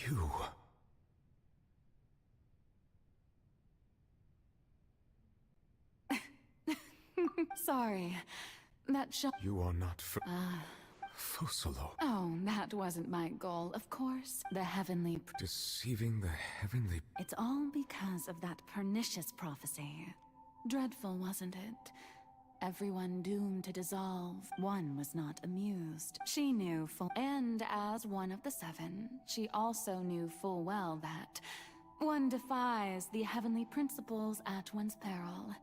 You... Sorry. That shall... You are not Focalo. Oh, that wasn't my goal, of course. The heavenly... Deceiving the heavenly... It's all because of that pernicious prophecy. Dreadful, wasn't it? Everyone doomed to dissolve. One was not amused. She knew full... And as one of the seven, she also knew full well that one defies the heavenly principles at one's peril.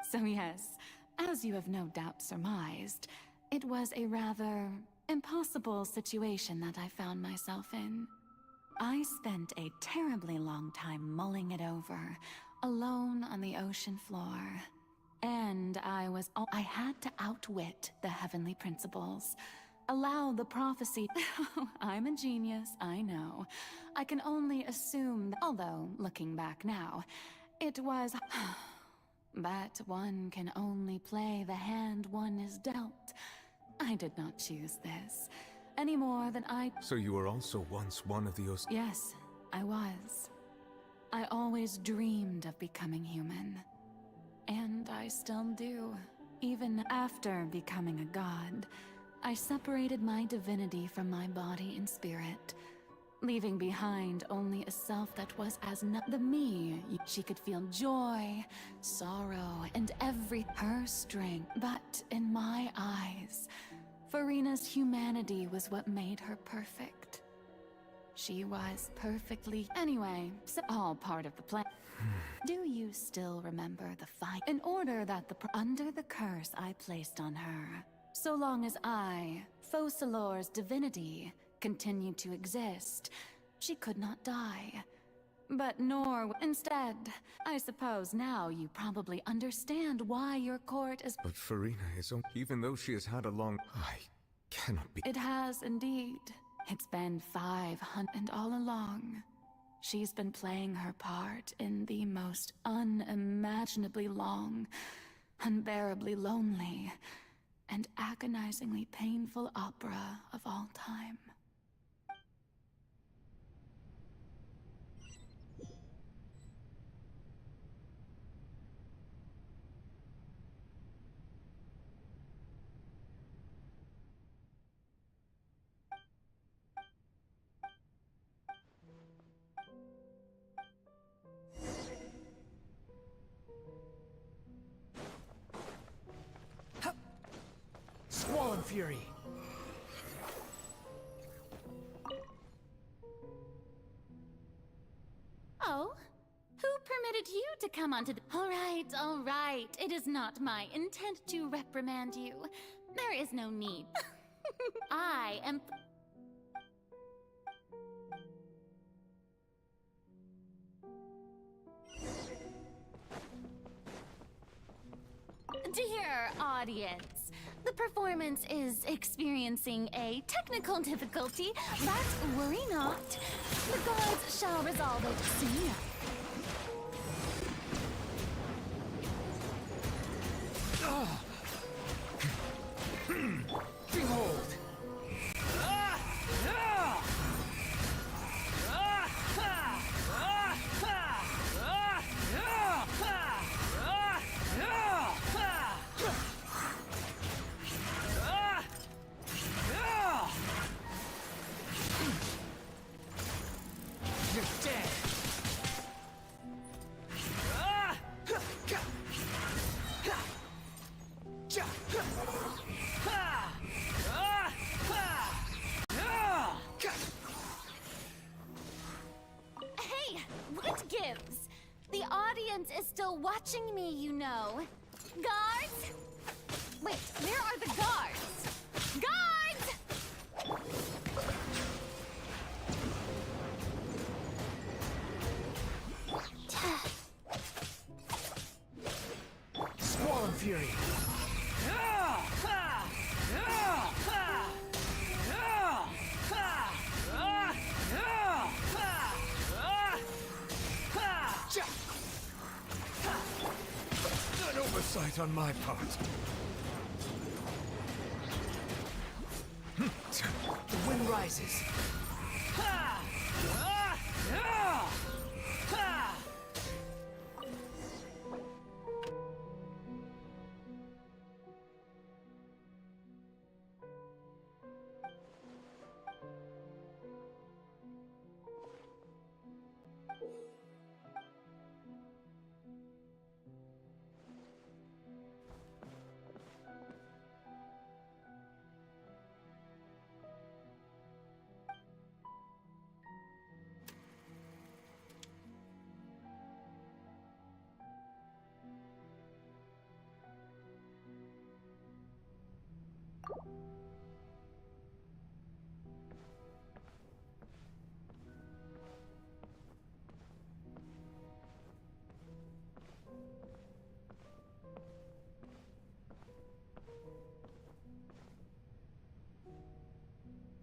So yes, as you have no doubt surmised, it was a rather impossible situation that I found myself in. I spent a terribly long time mulling it over, alone on the ocean floor. And I had to outwit the heavenly principles. Allow the prophecy... I'm a genius, I know. I can only assume that, although, looking back now, it was... But one can only play the hand one is dealt. I did not choose this, any more than I... So you were also once one of the Yes, I was. I always dreamed of becoming human. And I still do. Even after becoming a god, I separated my divinity from my body and spirit, leaving behind only a self that was as not the me. She could feel joy, sorrow, and her strength. But in my eyes, Farina's humanity was what made her perfect. She was perfectly... Anyway, so all part of the plan. Do you still remember the fight? In order that under the curse I placed on her, so long as I, Fosalor's divinity, continued to exist, she could not die. But instead, I suppose now you probably understand why your court is... But Farina is... Even though she has had a long... I cannot be... It has indeed. It's been 500, and all along, she's been playing her part in the most unimaginably long, unbearably lonely, and agonizingly painful opera of all time. Squall Fury! Oh? Who permitted you to come onto the... All right. It is not my intent to reprimand you. There is no need. I am... Dear audience, the performance is experiencing a technical difficulty, but worry not. The gods shall resolve it soon enough. Behold! You're dead! Hey, what gives? The audience is still watching me, you know. Guards? Wait, where are the guards? Guards! Squall Fury! An oversight on my part. The wind rises.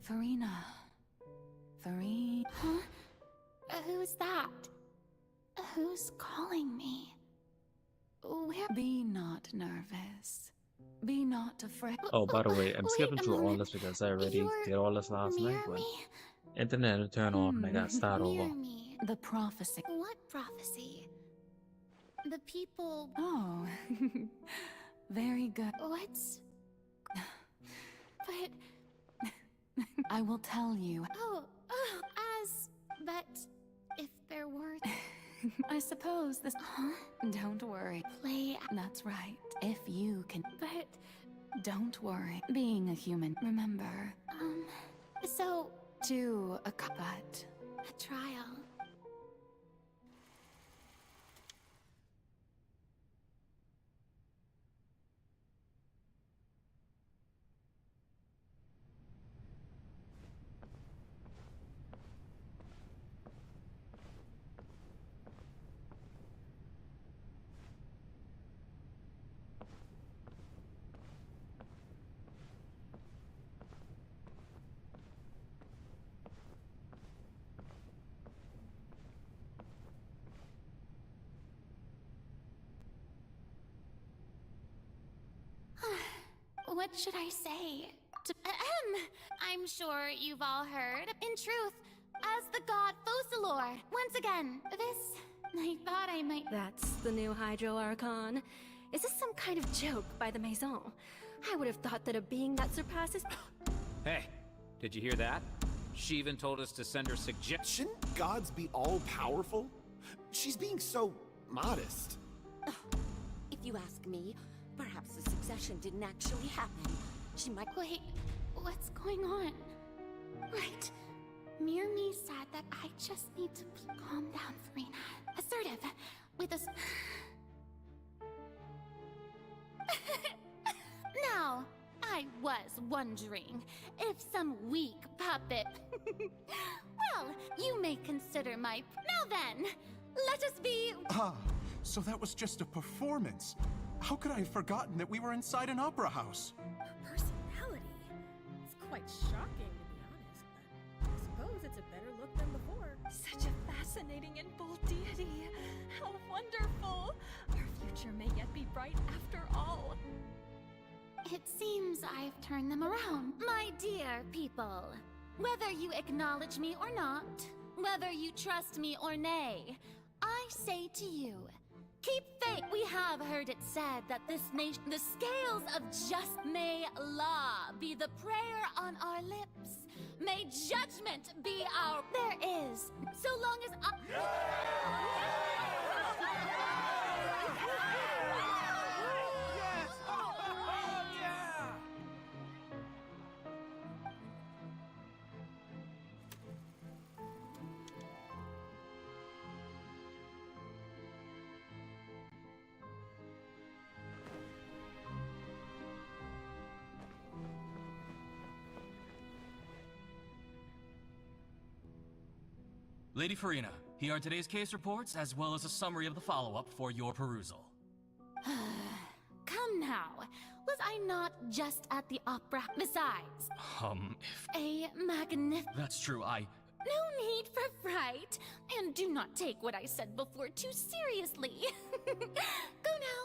Farina. Huh? Who's that? Who's calling me? Where? Be not nervous. Be not afraid. Oh, by the way, I'm Wait skipping a through all moment. this because I already You're did all this last night, near but me? internet will turn on and I got start Near over. me. The prophecy. What prophecy? The people. Oh, very good. What's. But. I will tell you. Oh, as. But. If there were. I suppose this. Huh? Don't worry. Play. That's right. If you can. But. Don't worry. Being a human, remember. So. To a but. A trial. What should I say? I'm sure you've all heard. In truth, as the god Focalor, once again, I thought I might. That's the new Hydro Archon. Is this some kind of joke by the Maison? I would have thought that a being that surpasses. Hey, did you hear that? She even told us to send her suggestion. Shouldn't gods be all-powerful? She's being so modest. If you ask me, perhaps the succession didn't actually happen. She might. Wait, what's going on? Right. Mirmi said that I just need to calm down, Farina. Assertive, with a. Now, I was wondering if some weak puppet. Well, you may consider my. Now then, let us be. Ah, so that was just a performance. How could I have forgotten that we were inside an opera house? Personality? It's quite shocking, to be honest, but I suppose it's a better look than before. Such a fascinating and bold deity. How wonderful! Our future may yet be bright after all. It seems I've turned them around. My dear people, whether you acknowledge me or not, whether you trust me or nay, I say to you, keep faith. We have heard it said that this nation, the scales of just may law be the prayer on our lips. May judgment be our. There is, so long as Lady Farina, here are today's case reports, as well as a summary of the follow-up for your perusal. Come now, was I not just at the opera? Besides, a magnificent. That's true, No need for fright, and do not take what I said before too seriously. Go now.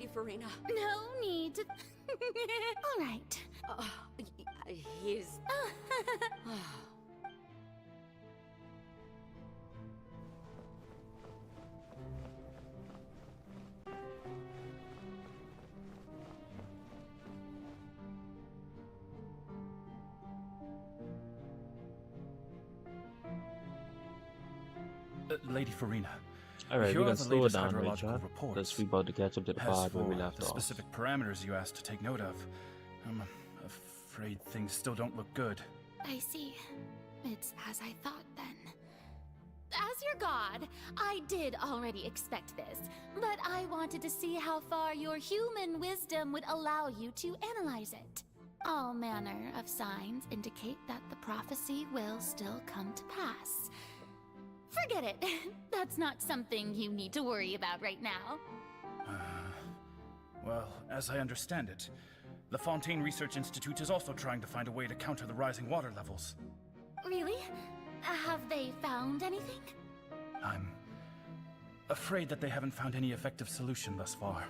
Lady Farina. No need to... All right. He's... Lady Farina. Alright, here we are can the slow it latest down, hydrological Richard. reports. Because we about to catch up to the As part where we for left the off. specific parameters you asked to take note of, I'm afraid things still don't look good. I see. It's as I thought then. As your god, I did already expect this, but I wanted to see how far your human wisdom would allow you to analyze it. All manner of signs indicate that the prophecy will still come to pass. Forget it. That's not something you need to worry about right now. Well, as I understand it, the Fontaine Research Institute is also trying to find a way to counter the rising water levels. Really? Have they found anything? I'm afraid that they haven't found any effective solution thus far.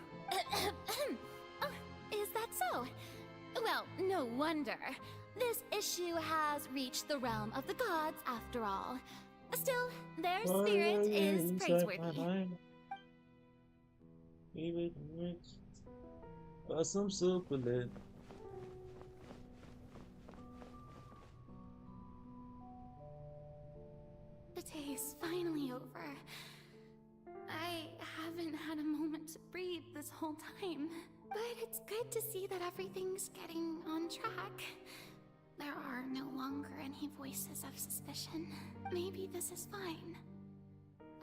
Is that so? Well, no wonder. This issue has reached the realm of the gods, after all. Still, their spirit is praiseworthy. Some super lit. The day is finally over. I haven't had a moment to breathe this whole time. But it's good to see that everything's getting on track. There are no longer any voices of suspicion. Maybe this is fine.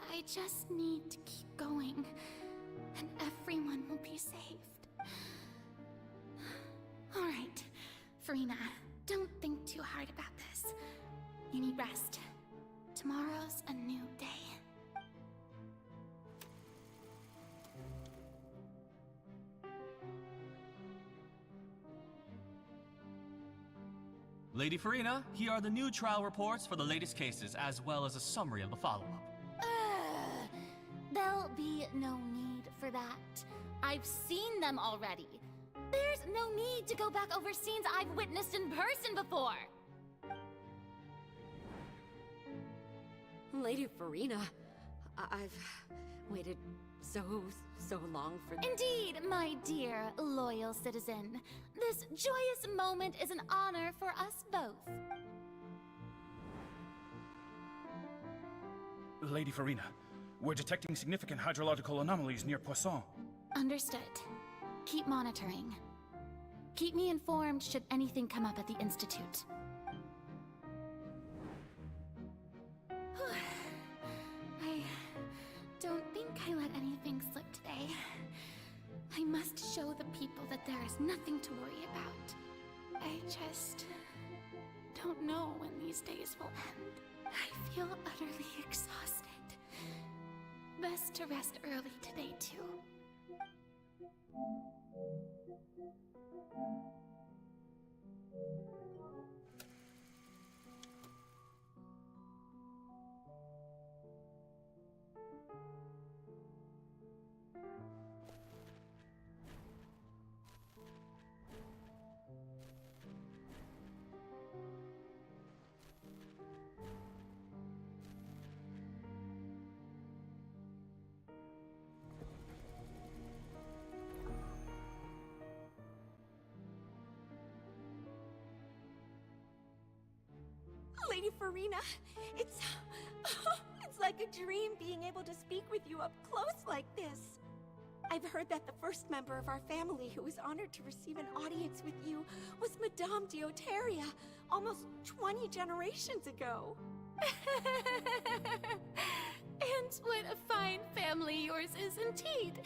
I just need to keep going, and everyone will be saved. Alright, Farina, don't think too hard about this. You need rest. Tomorrow's a new day. Lady Farina, here are the new trial reports for the latest cases, as well as a summary of the follow-up. There'll be no need for that. I've seen them already. There's no need to go back over scenes I've witnessed in person before. Lady Farina, I've waited so long for... Indeed, my dear, loyal citizen. This joyous moment is an honor for us both. Lady Farina, we're detecting significant hydrological anomalies near Poisson. Understood. Keep monitoring. Keep me informed should anything come up at the Institute. I don't think I let anything slip today. I must show the people that there is nothing to worry about. I just don't know when these days will end. I feel utterly exhausted. Best to rest early today, too. Lady Farina, it's like a dream being able to speak with you up close like this. I've heard that the first member of our family who was honored to receive an audience with you was Madame Dioteria, almost 20 generations ago. And what a fine family yours is indeed.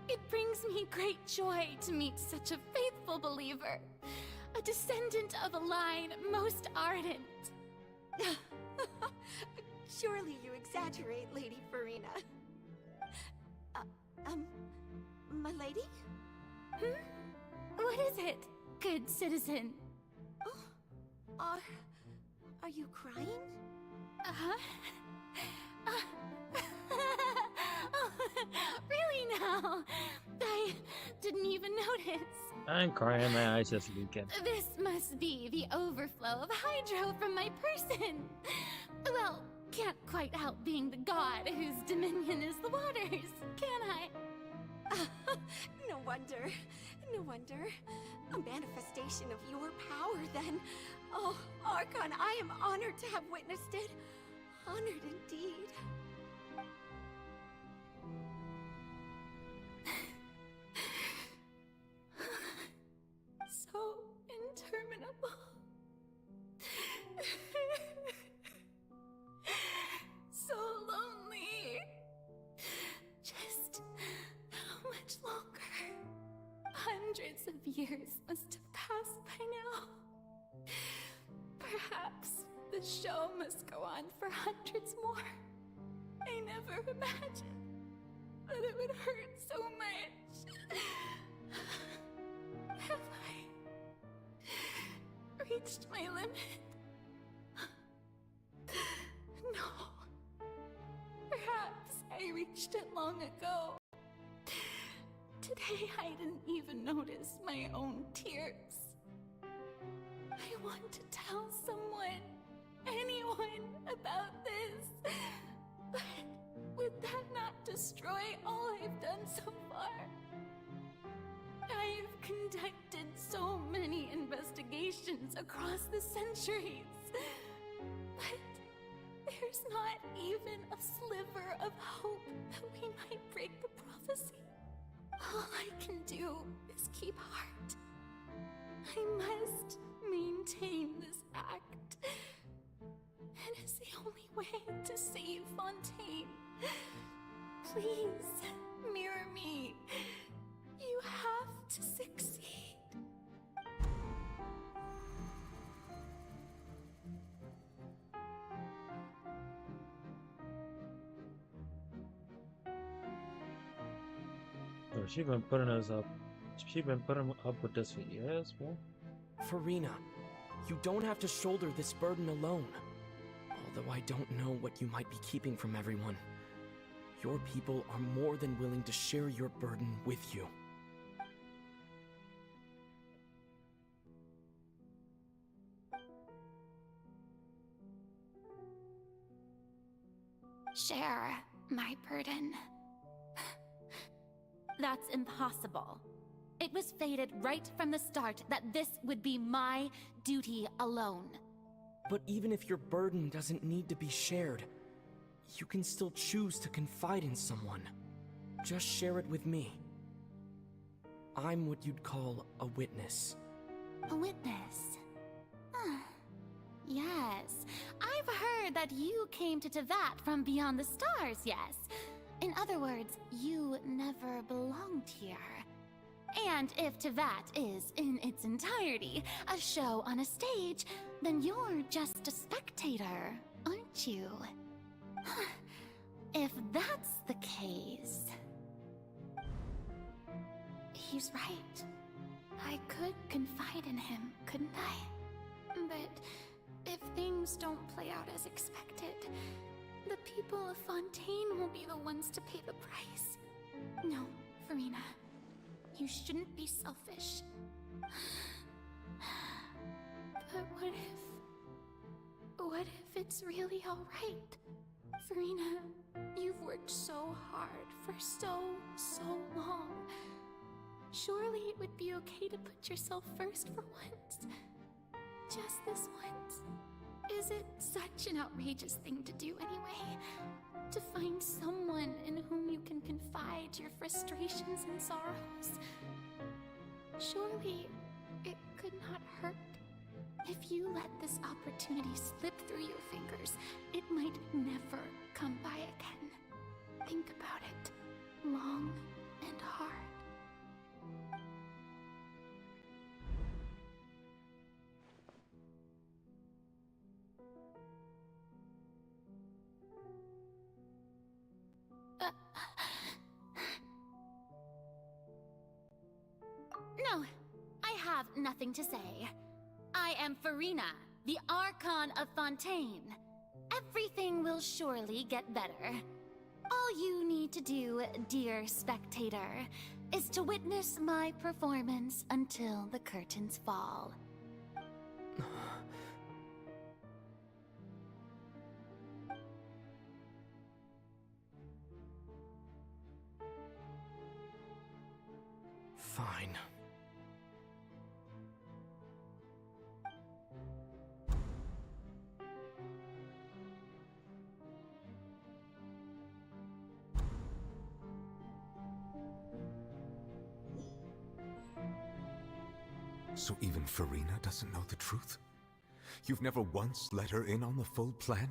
It brings me great joy to meet such a faithful believer, a descendant of a line most ardent. Surely you exaggerate, Lady Farina. My lady? What is it, good citizen? Oh, are you crying? Uh-huh. Oh, really now? I didn't even notice. I'm crying my eyes this weekend. This must be the overflow of hydro from my person. Well, can't quite help being the god whose dominion is the waters, can I? No wonder. No wonder. A manifestation of your power, then. Oh, Archon, I am honored to have witnessed it. Honored indeed. So interminable. So lonely. Just how much longer? Hundreds of years must have passed by now. Perhaps the show must go on for hundreds more. I never imagined that it would hurt so much. Have I reached my limit? No. Perhaps I reached it long ago. Today I didn't even notice my own tears. I want to tell someone, anyone, about this. But would that not destroy all I've done so far? I've conducted so many investigations across the centuries, but there's not even a sliver of hope that we might break the prophecy. All I can do is keep heart. I must maintain this act. It is the only way to save Fontaine. Please, mirror me. You have to succeed. Oh, she's been putting us up. She's been putting up with this for years, man. Farina, you don't have to shoulder this burden alone. Although I don't know what you might be keeping from everyone. Your people are more than willing to share your burden with you. Share my burden. That's impossible. It was fated right from the start that this would be my duty alone. But even if your burden doesn't need to be shared, you can still choose to confide in someone. Just share it with me. I'm what you'd call a witness. A witness? Yes. I've heard that you came to Tevat from beyond the stars, yes. In other words, you never belonged here. And if Tevat is, in its entirety, a show on a stage, then you're just a spectator, aren't you? If that's the case... He's right. I could confide in him, couldn't I? But if things don't play out as expected, the people of Fontaine will be the ones to pay the price. No, Farina. You shouldn't be selfish. But what if it's really alright? Farina, you've worked so hard for so long. Surely it would be okay to put yourself first for once. Just this once. Is it such an outrageous thing to do anyway? To find someone in whom you can confide your frustrations and sorrows? Surely it could not hurt. If you let this opportunity slip through your fingers, it might never come by again. Think about it long and hard. No, I have nothing to say. I am Farina, the Archon of Fontaine. Everything will surely get better. All you need to do, dear spectator, is to witness my performance until the curtains fall. Fine. So even Farina doesn't know the truth? You've never once let her in on the full plan?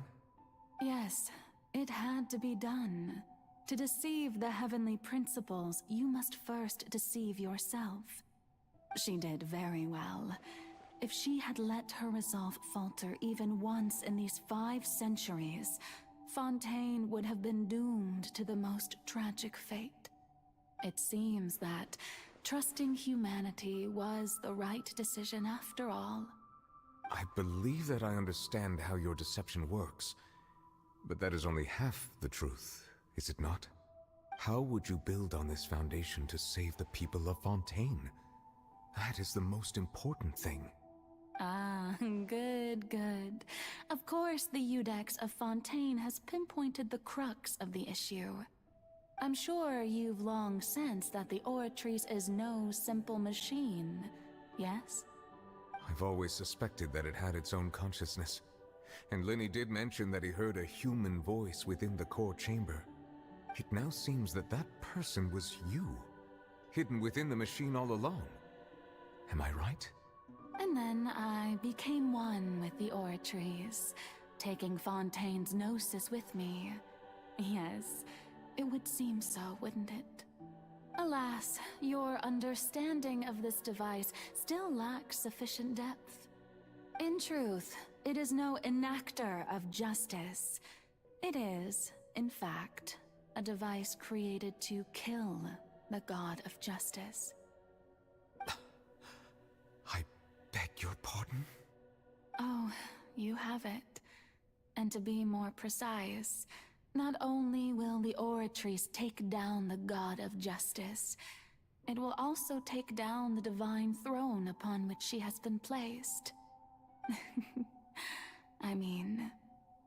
Yes, it had to be done. To deceive the heavenly principles, you must first deceive yourself. She did very well. If she had let her resolve falter even once in these 5 centuries, Fontaine would have been doomed to the most tragic fate. It seems that trusting humanity was the right decision after all. I believe that I understand how your deception works, but that is only half the truth, is it not? How would you build on this foundation to save the people of Fontaine? That is the most important thing. Ah, good, good. Of course, the Iudex of Fontaine has pinpointed the crux of the issue. I'm sure you've long sensed that the Oratrice is no simple machine, yes? I've always suspected that it had its own consciousness. And Lenny did mention that he heard a human voice within the core chamber. It now seems that that person was you, hidden within the machine all along. Am I right? And then I became one with the Oratrice, taking Fontaine's gnosis with me. Yes, it would seem so, wouldn't it? Alas, your understanding of this device still lacks sufficient depth. In truth, it is no enactor of justice. It is, in fact, a device created to kill the god of justice. I beg your pardon? Oh, you have it. And to be more precise, not only will the Oratrice take down the god of justice, it will also take down the divine throne upon which she has been placed. I mean,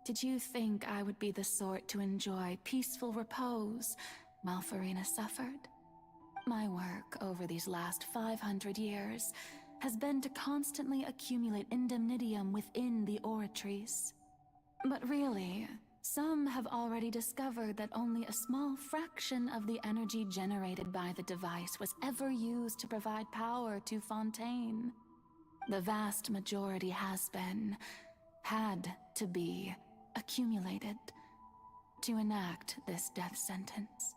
did you think I would be the sort to enjoy peaceful repose while Farina suffered? My work over these last 500 years has been to constantly accumulate indemnitium within the Oratrice. But really, some have already discovered that only a small fraction of the energy generated by the device was ever used to provide power to Fontaine. The vast majority had to be, accumulated to enact this death sentence.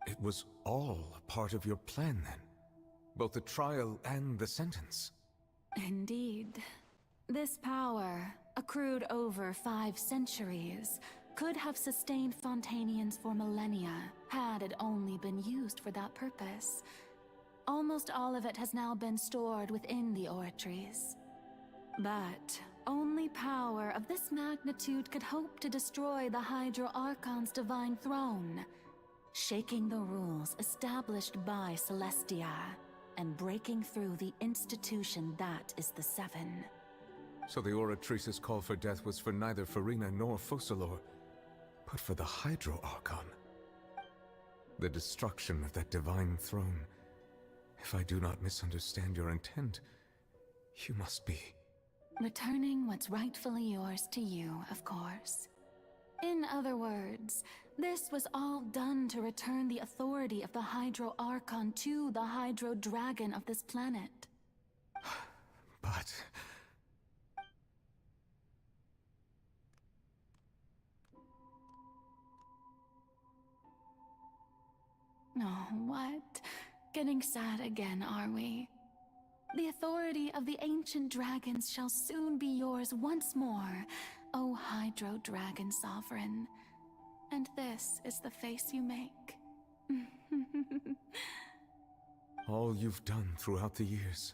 It was all part of your plan then? Both the trial and the sentence? Indeed. This power, accrued over 5 centuries, could have sustained Fontainians for millennia had it only been used for that purpose. Almost all of it has now been stored within the Oratrice. But only power of this magnitude could hope to destroy the Hydro Archon's divine throne, shaking the rules established by Celestia, and breaking through the institution that is the Seven. So the Oratrice's call for death was for neither Farina nor Focalor, but for the Hydro Archon. The destruction of that divine throne. If I do not misunderstand your intent, you must be... Returning what's rightfully yours to you, of course. In other words, this was all done to return the authority of the Hydro Archon to the Hydro Dragon of this planet. But... Oh, what? Getting sad again, are we? The authority of the ancient dragons shall soon be yours once more, O Hydro Dragon Sovereign. And this is the face you make. All you've done throughout the years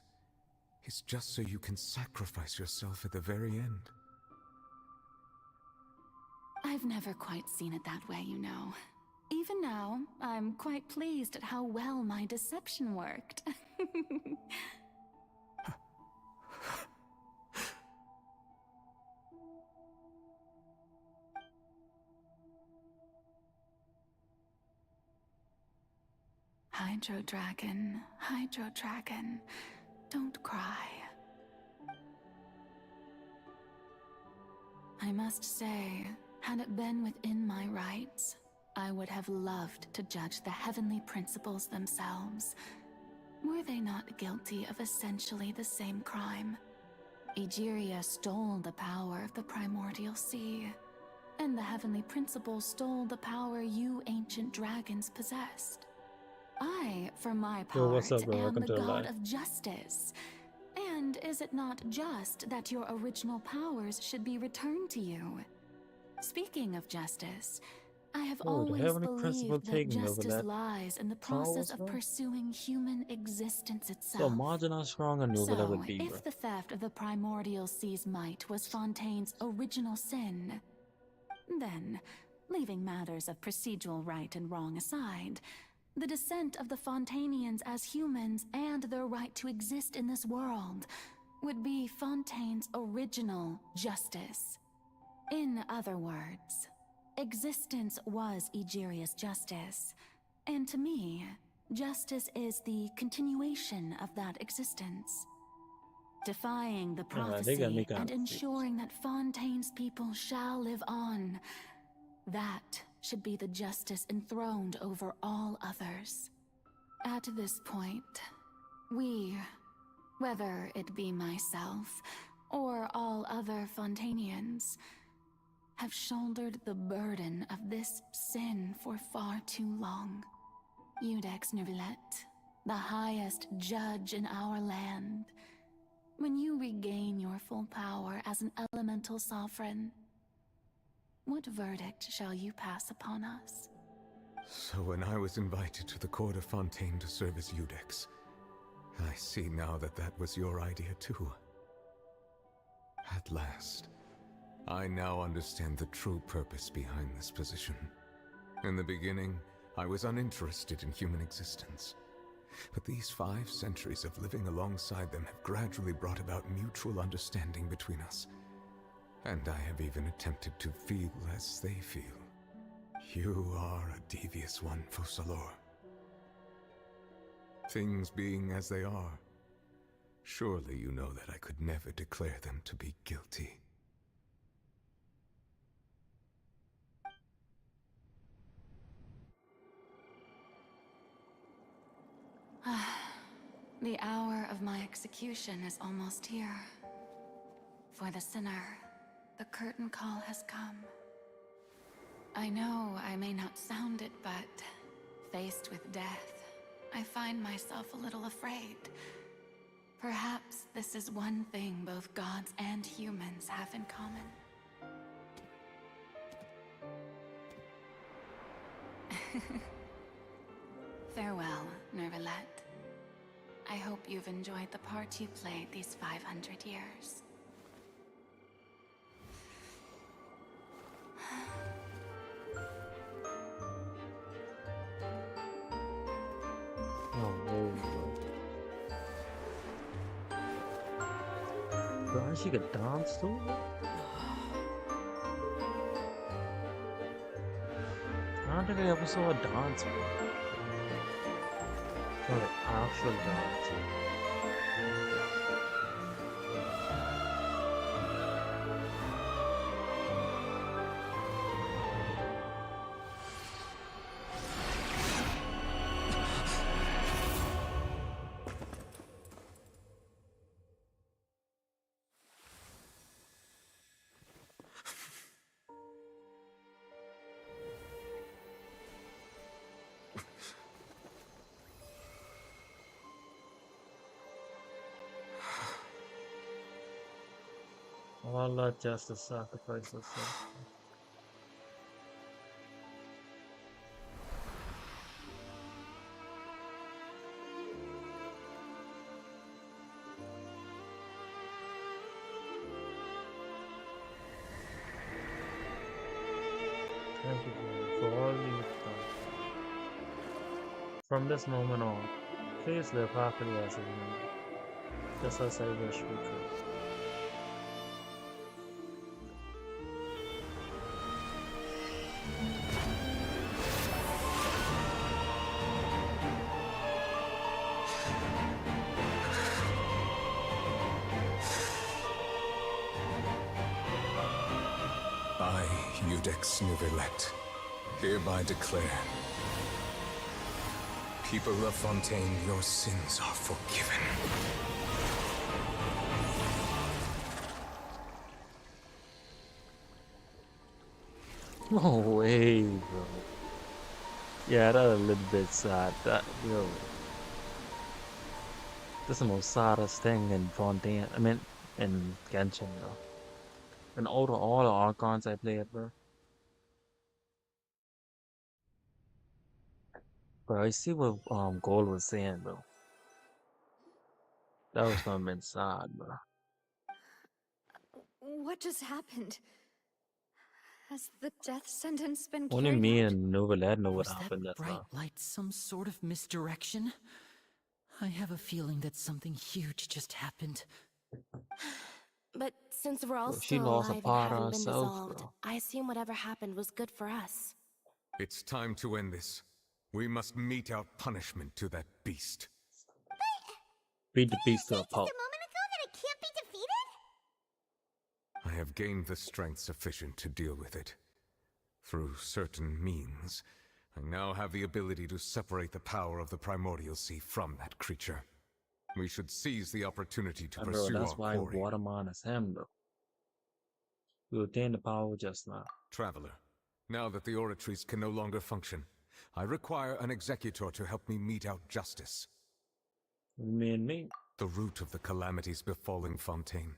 is just so you can sacrifice yourself at the very end. I've never quite seen it that way, you know. Even now, I'm quite pleased at how well my deception worked. Hydro Dragon, don't cry. I must say, had it been within my rights, I would have loved to judge the heavenly principles themselves. Were they not guilty of essentially the same crime? Egeria stole the power of the primordial sea, and the heavenly principles stole the power you ancient dragons possessed. I, for my part, what's up, bro? am Welcome the to the god live. of justice. And is it not just that your original powers should be returned to you? Speaking of justice, I have Oh, the always heavenly principle believed that taking over justice that lies in the powers, process of bro. pursuing human existence So itself. marginal strong and So, level B, bro. if the theft of the primordial sea's might was Fontaine's original sin, then, leaving matters of procedural right and wrong aside, the descent of the Fontanians as humans and their right to exist in this world would be Fontaine's original justice. In other words, existence was Egeria's justice, and to me, justice is the continuation of that existence. Defying the they got prophecy me and confused. ensuring that Fontaine's people shall live on, that should be the justice enthroned over all others. At this point, we, whether it be myself or all other Fontanians, have shouldered the burden of this sin for far too long. Iudex Neuvillette, the highest judge in our land, when you regain your full power as an elemental sovereign, what verdict shall you pass upon us? So when I was invited to the court of Fontaine to serve as Iudex, I see now that that was your idea too. At last, I now understand the true purpose behind this position. In the beginning, I was uninterested in human existence. But these 5 centuries of living alongside them have gradually brought about mutual understanding between us. And I have even attempted to feel as they feel. You are a devious one, Focalor. Things being as they are, surely you know that I could never declare them to be guilty. The hour of my execution is almost here. For the sinner, the curtain call has come. I know I may not sound it, but faced with death, I find myself a little afraid. Perhaps this is one thing both gods and humans have in common. Farewell, Neuvillette. I hope you've enjoyed the part you played these 500 years. Oh, no, bro, she could dance too? I don't think I ever saw a dance, bro. Like actual dance. Allah just to sacrifice herself. Thank you for all you've done. From this moment on, please live happily as a human, just as I wish we could. I, Eudex Nuvelet, hereby declare, people of Fontaine, your sins are forgiven. No way, bro. Yeah, that's a little bit sad. That, yo. That's the most saddest thing in Fontaine. I mean, in Genshin, though. And all the Archons I played, bro. Bro, I see what Gold was saying, bro. That was gonna been sad, bro. What just happened? Has the death sentence been Only carried me out? and Novelad know what Was happened that just bright now. light some sort of misdirection? I have a feeling that something huge just happened. But since we're all Bro, she still lost a alive and part of haven't been herself, dissolved, bro. I assume whatever happened was good for us. It's time to end this. We must mete out punishment to that beast. Beat the beast to a pulp. I have gained the strength sufficient to deal with it. Through certain means, I now have the ability to separate the power of the Primordial Sea from that creature. We should seize the opportunity to And bro, pursue that's our why quarry. Waterman is him, bro. We obtained the power just now. Traveler, now that the oratories can no longer function, I require an executor to help me mete out justice. Me and me. The root of the calamities befalling Fontaine.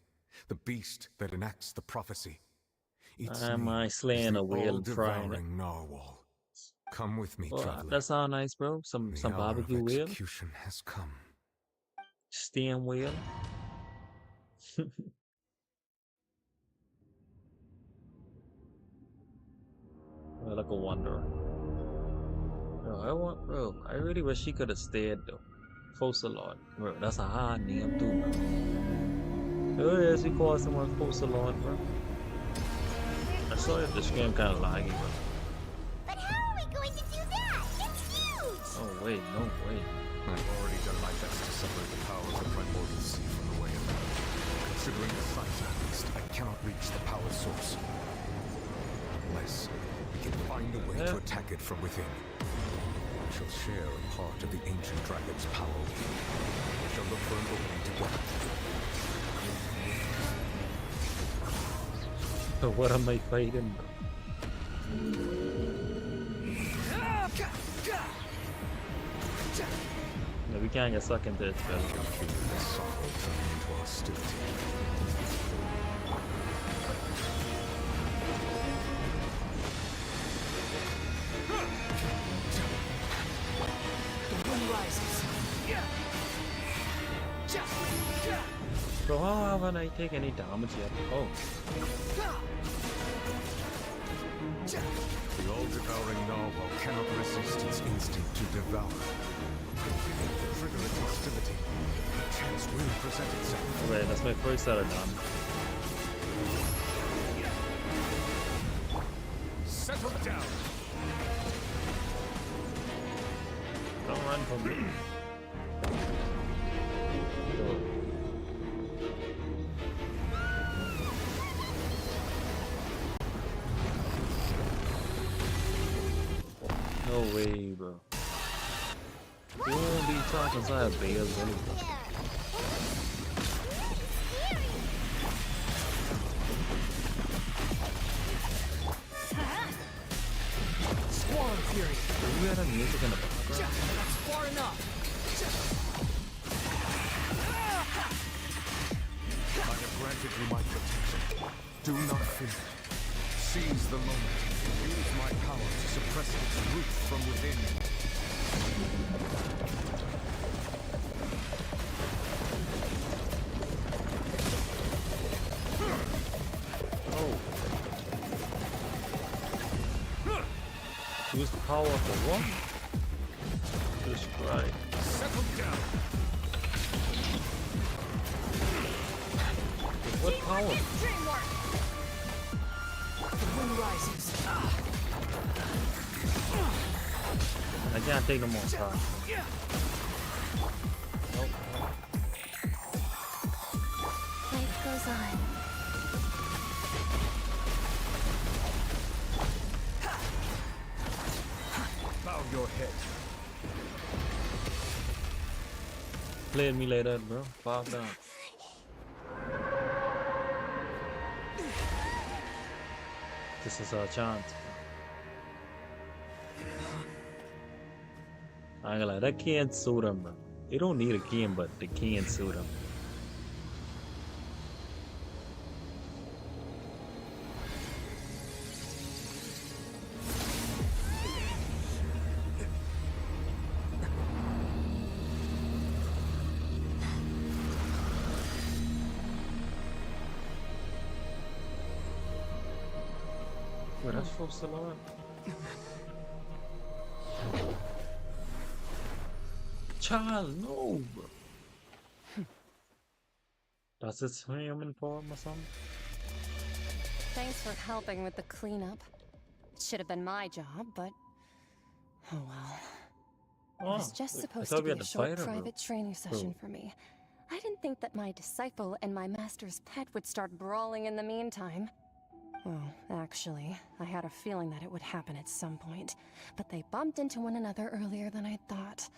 The beast that enacts the prophecy. Its Am name I is slaying the a whale and frying it? all-devouring narwhal. Come with me, Well, traveler. that sound nice, bro. Some The hour barbecue of whale, execution has come. steam whale. Well, like a wanderer. Bro, I really wish she could have stayed though. Focalord. Bro, that's a hard name too, bro. Oh yes, we call someone Focalord, bro. I saw if the screen kinda laggy, bro. But how are we going to do that? It's huge! Oh wait, no way. I've already done my best to separate the power of the Primordial Sea from the way of it. Considering the size of the beast, I cannot reach the power source. Unless we can find a way to attack it from within. We shall share a part of the ancient dragon's power. We shall look for an opening to get it. So what am I fighting, bro? No, we can't get sucked into it, bro. Sorrow turning into hostility. The wind rises. Bro, how haven't I taken any damage yet? Oh. The all-devouring narwhal cannot resist its instinct to devour. To trigger its hostility, a chance will present itself. Okay, that's my first set of damage. Settle down! Don't run from me. Go. No way, bro. You won't be talking inside bales anyway. Squall Fury. You had a music in the background. That's far enough. I have granted you my protection. Do not fear. Seize the moment. Use my power to suppress its root from within. Oh. Use the power for what? Just right. Settle down. With what power? The wind rises. I can't take no more time. Nope. Life goes on. Bow your head. Play me later, bro. Bow down. This is our chance. I ain't gonna lie, that can't suit him, bro. You don't need a can, but the can suit him. Wait, that's for Salon? Child, no, bro. That's its human form or something? Thanks for helping with the cleanup. It should have been my job, but oh well. It was just supposed to be a short private training session for me. I didn't think that my disciple and my master's pet would start brawling in the meantime. Well, actually, I had a feeling that it would happen at some point, but they bumped into one another earlier than I thought.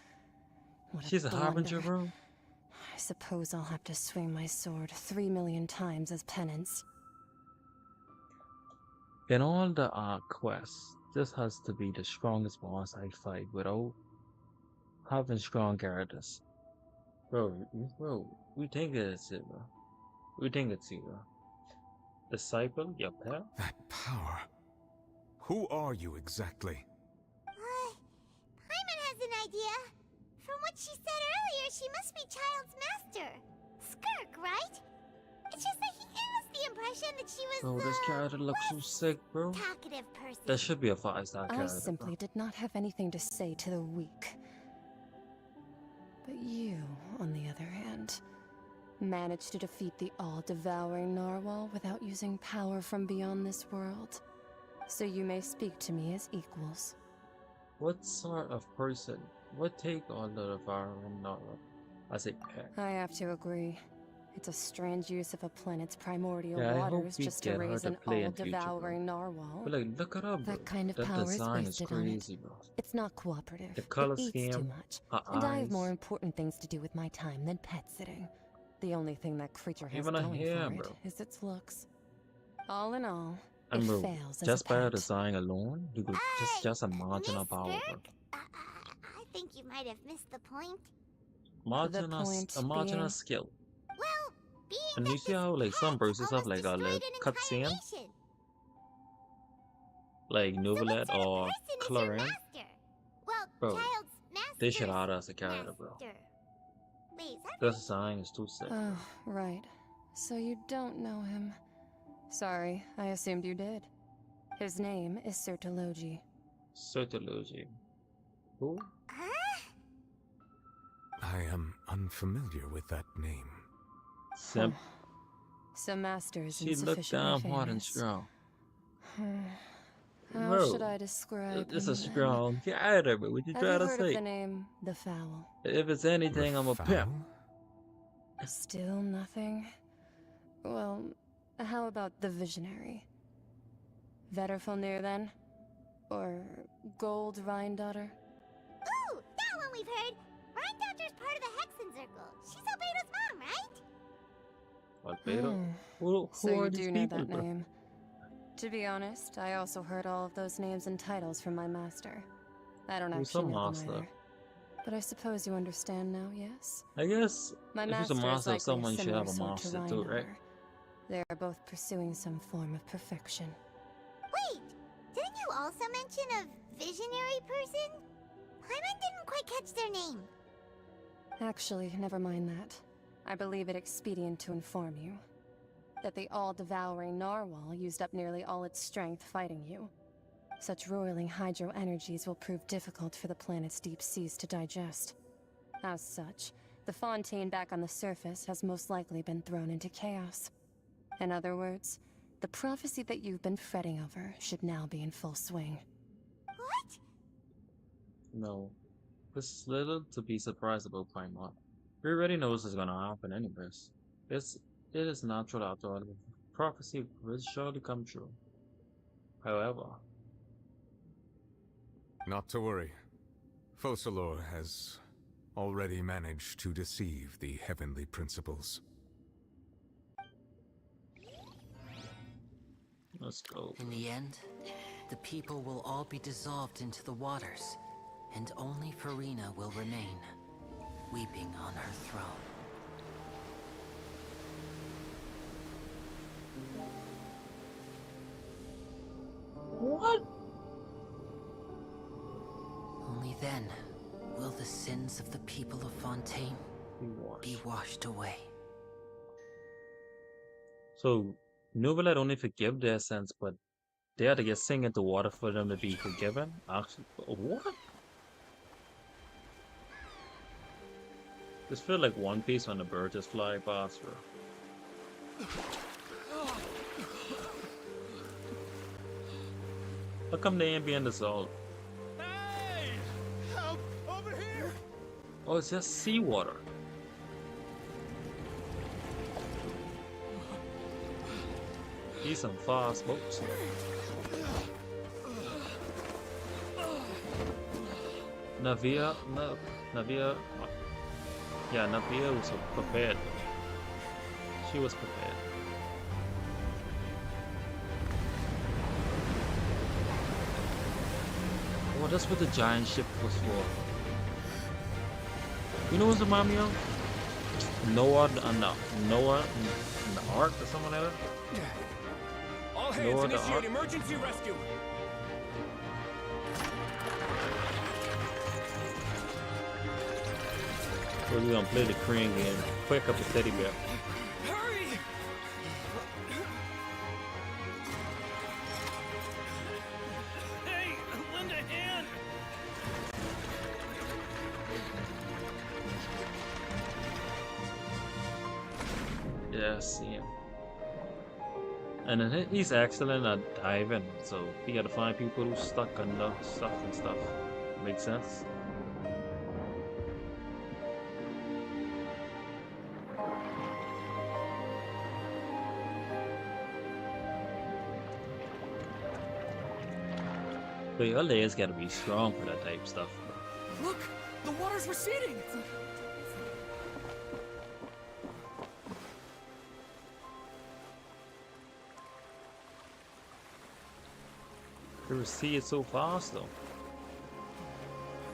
She's a harbinger, bro. I suppose I'll have to swing my sword 3 million times as penance. In all the quests, this has to be the strongest boss I fight without having strong characters. Bro, we think it's it, bro. We think it's you, bro. Disciple, your pet? That power. Who are you exactly? Paimon has an idea. From what she said earlier, she must be Child's master. Skirk, right? It's just that he gave us the impression that she was Bro, this character looks so sick, bro. talkative person. That should be a 5-star character. I simply did not have anything to say to the weak. But you, on the other hand, managed to defeat the all-devouring narwhal without using power from beyond this world. So you may speak to me as equals. What sort of person would take on the devouring narwhal as a pet? I have to agree. It's a strange use of a planet's primordial Yeah, I hope waters we just to get her raise to an play in future, bro. all-devouring narwhal. But like, look it up, bro. That kind of That power is design is wasted on it. crazy, bro. It's not cooperative. The color it eats too scheme, much. her And I have eyes. more important things to do with my time than pet sitting. The only thing that creature has Even her going hair, for it bro. is its looks. All in all, And it bro, fails as just a by her pet. design alone, you could just imagine her power, bro. I think you might have missed the point. Imagine imagine her being- skill. Well, being And you see how like some verses have like a little cutscene, nation. like Novelet or Clarin. Well, Bro, Child's master. they should add her as a character, bro. Wait, is that The design is too sick. Oh, right. So you don't know him. Sorry, I assumed you did. His name is Sertologi. Certalogy. Who? I am unfamiliar with that name. Simp. Some masters She looked insufficiently damn hard and famous. strong. How Bro, should I describe it's him a then? strong character, but what you Have try you to heard say? of the name The Fowl? If it's anything, I'm a pimp. Still nothing? Well, how about The Visionary? Vetterfulnir then? Or Gold Rhine-daughter? Ooh, that one we've heard. Rhine-daughter's part of the Hexen Circle. She's Albedo's mom, right? Albedo? Who So are you these do know people, that bro? name. To be honest, I also heard all of those names and titles from my master. I don't Who's actually a know master? them either. But I suppose you understand now, yes? I guess My if he's a master is master of likely someone, a you should similar have a sort to master too, right? Rhine-daughter. They are both pursuing some form of perfection. Wait, didn't you also mention a visionary person? Paimon didn't quite catch their name. Actually, never mind that. I believe it expedient to inform you that the all-devouring narwhal used up nearly all its strength fighting you. Such roiling hydro energies will prove difficult for the planet's deep seas to digest. As such, the fontaine back on the surface has most likely been thrown into chaos. In other words, the prophecy that you've been fretting over should now be in full swing. What? No. There's little to be surprised about, Paimon. We already know this is gonna happen anyways. It is natural after all. The prophecy will surely come true. However... Not to worry. Focalor has already managed to deceive the heavenly principles. Let's go. In the end, the people will all be dissolved into the waters, and only Farina will remain, weeping on her throne. What? Only then will the sins of the people of Fontaine be washed away. So, Novelet only forgive their sins, but they had to get sing into water for them to be forgiven? Actually, what? This feel like One Piece when the bird just fly past, bro. How come they ain't being dissolved? Hey! Help! Over here! Oh, it's just seawater. These some fast boats. Navia, yeah, Navia was prepared. She was prepared. Oh, that's what the giant ship was for. You know what's remind me of? Noah and the Ark or something like that? All hands Noah the initiate Ark? emergency rescue! We're gonna play the Korean game. Quick up a teddy bear. Hurry! Hey, lend a hand! Yeah, I see him. And then he's excellent at diving, so you gotta find people who stuck under stuff and stuff. Makes sense? But your legs gotta be strong for that type of stuff. Look! The water's receding! You see it so fast though.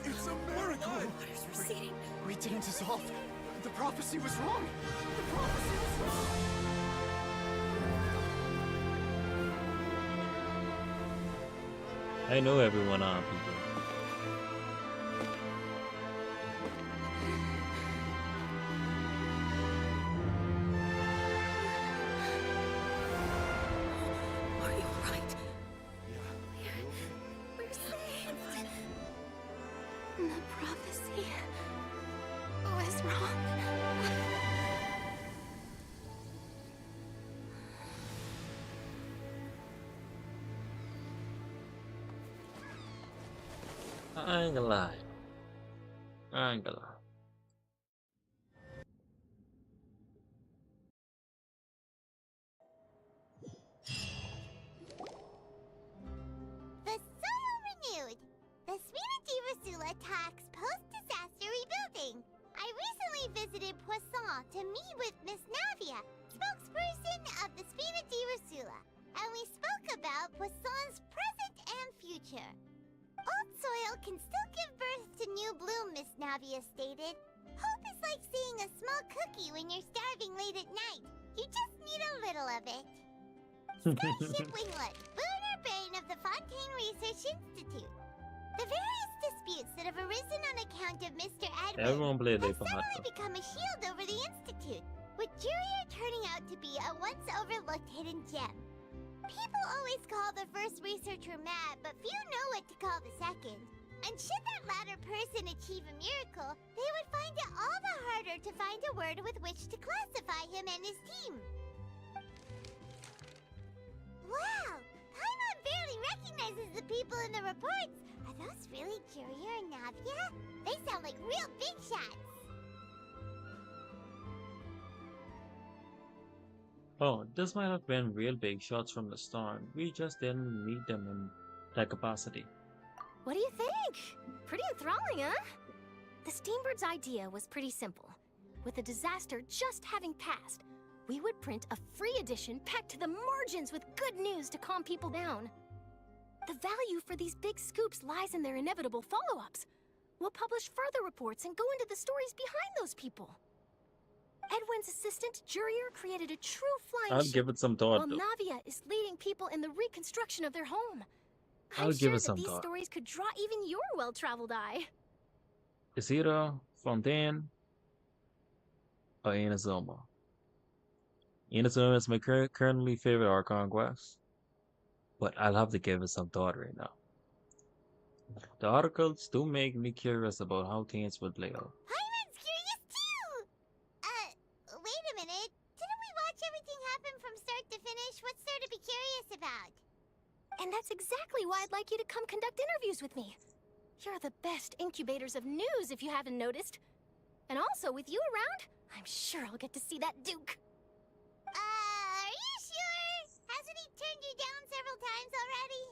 It's a miracle! Water's receding. We didn't dissolve. The prophecy was wrong. The prophecy was wrong. I know everyone on people. Are you right? We're saved. The prophecy was wrong. I ain't gonna lie. I ain't gonna lie. The soil renewed. The Spina tax post-disaster rebuilding. I recently visited Poisson to meet with Miss Navia, spokesperson of the Spina and we spoke about Poisson's present and future. Old soil can still give birth to new bloom, Miss Navia stated. Hope is like seeing a small cookie when you're starving late at night. You just need a little of it. Skyship Winglet, lunar brain of the Fontaine Research Institute. The various disputes that have arisen on account of Mr. Edward Everyone played have it for suddenly become a shield over the Institute, with Jurier turning out to be a once-overlooked hidden gem. People always call the first researcher met, but few know what to call the second. And should that latter person achieve a miracle, they would find it all the harder to find a word with which to classify him and his team. Wow! Paimon barely recognizes the people in the reports. Are those really Jurier and Navia? They sound like real big shots. Oh, this might have been real big shots from the start. We just didn't meet them in that capacity. What do you think? Pretty enthralling, huh? The Steambird's idea was pretty simple. With the disaster just having passed, we would print a free edition packed to the margins with good news to calm people down. The value for these big scoops lies in their inevitable follow-ups. We'll publish further reports and go into the stories behind those people. Edwin's assistant, Jurier, created a true flying I'll ship, give it some thought, while though. Navia is leading people in the reconstruction of their home. I'll I'm give sure it that some these thought. stories could draw even your well-traveled eye. Isidro, Fontaine, or Inazuma? Inazuma is my currently favorite Archon quest, but I'll have to give it some thought right now. The articles do make me curious about how things would play out. Paimon's curious too! Wait a minute. Didn't we watch everything happen from start to finish? What's there to be curious about? And that's exactly why I'd like you to come conduct interviews with me. You're the best incubators of news, if you haven't noticed. And also, with you around, I'm sure I'll get to see that Duke. Are you sure? Hasn't he turned you down several times already?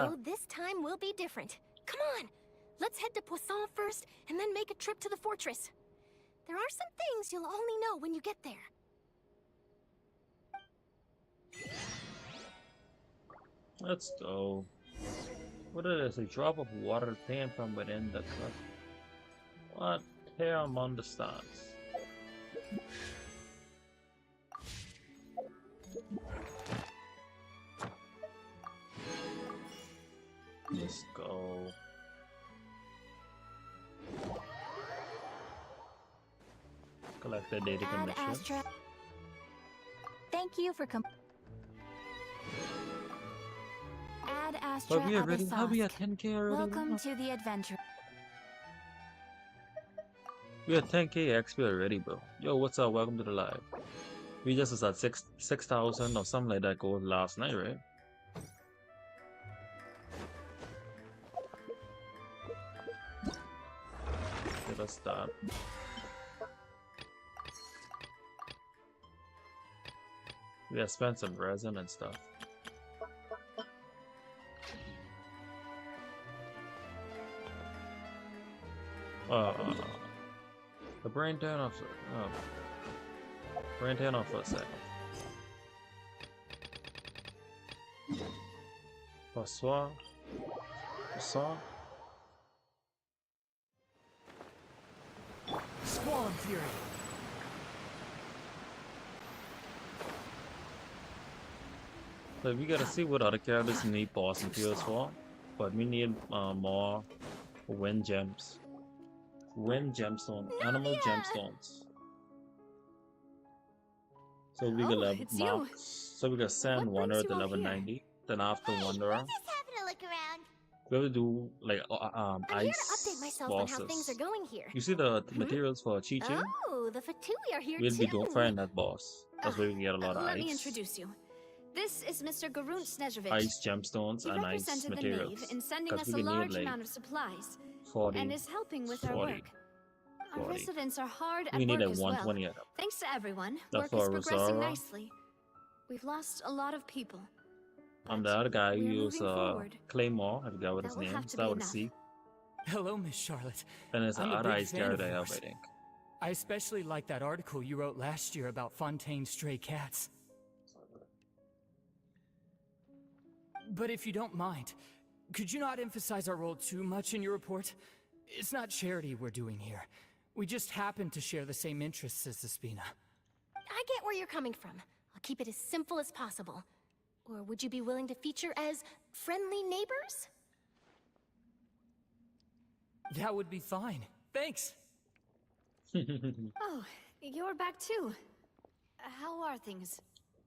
Oh, this time will be different. Come on, let's head to Poisson first, and then make a trip to the fortress. There are some things you'll only know when you get there. Let's go. What is a drop of water thin from within the cup? What? Here among the stars. Let's go. Collect the data Add commission. Astra. Thank you for Add Astra But we already Abyssosque. have we at 10k already. Welcome to the adventure. We at 10k XP already, bro. Yo, what's up? Welcome to the live. We just was at 6,000 or something like that gold last night, right? Let us start. We have spent some resin and stuff. The brain turn off. Brain turn off for a second. Bonsoir. Bonsoir. Squall Fury. So we gotta see what other characters need boss materials for, but we need more wind gems. Wind gemstone, animal gemstones. So we got it's you. mark. So we got send What Wanderer brings to you all level here? 90. Then after Wanderer, Just having a look around. we have to do like I'm here to ice update myself bosses. on how things are going here. You see the materials for Chi Chi? Oh, the Fatui are here We'll too. be doing find that boss. That's where we can get a lot of Let me ice, introduce you. This is Mr. Garun Snejovic. ice gemstones, He and ice represented the materials. Nave in sending 'Cause us we a can need, large like, amount of supplies 40, and is helping with our 40, work. Our 40. residents are hard at We need work like as well. 120 of them. Thanks to everyone, That's work is for progressing Rosara. nicely. We've lost a lot of people. And the other guy who we're used moving forward. Claymore, I forgot what his That will name. have to Start be with a enough. C. Hello, Miss Charlotte. And there's I'm a another big ice fan character of I have, I yours. think. I especially like that article you wrote last year about Fontaine's stray cats. But if you don't mind, could you not emphasize our role too much in your report? It's not charity we're doing here. We just happen to share the same interests as Espina. I get where you're coming from. I'll keep it as simple as possible. Or would you be willing to feature as friendly neighbors? That would be fine. Thanks. Oh, you're back too. How are things?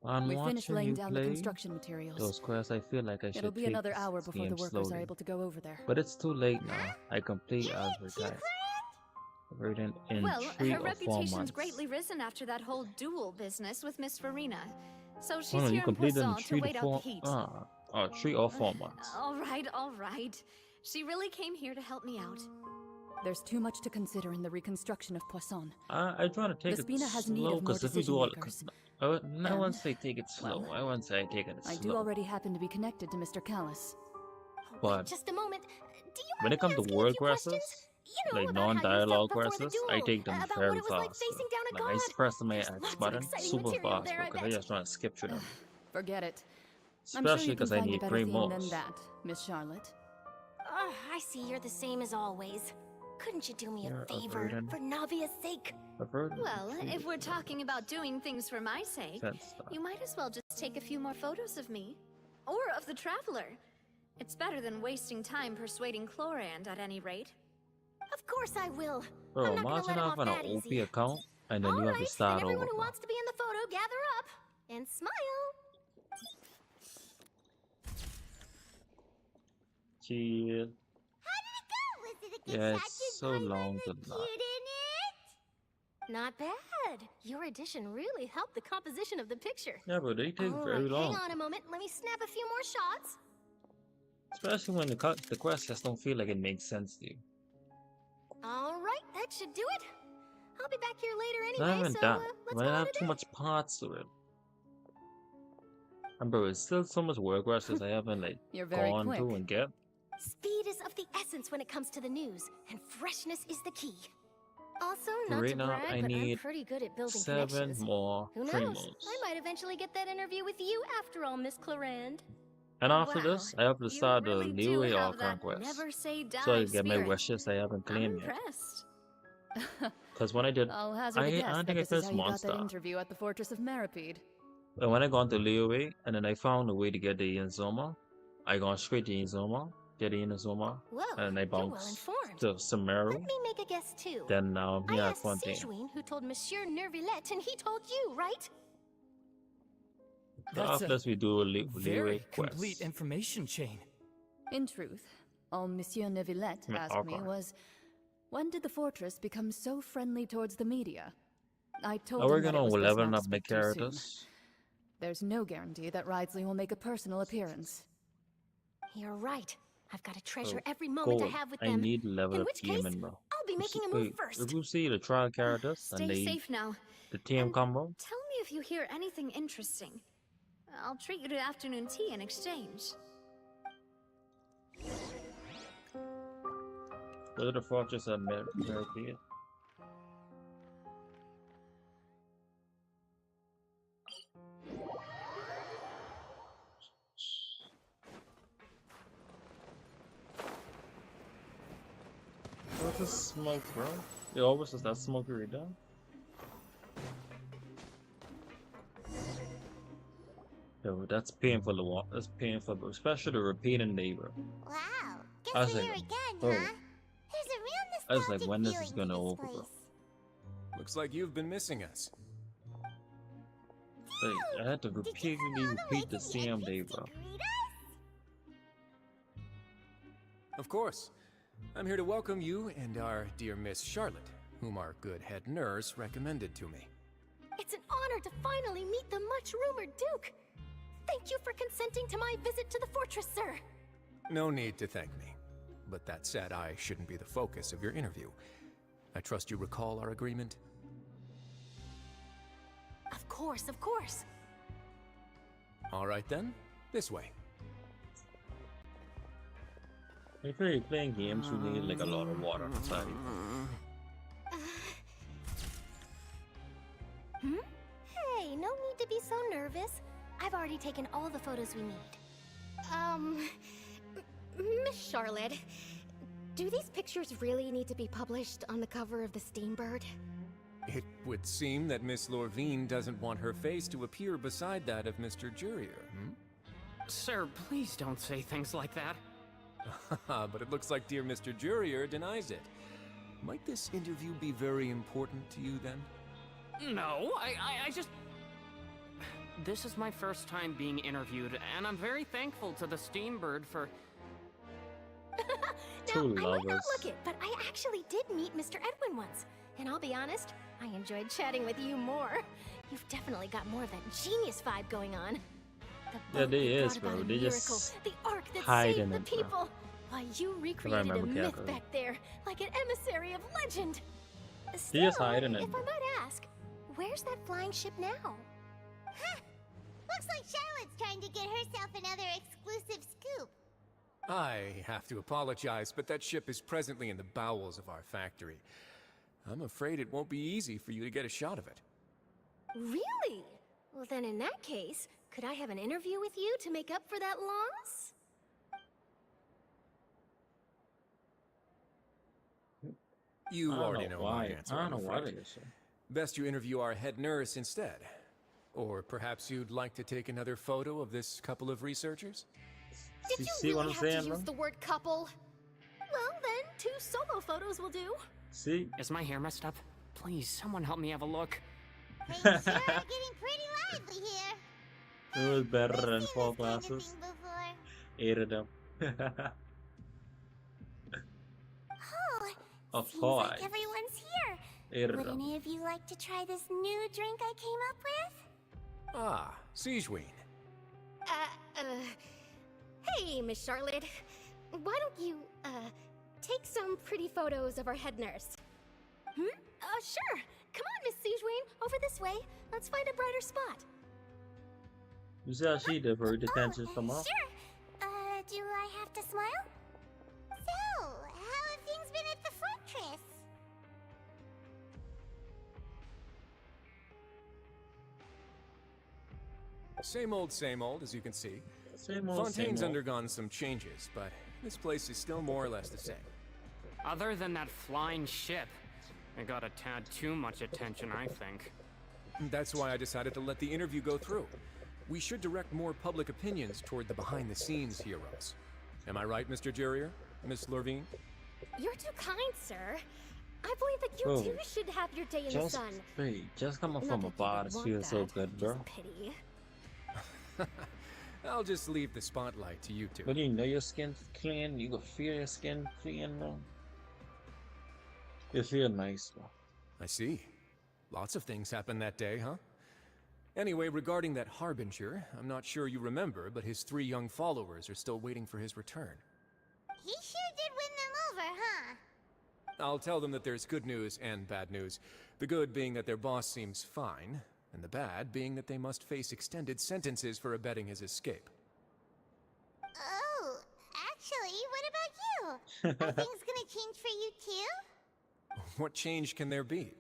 I'm We finished watching laying you down the play construction materials. those quests. I feel like I should It'll be take another hour this before the game workers slowly. are able to go over there. But it's too late now. I complete advertise. Written in Well, 3 her or 4 reputation's months. greatly risen after that whole duel business with Miss Farina. So she's Oh no, you here in completed in Poisson to 3 to wait out 4. the heat. 3 or 4 months. All right. She really came here to help me out. There's too much to consider in the reconstruction of Poisson. I try to take the it Spina has need slow of more because if you do all the, decision-makers. I won't say take it slow. well, I won't say take it I slow. do already happen to be connected to Mr. Callis. But Just a moment. Do you when it comes to world quests, You know, like about how you non-dialogue felt before the quests, I duel, take them about very what it was like fast. facing down a Like I god. press my There's X lots of button exciting super material fast there, I because I bet. just trying to skip through them. Forget it. I'm sure Especially you can because I find a need better 3 theme more. than that, Miss Charlotte. I see you're the same as always. Couldn't you do me You're a a favor, burden. for Navia's sake? Well, if we're talking about doing things for my sake, Sense. you might as well just take a few more photos of me. Or of the Traveler. It's better than wasting time persuading Chlorand at any rate. Of course I will. Bro, I'm not gonna imagine let him off having that an OP easy. account and then you have to Alright, start then everyone over. who wants to be in the photo, gather up. And smile. Chill. Was it a good Yeah, shot? it's so long to not. Not bad. Your addition really helped the composition of the picture. Yeah, but they take All very right, long. hang on a moment. Let me snap a few more shots. Especially when the quest just don't feel like it makes sense to you. All right, that should do it. I'll be back here later Not anyway, even so that. let's When I call have it a too day. much parts to it. And bro, it's still so much work quests I haven't like You're very gone quick. to and get. Speed is of the essence when it comes to the news, and freshness is the key. Also, For not right to now, brag, I but I'm need pretty good at building 7 connections. more Who knows? primos. I might eventually get that interview with you after all, Miss Clorand. And after Wow, this, I have to start really the do leeway have or that conquest. never say die So I get my spirit. wishes I haven't I'm claimed yet. impressed. Because when I did, I'll hazard a I guess don't that think I this is finished how you got that Monster. interview at the Fortress of Meripede. But when I gone to leeway, and then I found a way to get the Inzoma, I gone straight to Inzoma, get the Inzoma, Whoa, and I you're well bounced informed. to Sumeru. Let me make a guess too. Then now, I yeah, asked Fontaine. Sijuin, who told Monsieur Nervillette, and he told you, right? So That's after this, we do a leeway Very quest. complete information chain. In truth, all Monsieur Neuvillette Yeah, asked me okay. was, when did the fortress become so friendly towards the media? I told Are we him that it gonna was best level not to up my speak too soon. characters? There's no guarantee that Ridesley will make a personal appearance. You're right. I've got to treasure Oh, every moment I gold. have with I them. need level In up which case, gaming, bro. I'll be You making see- a move wait, first. If you see the trial characters Stay and they, safe now. the team combo, Tell me if you hear anything interesting. I'll treat you to afternoon tea in exchange. go to the fortress of Meripede. What's this smoke, bro? It always is that smoke right there. Yo, that's painful to watch. That's painful, bro. Especially the repeating neighbor. Wow. I Guess was we're like, here again, oh. huh? There's a real I was like, nostalgic when this feeling is gonna to this open, bro? place. Looks like you've been missing us. Like, I had to repeatedly repeat the same day, bro. Of course. I'm here to welcome you and our dear Miss Charlotte, whom our good head nurse recommended to me. It's an honor to finally meet the much-rumored Duke. Thank you for consenting to my visit to the fortress, sir. No need to thank me. But that said, I shouldn't be the focus of your interview. I trust you recall our agreement? Of course, of course. All right then, this way. If you're playing games, you need like a lot of water inside. Hey, no need to be so nervous. I've already taken all the photos we need. Miss Charlotte, do these pictures really need to be published on the cover of the Steambird? It would seem that Miss Lorvine doesn't want her face to appear beside that of Mr. Jurier, Sir, please don't say things like that. But it looks like dear Mr. Jurier denies it. Might this interview be very important to you then? No, I just... This is my first time being interviewed, and I'm very thankful to the Steambird for... Now, I might not look it, but I actually did meet Mr. Edwin once. And I'll be honest, I enjoyed chatting with you more. You've definitely got more of that genius vibe going on. Yeah, they is, bro. They just the ark that hiding saved the it, bro. people. Why, you recreated a remember myth carefully. back there, like an emissary of legend. They just Still, hiding it. if I might ask, where's that flying ship now? Huh. Looks like Charlotte's trying to get herself another exclusive scoop. I have to apologize, but that ship is presently in the bowels of our factory. I'm afraid it won't be easy for you to get a shot of it. Really? Well, then in that case, could I have an interview with you to make up for that loss? You I don't already know know why. my answer. I don't I'm know why afraid. they just- Best you interview our head nurse instead. Or perhaps you'd like to take another photo of this couple of researchers? Did You you see what really I'm have saying, to bro? use the word couple? Well, then, 2 solo photos will do. See? Is my hair messed up? Please, someone help me have a look. Things sure are getting pretty lively here. It was better than We've 4 seen this kind of classes. thing before. 8 of them. Oh, Of seems course. like everyone's here. 8 of Would them. any of you like to try this new drink I came up with? Ah, Siegeween. Hey, Miss Charlotte. Why don't you, take some pretty photos of our head nurse? Sure. Come on, Miss Siegeween. Over this way. Let's find a brighter spot. You see how she did her detention come up? Sure. Do I have to smile? So, how have things been at the fortress? Same old, as you can see. Same old, Fontaine's same old. undergone some changes, but this place is still more or less the same. Other than that flying ship, it got a tad too much attention, I think. That's why I decided to let the interview go through. We should direct more public opinions toward the behind-the-scenes heroes. Am I right, Mr. Jurier? Miss Lurvine? You're too kind, sir. I believe that you Bro, too should have your day in the Just, sun. wait, just coming Not from that a you bar, would this want feels so that, good, bro. Pity. I'll just leave the spotlight to you two. But you know your skin's clean, you can feel your skin clean, bro. You feel nice, bro. I see. Lots of things happened that day, huh? Anyway, regarding that Harbinger, I'm not sure you remember, but his 3 young followers are still waiting for his return. He sure did win them over, huh? I'll tell them that there's good news and bad news. The good being that their boss seems fine, and the bad being that they must face extended sentences for abetting his escape. Oh, actually, what about you? Are things gonna change for you too? What change can there be?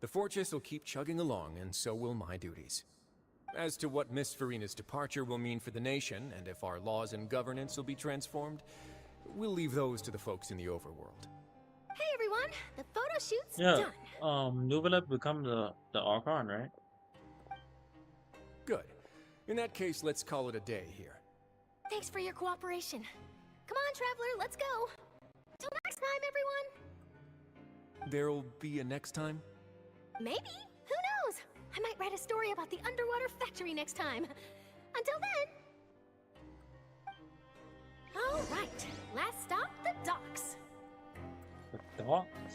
The fortress will keep chugging along, and so will my duties. As to what Miss Farina's departure will mean for the nation, and if our laws and governance will be transformed, we'll leave those to the folks in the overworld. Hey everyone, the photo shoot's Yeah, done. Nubila become the Archon, right? Good. In that case, let's call it a day here. Thanks for your cooperation. Come on, Traveler, let's go. Till next time, everyone. There'll be a next time? Maybe. Who knows? I might write a story about the underwater factory next time. Until then. All right. Last stop, the docks. The docks?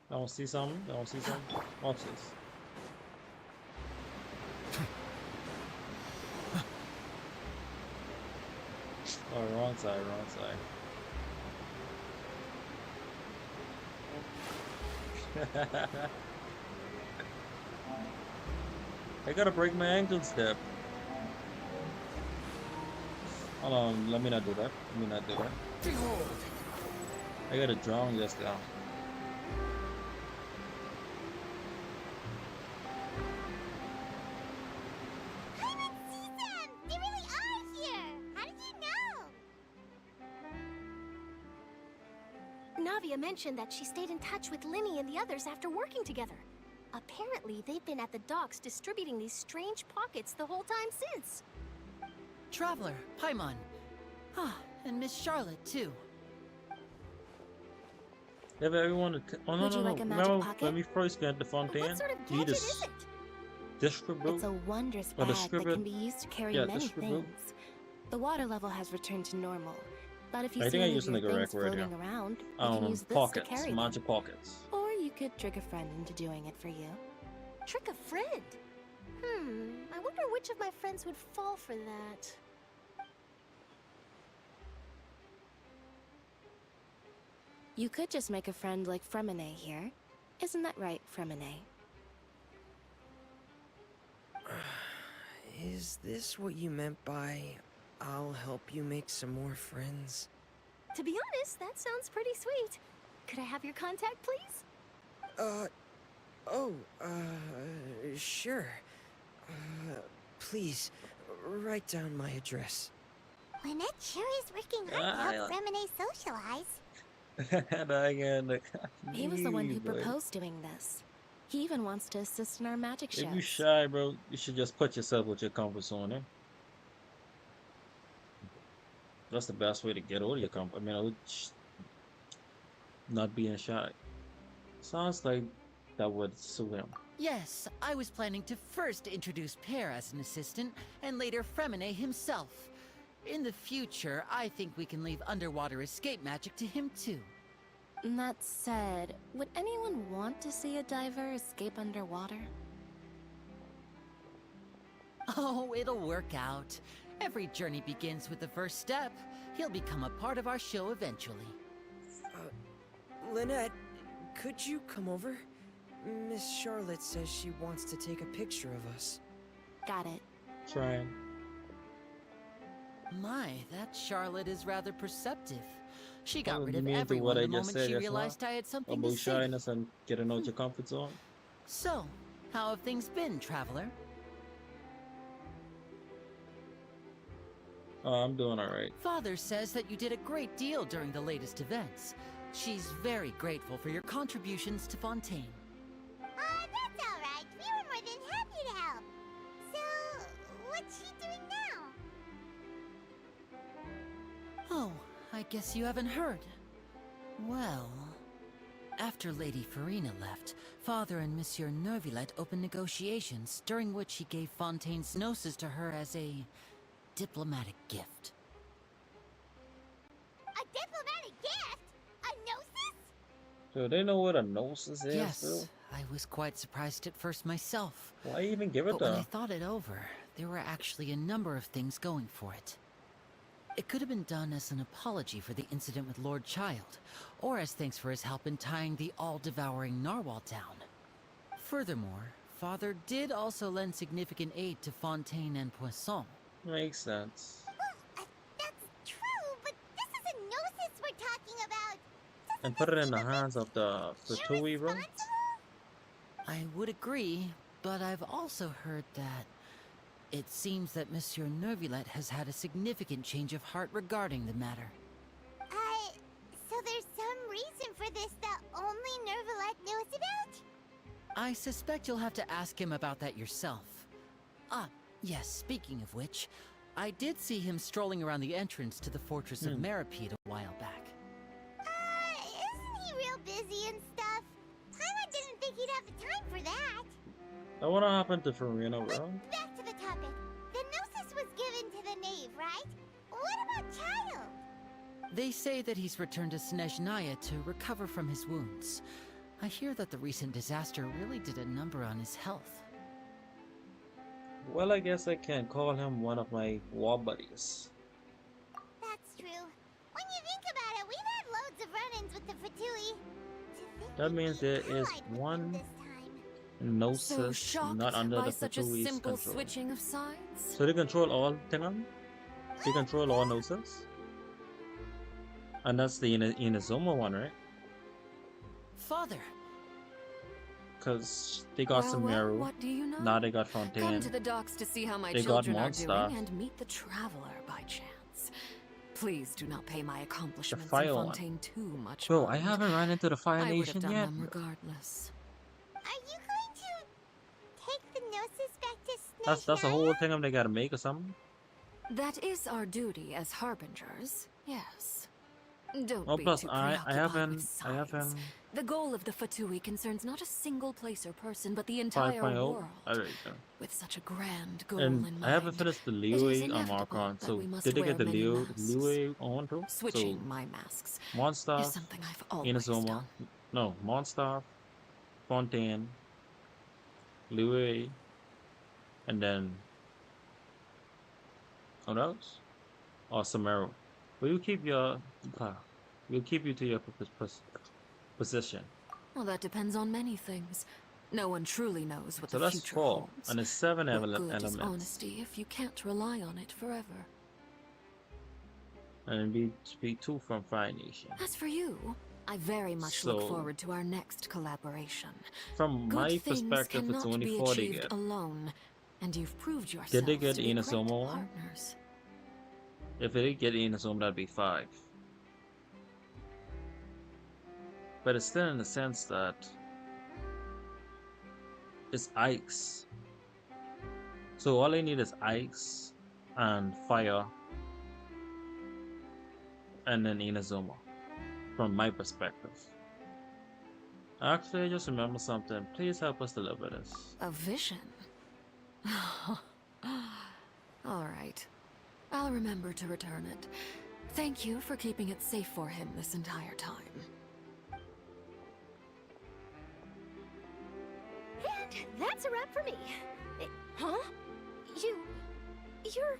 I don't see something. I don't see something. Watch this. Oh, wrong side, wrong side. I gotta break my ankle step. Hold on, let me not do that. Let me not do that. Behold! I gotta drown this guy. I didn't see them! They really are here! How did you know? Navia mentioned that she stayed in touch with Linny and the others after working together. Apparently, they've been at the docks distributing these strange pockets the whole time since. Traveler, Paimon. Ah, and Miss Charlotte, too. If everyone, oh no Would no you no! like a magic Remember pocket? when we first got the fountain? What sort of You gadget just is it? distribute. It's a wondrous or bag the that scribble- can be used to carry yeah, many distribute. things. The water level has returned to normal, but if you I see think I any of used your the things correct word floating here. around, you can use this Pockets, to carry them. magic pockets. Or you could trick a friend into doing it for you. Trick a friend? I wonder which of my friends would fall for that. You could just make a friend like Fremine here. Isn't that right, Fremine? Is this what you meant by, I'll help you make some more friends? To be honest, that sounds pretty sweet. Could I have your contact, please? Sure. Please, write down my address. Lynette sure is working hard to help Remine socialize. He was the one who proposed doing this. He even wants to assist in our magic shows. If you shy, bro, you should just put yourself with your comfort zone. Eh? That's the best way to get over your comfort. I mean, not being shy. Sounds like that would suit him. Yes, I was planning to first introduce Pear as an assistant, and later Fremine himself. In the future, I think we can leave underwater escape magic to him too. That said, would anyone want to see a diver escape underwater? Oh, it'll work out. Every journey begins with the first step. He'll become a part of our show eventually. Lynette, could you come over? Miss Charlotte says she wants to take a picture of us. Got it. Trying. My, that Charlotte is rather perceptive. She got Oh, rid you of mean to everyone what the I just moment said she just realized now? I had something About to say. shyness and getting out your comfort zone. So, how have things been, traveler? Oh, I'm doing alright. Father says that you did a great deal during the latest events. She's very grateful for your contributions to Fontaine. That's alright. We were more than happy to help. So, what's she doing now? Oh, I guess you haven't heard. Well, after Lady Farina left, Father and Monsieur Neuvillette opened negotiations, during which he gave Fontaine's gnosis to her as a diplomatic gift. A diplomatic gift? A gnosis? So they know what a gnosis is, Yes, too? I was quite surprised at first myself. Why even give it But to when I her? thought it over, there were actually a number of things going for it. It could have been done as an apology for the incident with Lord Child, or as thanks for his help in tying the all-devouring narwhal down. Furthermore, Father did also lend significant aid to Fontaine and Poisson. Makes sense. That's true, but this is a gnosis we're talking about. And put it in the hands of the Fatui, bro. I would agree, but I've also heard that it seems that Monsieur Neuvillette has had a significant change of heart regarding the matter. So there's some reason for this that only Neuvillette knows about? I suspect you'll have to ask him about that yourself. Ah, yes, speaking of which, I did see him strolling around the entrance to the Fortress of Meripede a while back. Isn't he real busy and stuff? Paimon didn't think he'd have the time for that. Now what happened to Farina, bro? Back to the topic. The gnosis was given to the knave, right? What about Child? They say that he's returned to Snezhnaya to recover from his wounds. I hear that the recent disaster really did a number on his health. Well, I guess I can call him one of my war buddies. That's true. When you think about it, we've had loads of run-ins with the Fatui. That means there is one gnosis not under the Fatui's control. switching of sides? So they control all thingam? They control all gnosis? And that's the Inazuma one, right? Father! Because they got some Meru. What do you know? Now they got Come Fontaine. to the docks to see how my They got children are Monster. doing and meet the traveler by chance. Please do not pay my accomplishments in Fire one. Fontaine too much Bro, mind. I haven't run into the Fire I would have Nation done yet. them regardless. Are you going to take the gnosis back to That's the whole thing they gotta make or something. That is our duty as harbingers. Yes. Don't Oh, be plus too I preoccupied with haven't signs. The goal of the Fatui concerns not a single place or person, but the 5.0. entire world. There you go. With such a grand goal And in I haven't mind, finished the it is leeway on inevitable Markon. that So we must did they wear get the many masks. leeway on too? Switching So my masks is Mondstaff, something I've always Inazuma, done. no, Mondstaff, Fontaine, leeway, and then what else? Or Samaro. Will you keep your we'll keep you to your position. Well, that depends on many things. No one truly knows what So the that's future 4. holds. And it's 7 What good is elements. honesty if you can't rely on it forever? And be 2 from Fire Nation. As for you, I very much So, look forward to our next collaboration. From Good my things perspective, it's cannot only be 4 they achieved get. alone, and you've proved yourself Did they get to be great Inazuma? partners. If they did get Inazuma, that'd be 5. But it's still in the sense that it's ice. So all they need is ice and fire and then Inazuma, from my perspective. Actually, I just remember something. Please help us deliver this. A vision? All right. I'll remember to return it. Thank you for keeping it safe for him this entire time. And that's a wrap for me. Huh? You're...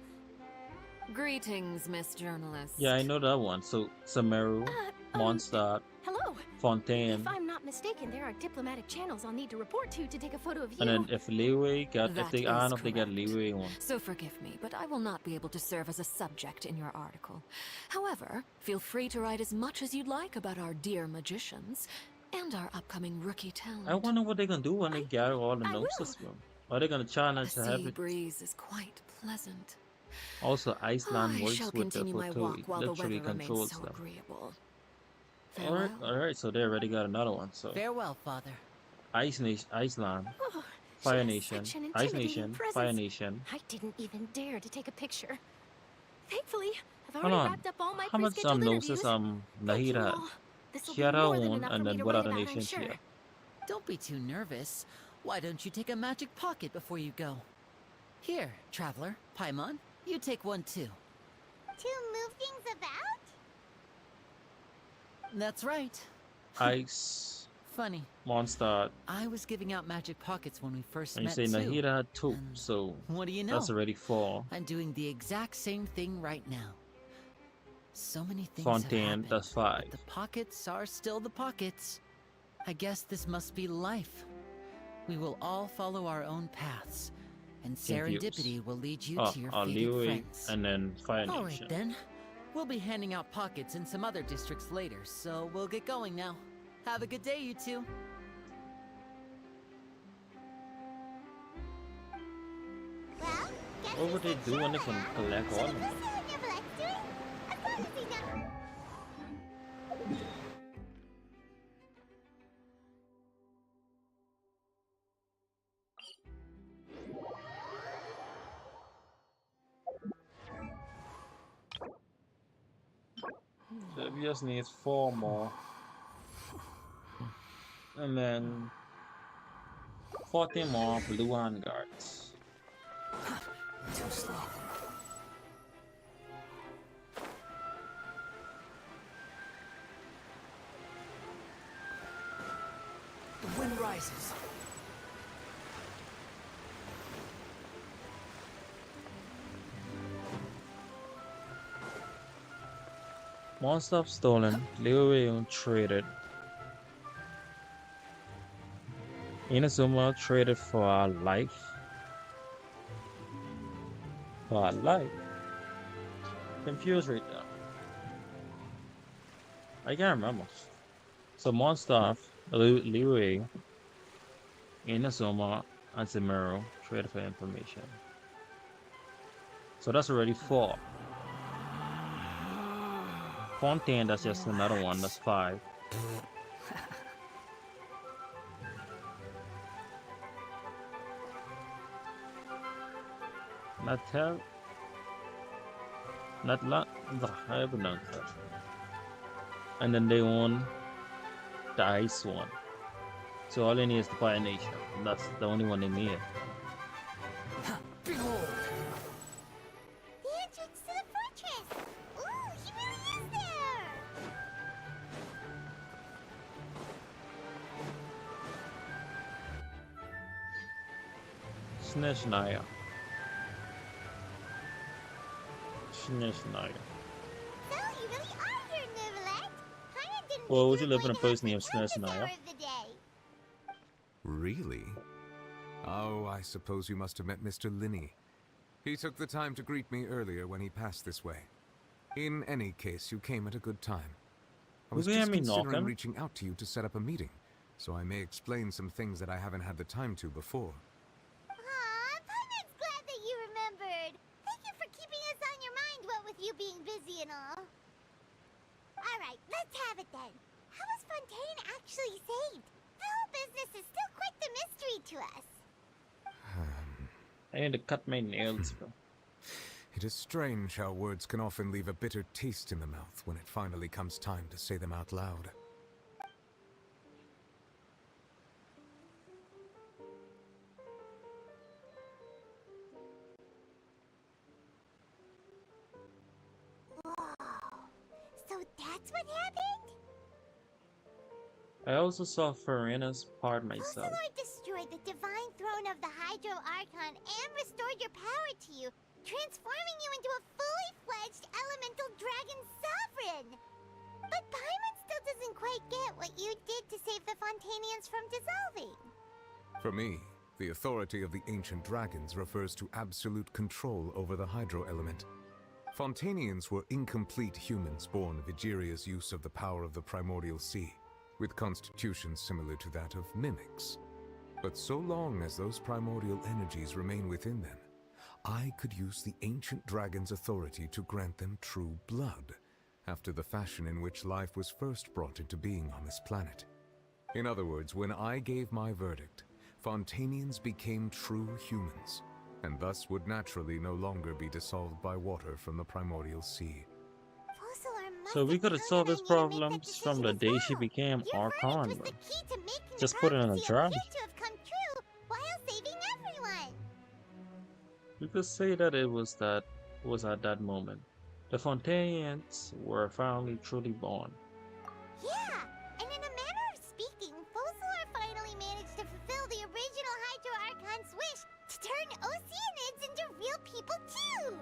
Greetings, Miss Journalist. Yeah, I know that one. So, Samaru, Mondstadt, Hello. Fontaine, If I'm not mistaken, there are diplomatic channels I'll need to report to take a photo of you. and then if Leeway got, if That they, I is don't know if they got correct. Leeway on. So forgive me, but I will not be able to serve as a subject in your article. However, feel free to write as much as you'd like about our dear magicians and our upcoming rookie talent. I wonder what they're gonna do when they gather all the notes from. Are they gonna challenge The to have sea it? breeze is quite pleasant. Also, Iceland I works shall with the continue my walk Fatui, while the literally weather remains controls so them. agreeable. Alright, so they already got another one. So Farewell, Father. Ice Nation, Iceland, Oh, Fire she has Nation, such an Ice intimidating Nation, presence. Fire Nation. I didn't even dare to take a picture. Thankfully, I've Hold already on. wrapped up all my How much pre-scheduled noses interviews. Thank you Nahida all. This'll she be had her more than own, enough for and me then to what write other about, I'm nations sure. here? Don't be too nervous. Why don't you take a magic pocket before you go? Here, traveler, Paimon, you take one too. To move things about? That's right. Ice, Funny. Mondstadt, I was giving out magic pockets when we first and you met say too. Nahida had 2, so What do you know? that's already 4. I'm doing the exact same thing right now. So many things have Fontaine, happened, that's 5. but the pockets are still the pockets. I guess this must be life. We will all follow our own paths, and Confused. serendipity will lead you Oh, to your fated Leeway, friends. and then Fire All Nation. right then. We'll be handing out pockets in some other districts later, so we'll get going now. Have a good day, you two. Well, guess What would they do when they can collect all of them? your black's doing? Of course he knows. So we just need 4 more. And then 14 more blue hand guards. Too slow. The wind rises. More stuff stolen, Leeway traded. Inazuma traded for our life. For our life? Confused right now. I can't remember. So Mondstaff, Leeway, Inazuma, and Zemuro traded for information. So that's already 4. Fontaine, that's just another one, that's 5. Not And then they own the ice one. So all they need is the Fire Nation. And that's the only one they made. Behold! The entrance to the fortress! Ooh, he really is there! Sneshnaya. Sneshnaya. So, you really are here, Neverland? Paimon didn't Well, think would you were live in a going to place have named control this Sneshnaya? hour of the day. Really? Oh, I suppose you must have met Mr. Linney. He took the time to greet me earlier when he passed this way. In any case, you came at a good time. I was You hear just me considering knocking? reaching out to you to set up a meeting, so I may explain some things that I haven't had the time to before. Aw, Paimon's glad that you remembered. Thank you for keeping us on your mind, what with you being busy and all. Alright, let's have it then. How was Fontaine actually saved? The whole business is still quite the mystery to us. I need to cut my nails, bro. It is strange how words can often leave a bitter taste in the mouth when it finally comes time to say them out loud. Whoa. So that's what happened? I also saw Farina's part myself. Focalor destroyed the divine throne of the Hydro Archon and restored your power to you, transforming you into a fully fledged elemental dragon sovereign. But Paimon still doesn't quite get what you did to save the Fontanians from dissolving. For me, the authority of the ancient dragons refers to absolute control over the hydro element. Fontanians were incomplete humans born of Egeria's use of the power of the primordial sea, with constitutions similar to that of mimics. But so long as those primordial energies remain within them, I could use the ancient dragon's authority to grant them true blood, after the fashion in which life was first brought into being on this planet. In other words, when I gave my verdict, Fontanians became true humans, and thus would naturally no longer be dissolved by water from the primordial sea. So we could have solved his problems from the day she became Archon, bro. Just put it in a jar. To have come true while saving everyone. We could say that it was at that moment. The Fontanians were finally truly born. Yeah, and in a manner of speaking, Focalor finally managed to fulfill the original Hydro Archon's wish to turn Oceanids into real people too.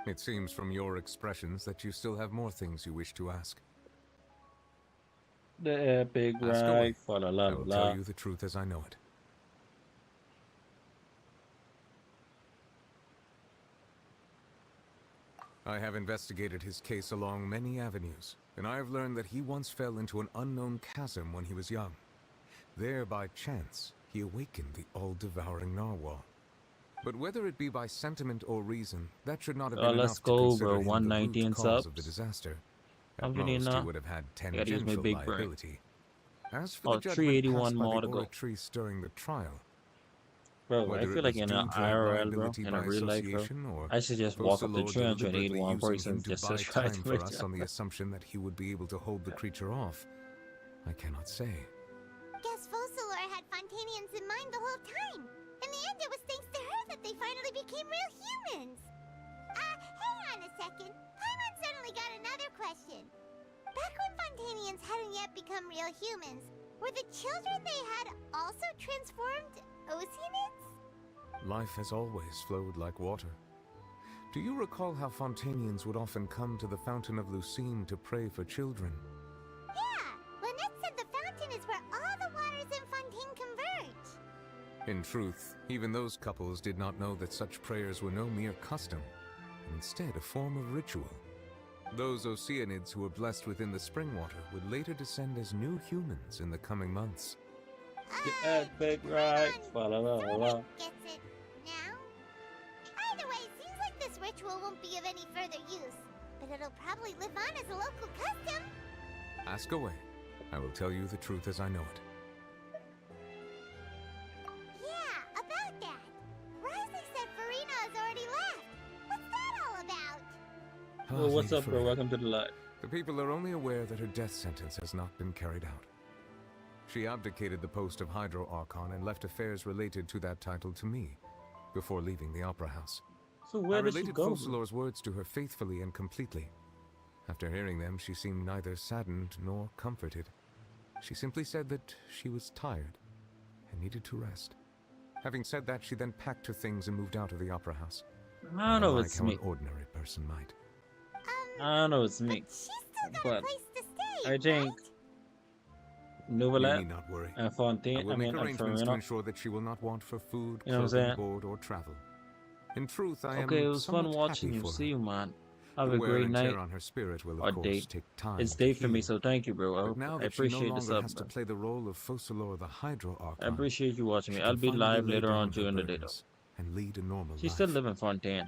It seems from your expressions that you still have more things you wish to ask. The epic Ask away. ride for the la I will la. tell you the truth as I know it. I have investigated his case along many avenues, and I have learned that he once fell into an unknown chasm when he was young. There, by chance, he awakened the all-devouring narwhal. But whether it be by sentiment or reason, that should not have been Let's enough to go, consider bro. him the 119 root cause of the subs. disaster. At I'm getting most, he enough. would have had Gotta use my tangential big brain. liability. As for the judgment 381 passed by more to the go. oratrice during the trial, Bro, I whether feel it like was in an due to IRL, bro, liability in by a real life, bro, association, or I should just walk up to Focalor 381 deliberately using him persons to just buy to try time to for win. us on the assumption that he would be able to hold the creature off, I cannot say. Guess Focalor had Fontanians in mind the whole time. In the end, it was thanks to her that they finally became real humans. Hang on a second. Paimon suddenly got another question. Back when Fontanians hadn't yet become real humans, were the children they had also transformed Oceanids? Life has always flowed like water. Do you recall how Fontanians would often come to the Fountain of Lucine to pray for children? Yeah, Lynette said the fountain is where all the waters in Fontaine converge. In truth, even those couples did not know that such prayers were no mere custom, and instead a form of ritual. Those Oceanids who were blessed within the spring water would later descend as new humans in the coming months. The epic ride for the la la. Gets it now? Either way, seems like this ritual won't be of any further use, but it'll probably live on as a local custom. Ask away. I will tell you the truth as I know it. Yeah, about that. Riley said Farina has already left. Well, what's Lady up, bro? Farina. Welcome to the light. The people are only aware that her death sentence has not been carried out. She abdicated the post of Hydro Archon and left affairs related to that title to me before leaving the Opera House. So where I did she related go? Focalor's words to her faithfully and completely. After hearing them, she seemed neither saddened nor comforted. She simply said that she was tired and needed to rest. Having said that, she then packed her things and moved out of the Opera House. I don't know Unlike it's how me. an ordinary person might. I don't know it's me. But I think You Novelet need not worry. and I Fontaine, will I mean, make and arrangements to Farina. ensure that she will not want for food, You know what I'm clothing, saying? board, or travel. In truth, I Okay, it am was fun somewhat watching happy you. for See her. you, man. Have The a wear great and night. tear on her spirit will, Or of course, day. take time It's to day for me, heal. so thank you, bro. But now I that she no appreciate the longer sub, has to man. play the role of Focalor the Hydro I Archon, appreciate you watching me. she I'll can be finally live lay later on down her during the day, though. burdens and lead a normal She life. still live in Fontaine.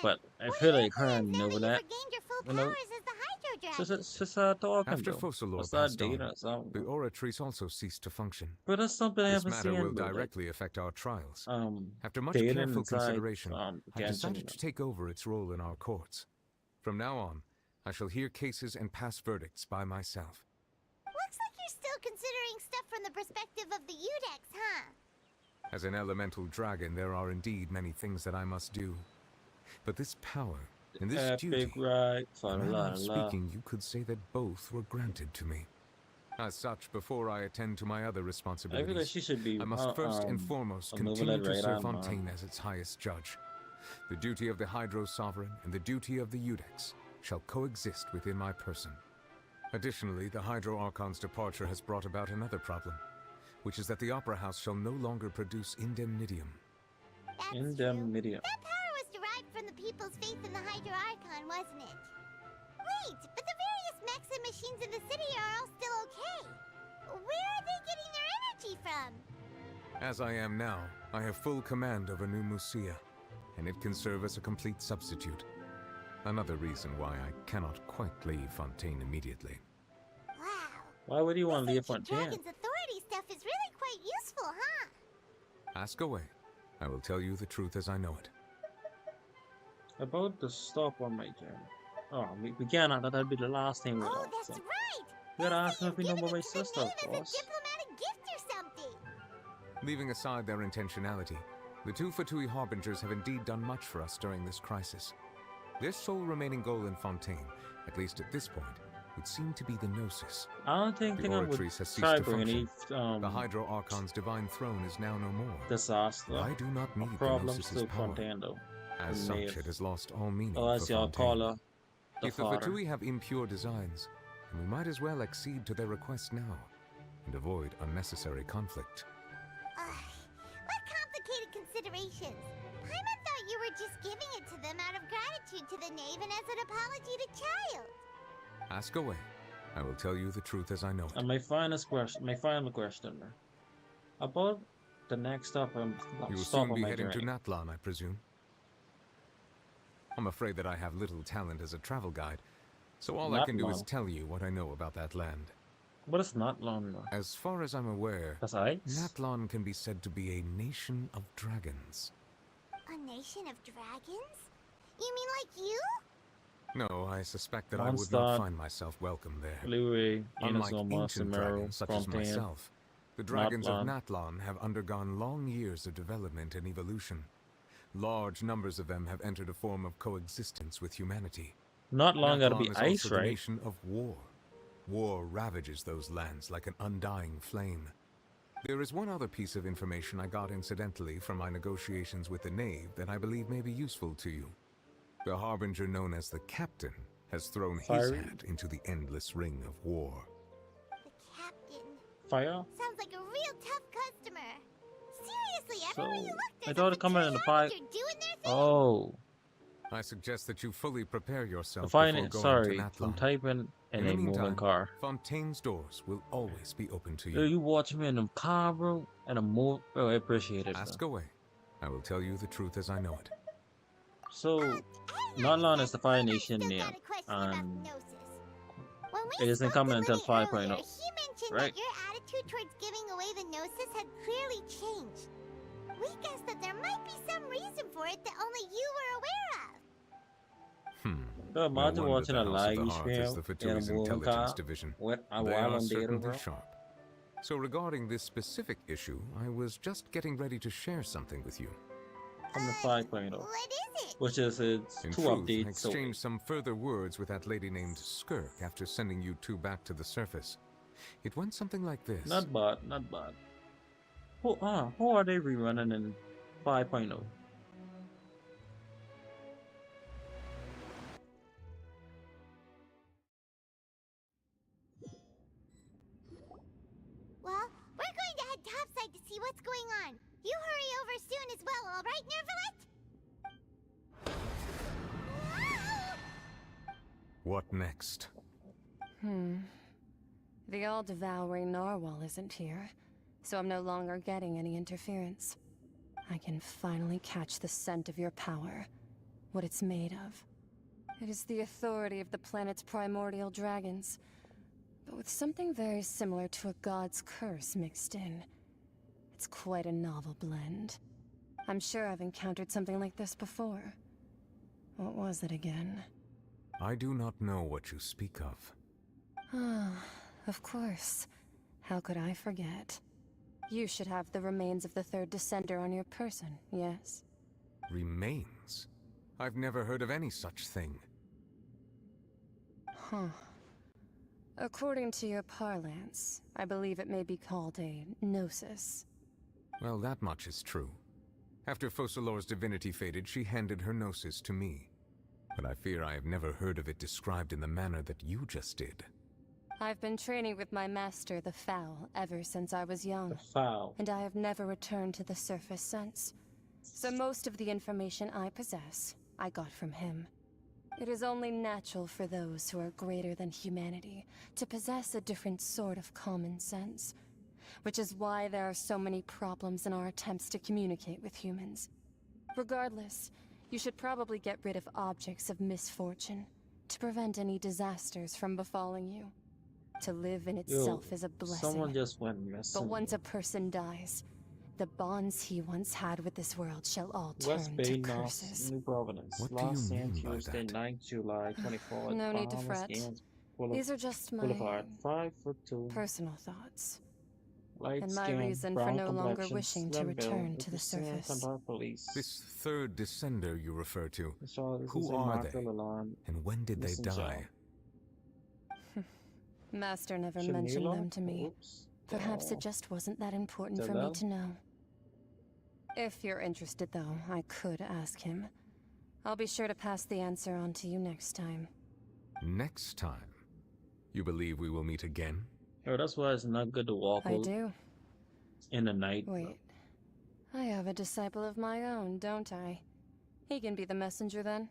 But I feel like her and Novelet, you know, just talking, After bro. Fosalor What's that passed date on, or something? the Oratrice also ceased to function. But that's something I This haven't matter seen, will bro. Like, directly affect our trials. After much dating careful inside, consideration, I Genshin, decided you know. to take over its role in our courts. From now on, I shall hear cases and pass verdicts by myself. Looks like you're still considering stuff from the perspective of the Udex, huh? As an elemental dragon, there are indeed many things that I must do. But this power and this Epic duty, ride, in fa a manner la of la. speaking, you could say that both were granted to me. As such, before I attend to my other I responsibilities, feel like she should be. I must first and foremost a continue Novelet to right serve on, man. Fontaine as its highest judge. The duty of the Hydro Sovereign and the duty of the Udex shall coexist within my person. Additionally, the Hydro Archon's departure has brought about another problem, which is that the Opera House shall no longer produce indemnitium. Indemnitium. That power was derived from the people's faith in the Hydro Archon, wasn't it? Wait, but the various mechs and machines in the city are all still okay. Where are they getting their energy from? As I am now, I have full command over New Musia, and it can serve as a complete substitute. Another reason why I cannot quite leave Fontaine immediately. Wow. Why would you want to leave This ancient Fontaine? Dragon's authority stuff is really quite useful, huh? Ask away. I will tell you the truth as I know it. About to stop on my journey. Oh, we cannot. That'd be the last thing we Oh, want. that's So. right. You gotta ask me if we know about my sister, of As a course. diplomatic gift or something. Leaving aside their intentionality, the two Fatui Harbingers have indeed done much for us during this crisis. Their sole remaining goal in Fontaine, at least at this point, would seem to be the Gnosis. I don't think The I would Oratrice has ceased try to bringing function. any The Hydro Archon's divine throne is now no more. disaster. I do not need the problems Gnosis' to power. Fontaine, though. As The such, knave. it has lost all meaning Oh, for as y'all Fontaine. call her, the If the father. Fatui have impure designs, then we might as well accede to their request now, and avoid unnecessary conflict. What complicated considerations. Paimon thought you were just giving it to them out of gratitude to the knave and as an apology to Child. Ask away. I will tell you the truth as I know it. And my final question, about the next stop. You will Stop soon on be my heading journey. to Natlan, I presume. I'm afraid that I have little talent as a travel guide, so all I can do is Natlan. tell you what I know about that land. What is Natlan? As far as I'm aware, That's ice? Natlan can be said to be a nation of dragons. A nation of dragons? You mean like you? No, I suspect that I would Mondstadt, not find myself welcome there. Liyue, Unlike Inazuma, ancient Sumeru, dragons such as Fontaine, myself, the dragons Natlan. of Natlan have undergone long years of development and evolution. Large numbers of them have entered a form of coexistence with humanity. Not long gotta Natlan be is ice, also the right? nation of war. War ravages those lands like an undying flame. There is one other piece of information I got incidentally from my negotiations with the Knave that I believe may be useful to you. The Harbinger known as the Captain has thrown his Fiery? hat into the endless ring of war. Captain. Fire? Sounds like a real tough customer. Seriously, So, everywhere you look, I there's thought a it coming in the pipe. Harbinger doing their thing. Oh. I suggest that you fully prepare yourself Fine, before going sorry, to I'm Natlan. typing in In the a moving meantime, car. Fontaine's doors will always be open to Yo, you. you watch me in a car, bro, and a move. Bro, I appreciate it. Ask Bro. away. I will tell you the truth as I know it. So, Natlan is the Fire Nation name, and it isn't coming until 5.0, He mentioned right? that your attitude towards giving away the Gnosis had clearly changed. We guessed that there might be some reason for it that only you were aware of. ก็มา No จะ wonder watching the a House of live the Hearth stream is the เอ็น Fatoui's บูมค่ะ intelligence division. เว็บเอา They ไว้ are วันเดียว certainly ครับ sharp. So regarding this specific issue, I was just getting ready to share something with you. On the 5.0, What is it? which is its In 2 truth, I updates. So exchanged some further words with that lady named Skirk after sending you two back to the surface. It went something like this. not bad, not bad. Who are they rerunning in 5.0? Well, we're going to head topside to see what's going on. You hurry over soon as well, all right, Nervalet? What next? The all-devouring narwhal isn't here, so I'm no longer getting any interference. I can finally catch the scent of your power, what it's made of. It is the authority of the planet's primordial dragons, but with something very similar to a god's curse mixed in. It's quite a novel blend. I'm sure I've encountered something like this before. What was it again? I do not know what you speak of. Ah, of course. How could I forget? You should have the remains of the third descender on your person, yes? Remains? I've never heard of any such thing. Huh. According to your parlance, I believe it may be called a gnosis. Well, that much is true. After Focalor's divinity faded, she handed her gnosis to me. But I fear I have never heard of it described in the manner that you just did. I've been training with my master, the Fowl, ever since I was young. The Fowl. And I have never returned to the surface since. So most of the information I possess, I got from him. It is only natural for those who are greater than humanity to possess a different sort of common sense. Which is why there are so many problems in our attempts to communicate with humans. Regardless, you should probably get rid of objects of misfortune to prevent any disasters from befalling you. To live in itself is a blessing. Someone just went missing. But once a person dies, the bonds he once had with this world shall all turn West to Bay, curses. New Providence. What do you Last mean San by Tuesday, that? 9th July 24th. No need to Bahamas, fret. Gaines These are just my Boulevard, 5'2", personal thoughts. light And my skin, reason for brown no longer complexion, wishing to slim return build, to the with sand surface. contact police. This third descender you refer to, So this is who a are Martha they? Lalonde And when did they missing die? child. Master never mentioned Shamila? them to me. Oops. Perhaps Oh. it just wasn't that important for me Jalal? to know. If you're interested, though, I could ask him. I'll be sure to pass the answer on to you next time. Next time? You believe we will meet again? Yo, that's why it's not good to walk I out do. in the night. Wait. I have a disciple of my own, don't I? He can be the messenger then.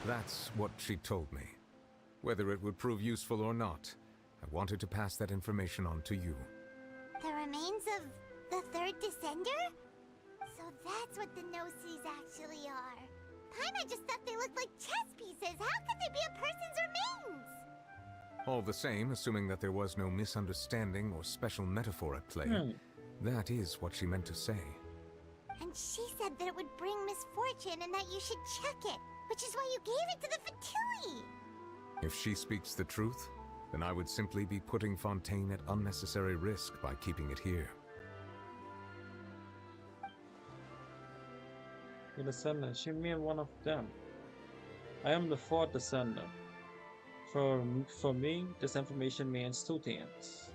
That's what she told me. Whether it would prove useful or not, I wanted to pass that information on to you. The remains of the third descender? So that's what the Gnosis actually are. Paimon just thought they looked like chess pieces. How could they be a person's remains? All the same, assuming that there was no misunderstanding or special metaphor at play, that is what she meant to say. And she said that it would bring misfortune and that you should check it, which is why you gave it to the Fatui. If she speaks the truth, then I would simply be putting Fontaine at unnecessary risk by keeping it here. The descendant, she mean one of them. I am the fourth descendant. For me, this information means two things.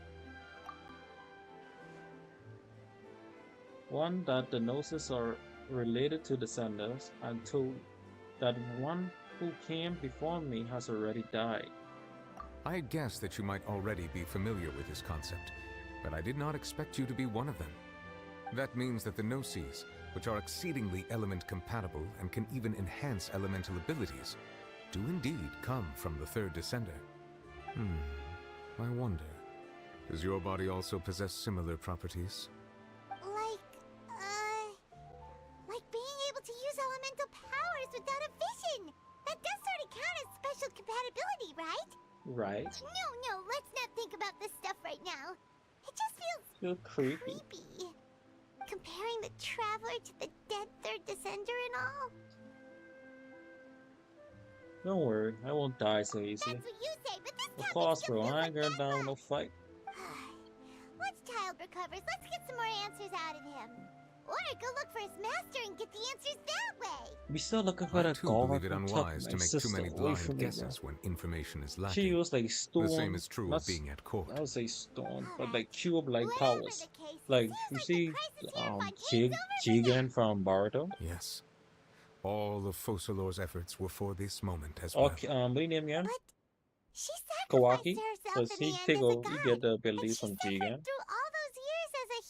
One, that the Gnosis are related to descendants, and two, that one who came before me has already died. I had guessed that you might already be familiar with this concept, but I did not expect you to be one of them. That means that the Gnosis, which are exceedingly element compatible and can even enhance elemental abilities, do indeed come from the third descender. I wonder, does your body also possess similar properties? Like being able to use elemental powers without a vision. That does sort of count as special compatibility, right? Right. No, let's not think about this stuff right now. It just feels Feel creepy. creepy. Comparing the Traveler to the dead third descender and all. Don't worry, I won't die so easily. That's what you say, but this Of course, bro. I ain't going down with no fight. Once Child recovers, let's get some more answers out of him. Or go look for his master and get the answers that way. We still looking for I that too guard believe it who took unwise my to make too sister many away blind from me, bro. guesses when information is She lacking. was like The same storm. is true of That's, being at court. I would say storm, but like cube like powers. Like you see, Jigen from Baruto. Yes. All of Focalor's efforts were for this moment as well. Okay, what do you name again? She Kawaki. sacrificed herself Because in he the end take as a over, you god. get the abilities from Jigen. Through all those years as a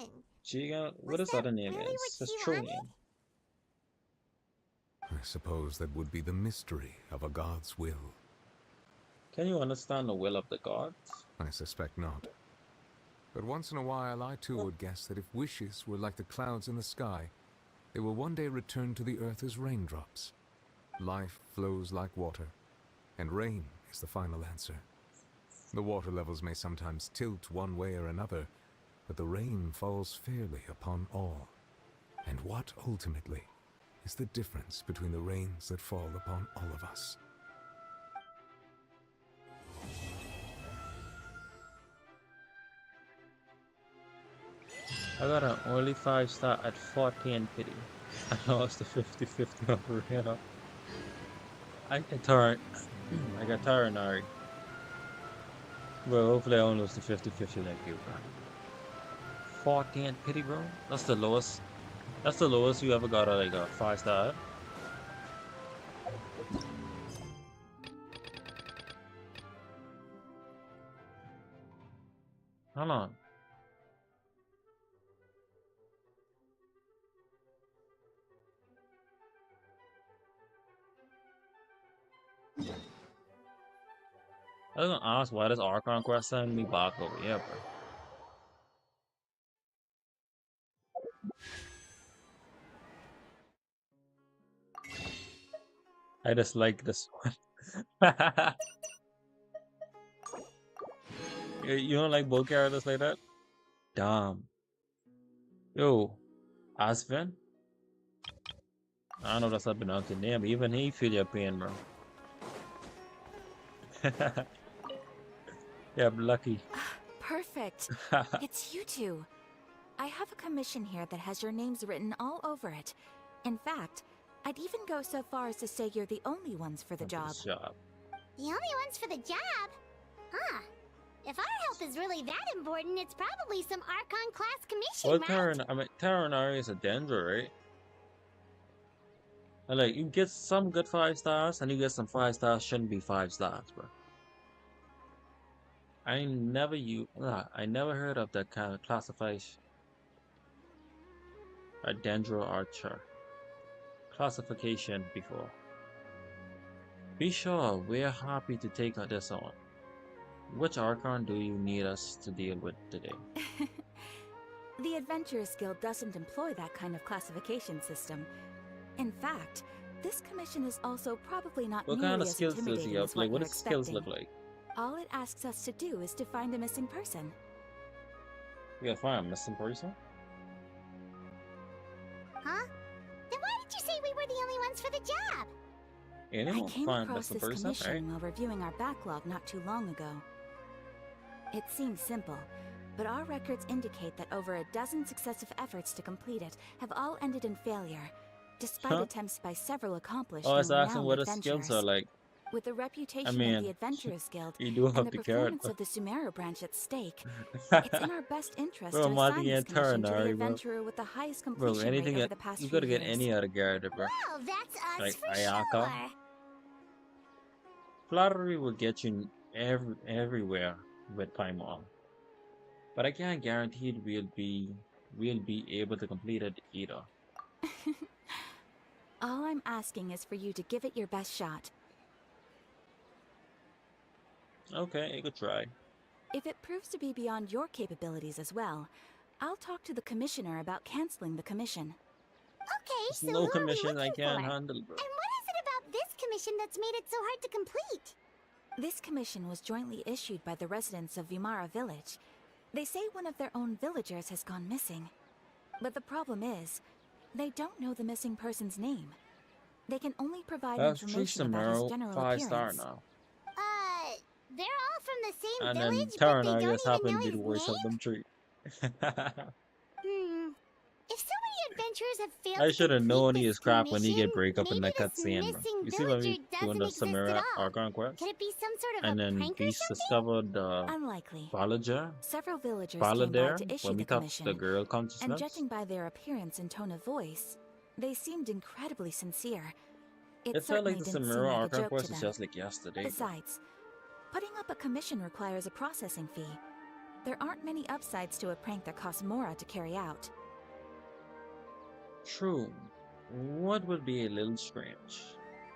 human. Jigen, what his other name really is? what His she true wanted? name. I suppose that would be the mystery of a god's will. Can you understand the will of the gods? I suspect not. But once in a while, I too would guess that if wishes were like the clouds in the sky, they will one day return to the earth as raindrops. Life flows like water, and rain is the final answer. The water levels may sometimes tilt one way or another, but the rain falls fairly upon all. And what ultimately is the difference between the rains that fall upon all of us? I got an early 5-star at 14 pity. I lost the 50-50 over here. I got Taranari. Bro, hopefully I don't lose the 50-50 like you, bro. 14 pity, bro? That's the lowest. That's the lowest you ever got at like a 5-star. Hold on. I was gonna ask why does Archon Quest send me back over here, bro? I just like this one. You don't like both characters like that? Damn. Yo, Aspen? I don't know if that's not pronounced your name, but even he feel your pain, bro. Yeah, I'm lucky. Perfect. It's you two. I have a commission here that has your names written all over it. In fact, I'd even go so far as to say you're the only ones for the job. The only ones for the job? Huh. If our help is really that important, it's probably some Archon class commission, right? Taranari is a Dendra, right? And like, you get some good 5 stars, and you get some 5 stars shouldn't be 5 stars, bro. I never heard of that kind of classification. A Dendro Archer classification before. Be sure we're happy to take this on. Which Archon do you need us to deal with today? The Adventurers Guild doesn't employ that kind of classification system. In fact, this commission is also probably not What nearly kind of as skills does he intimidating have? as what Like, what you're does skills expecting. look like? All it asks us to do is to find a missing person. We gotta find a missing person? Huh? Then why did you say we were the only ones for the job? Anyone I came find a across missing this person, commission right? while reviewing our backlog not too long ago. It seems simple, but our records indicate that over a dozen successive efforts to complete it have all ended in failure, despite Huh? attempts by several accomplished Oh, I was and asking renowned what his adventurers. skills are like. With the reputation I of mean, the Adventurers Guild you do and have the the performance character. of the Sumeru branch at stake, it's in our best interest Bro, to I'm about assign to this get commission to the Taranari, bro. adventurer with the highest Bro, completion anything rate over that the past you few gotta get years. any other character, bro. Well, that's us Like for Ayaka. sure. Flattery will get you everywhere with Paimon. But I can't guarantee we'll be able to complete it either. All I'm asking is for you to give it your best shot. Okay, you could try. If it proves to be beyond your capabilities as well, I'll talk to the commissioner about canceling the commission. Okay, There's so no who are we commission I looking can't for? handle, bro. And what is it about this commission that's made it so hard to complete? This commission was jointly issued by the residents of Vimara Village. They say one of their own villagers has gone missing. But the problem is, they don't know the missing person's name. They can only provide That's information about his Samuro, general 5-star appearance. now. They're all from the same And village, then but Terran, they I don't guess, even happened know to be his the voice name? of them three. If so many adventurers have failed I to should have complete known he this is crap when he mission, get break up in maybe the this cutscene, bro. missing You see when villager we doing doesn't the exist at Samura all. Archon quest? Could it be some sort of And a then prank or Beast something? discovered the Unlikely. Villager. Several villagers Villager came by there to issue when we the touched the commission, girl and consciousness. judging by their appearance and tone of voice, they seemed incredibly sincere. It felt certainly like the didn't seem Samura like a Archon joke quest to is them. just like yesterday. bro. Besides, putting up a commission requires a processing fee. There aren't many upsides to a prank that costs Mora to carry out. True. What would be a little strange?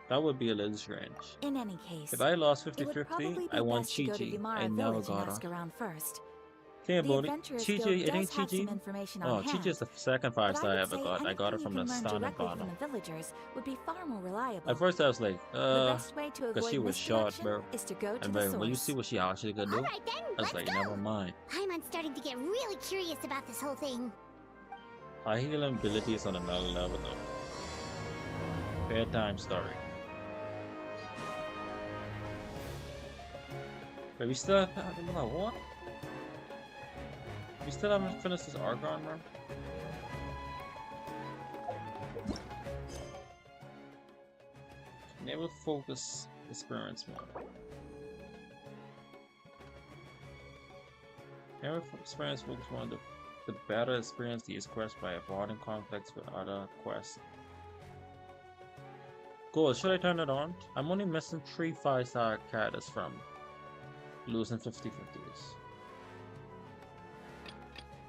That would be a little strange. In any case, If I lost it would 50-50, probably be I want best to go to Chi-Chi. Yumara I never village and got ask her. around first. Okay, The buddy. Adventurers Chi-Chi, Guild it does ain't have some Chi-Chi. information on Oh, hand, Chi-Chi is the second but 5-star I would ever say got. I got it anything from you the can learn Sonic directly Bottom. from the villagers would be far more reliable. At first I was like, the best way to because avoid she was short, misdirection bro. is to go to And the then when you source. see what she actually could do, Alright then, I was let's like, go! never mind. Paimon's starting to get really curious about this whole thing. Her healing ability is on another level though. Bedtime story. But we still have what? We still haven't finished this Archon, bro. Enable focus experience mode. Enable experience focus mode. The better experience these quests by avoiding conflicts with other quests. Cool, should I turn it on? I'm only missing 3 5-star characters from losing 50-50s.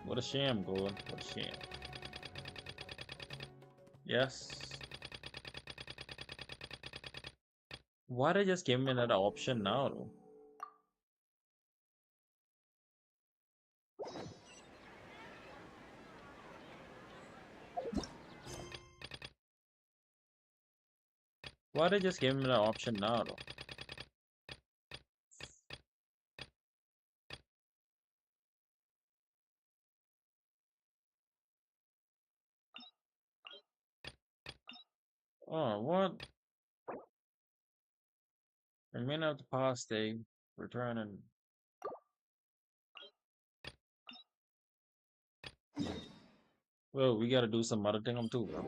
What a shame, Gold. What a shame. Yes. Why they just give me another option now, though? Why they just give me the option now, though? Oh, what? Remain of the past day, return and... Well, we gotta do some other thing too, bro.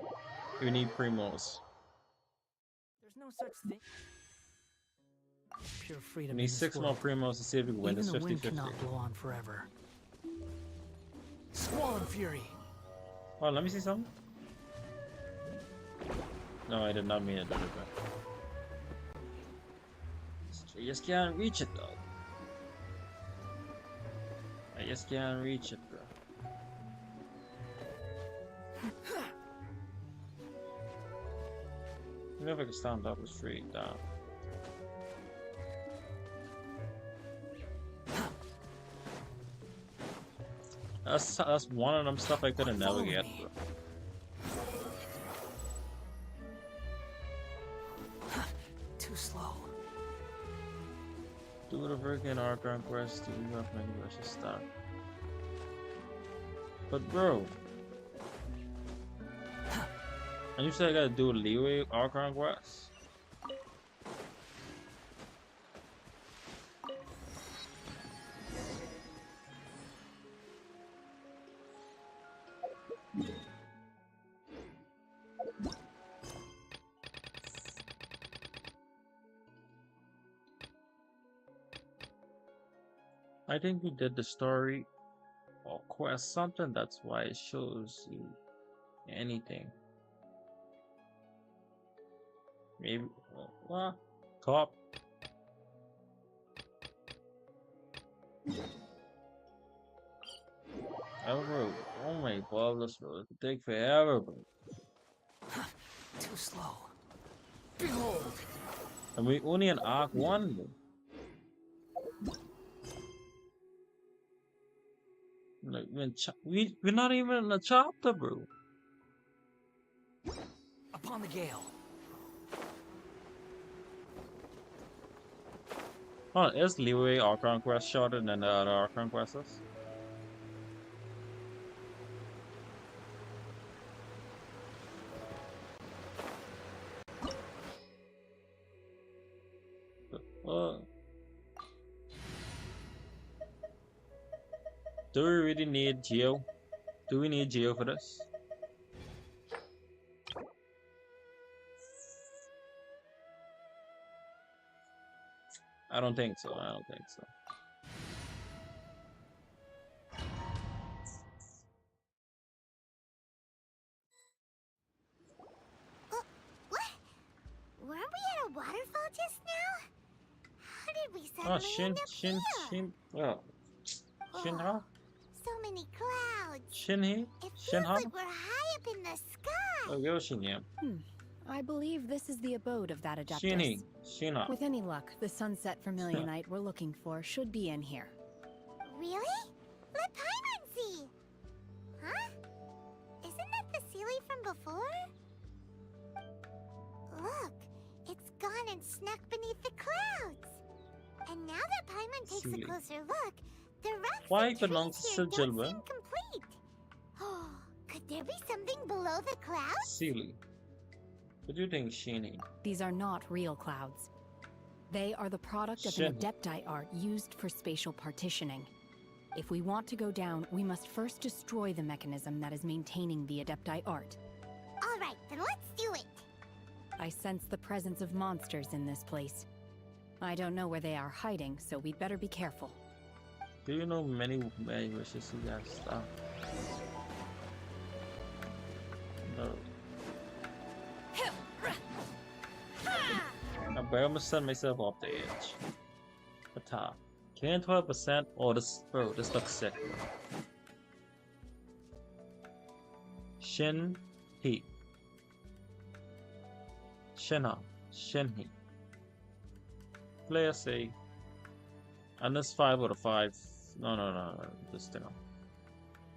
We need Primos. There's no such thing. Pure We freedom. need 6 more Primos to see if we can win Even this the wind 50-50. cannot blow on forever. Squall Fury. Oh, let me see something. No, I did not mean it. I just can't reach it though. I just can't reach it, bro. Even if I can stand up straight down. That's one of them stuff I couldn't navigate, bro. Too slow. Do the freaking Archon quest, do have many versus stuff. But bro, and you said I gotta do a leeway Archon quest? I think we did the story or quest something, that's why it shows you anything. Maybe, well, top. Oh, oh my god, this will take forever, bro. Too slow. Behold. And we only in Arc 1, bro. Like, we're not even in a chapter, bro. Upon the gale. Oh, is Leeway Archon quest shorter than the other Archon quests? Do we really need Geo? Do we need Geo for this? I don't think so. I don't think so. Weren't we at a waterfall just now? How did we Oh, suddenly end up here? well, Shinha? So many clouds. Shinhi? It feels Shinha? like we're high up in the sky. Oh, yo, Shinha. I believe this is the abode of that Adeptus. Shinhi. Shina. With any luck, the sunset Vermilionite we're looking for should be in here. Really? Let Paimon see. Huh? Isn't that the Sealy from before? Look, it's gone and snuck beneath the clouds. And now that Paimon takes Sealy. a closer look, the rocks Why and belongs trees to here don't Silver? seem complete. Oh, could there be something below the clouds? Sealy. What do you think, Shinhi? These are not real clouds. They are the product of an Adepti art used for spatial partitioning. If we want to go down, we must first destroy the mechanism that is maintaining the Adepti art. All right, then let's do it. I sense the presence of monsters in this place. I don't know where they are hiding, so we'd better be careful. Do you know many wishes you guys stop? No. I barely set myself off the edge. The top. Can 12%? Oh, this, bro, this looks sick. Shin He. Shinha. Shinhi. Player say. And this 5 out of 5. No. This thing.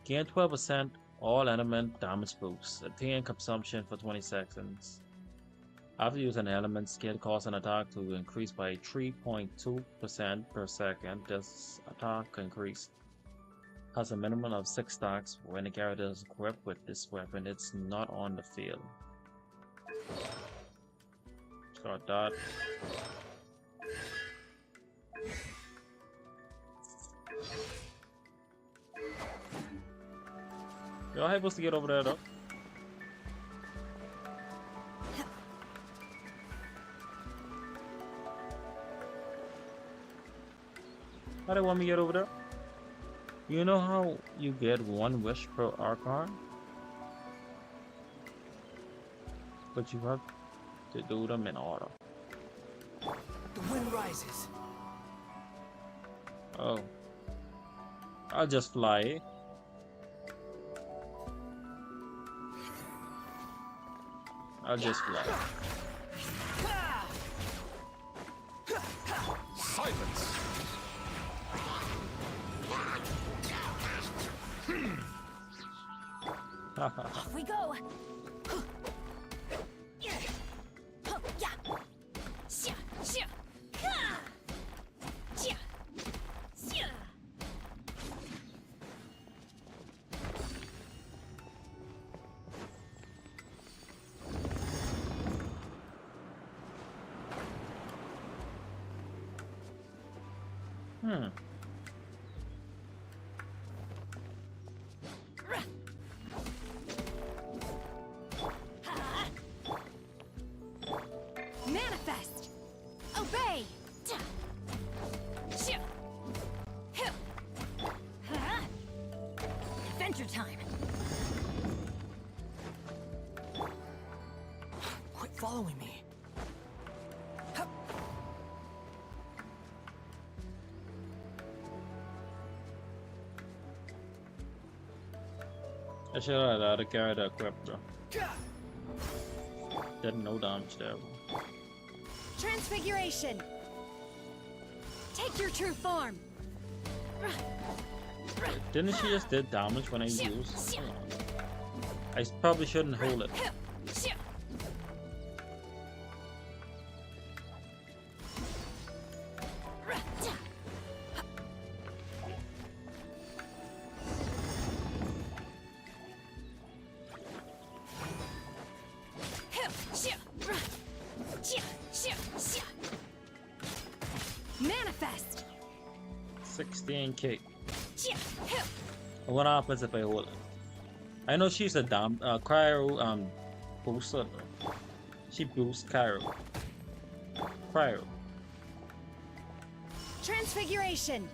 Gain 12% all element damage boost. Attain consumption for 20 seconds. After using an element, skill cause an attack to increase by 3.2% per second. This attack increase has a minimum of 6 stacks. When the character is equipped with this weapon, it's not on the field. Got that. Yo, how are you supposed to get over there though? How do you want me to get over there? You know how you get one wish per Archon? But you have to do them in order. The wind rises. Oh. I'll just fly. I'll just fly. Silence! Off we go! Manifest! Obey! Adventure time! Quit following me. I should have had a character equipped, bro. Did no damage there. Transfiguration! Take your true form! Didn't she just did damage when I used? I probably shouldn't hold it. Manifest! 16k. What happens if I hold it? I know she's a cryo booster. She boosts cryo. Cryo. Transfiguration.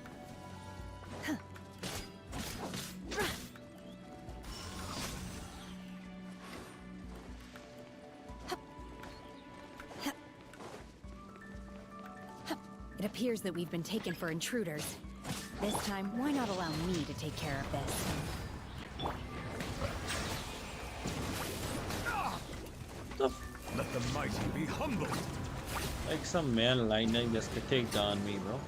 It appears that we've been taken for intruders. This time, why not allow me to take care of this? Let the mighty be humbled. Like some man lightning just could take down me, bro.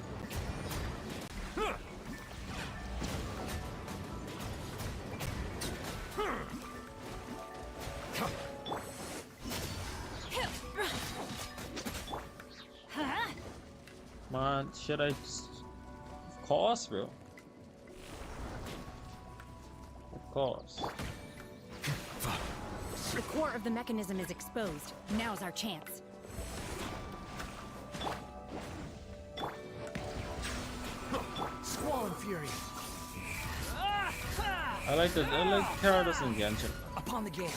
Man, should I just... Of course, bro. Of course. The core of the mechanism is exposed. Now's our chance. Squall and Fury. I like characters in Genshin. Upon the gale.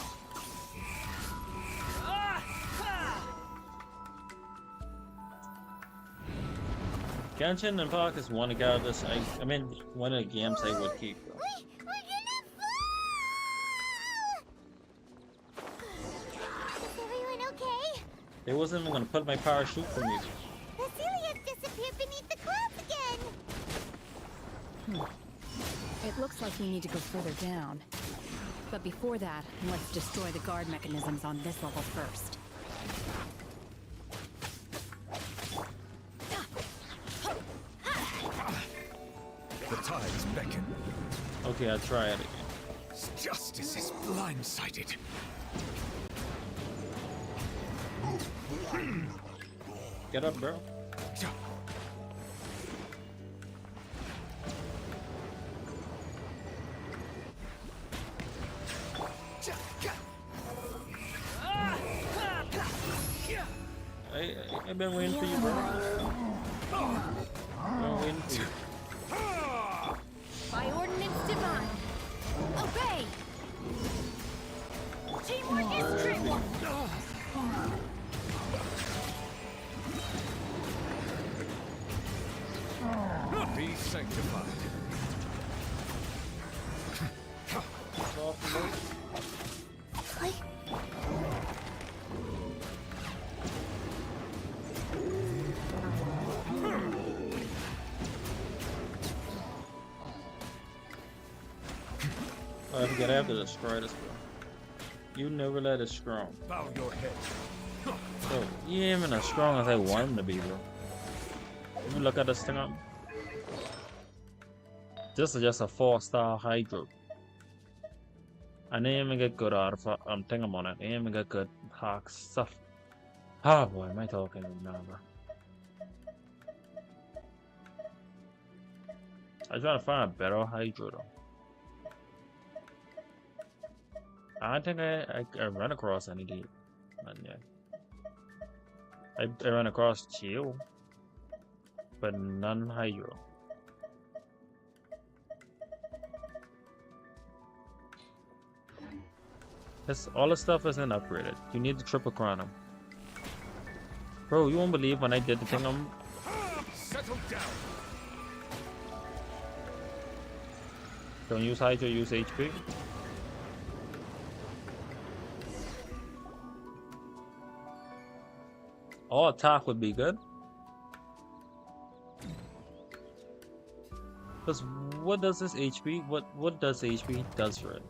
Genshin Impact is one of the characters I mean one of the games I would keep. Though. Is everyone okay? They wasn't even gonna put my parachute for me. Cecilia's disappeared beneath the clouds again. It looks like we need to go further down. But before that, let's destroy the guard mechanisms on this level first. The tides beckon. Okay, I'll try it again. Justice is blindsided. Get up, bro. I've been waiting for you, bro. I've been waiting for you. By ordinance divine. Obey! Teamwork is trick! Be sanctified. I have to destroy this, bro. You never let it strong. Bow your head. Bro, he ain't even as strong as I want him to be, bro. Let me look at this thing up. This is just a 4-star Hydro. I didn't even get good out of thing I'm on it. I didn't even get good hack stuff. Ah, boy, am I talking now, bro? I'm trying to find a better Hydro, though. I think I ran across any deep. And yeah. I ran across Chill, but none Hydro. All the stuff isn't upgraded. You need the triple chrono. Bro, you won't believe when I did the thing Settle down. Don't use Hydro, use HP. All attack would be good. Because what does this HP? What does HP does for it?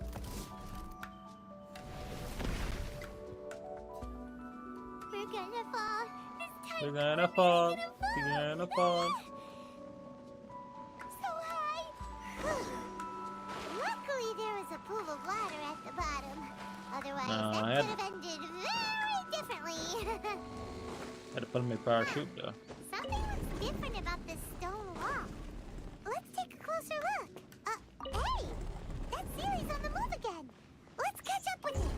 We're gonna fall. We're gonna fall. We're gonna fall. So high. Luckily, there was a pool of water at the bottom. Otherwise, that could have ended very differently. Had to put my parachute though. Something looks different about this stone wall. Let's take a closer look. Hey! That Series on the move again. Let's catch up with it.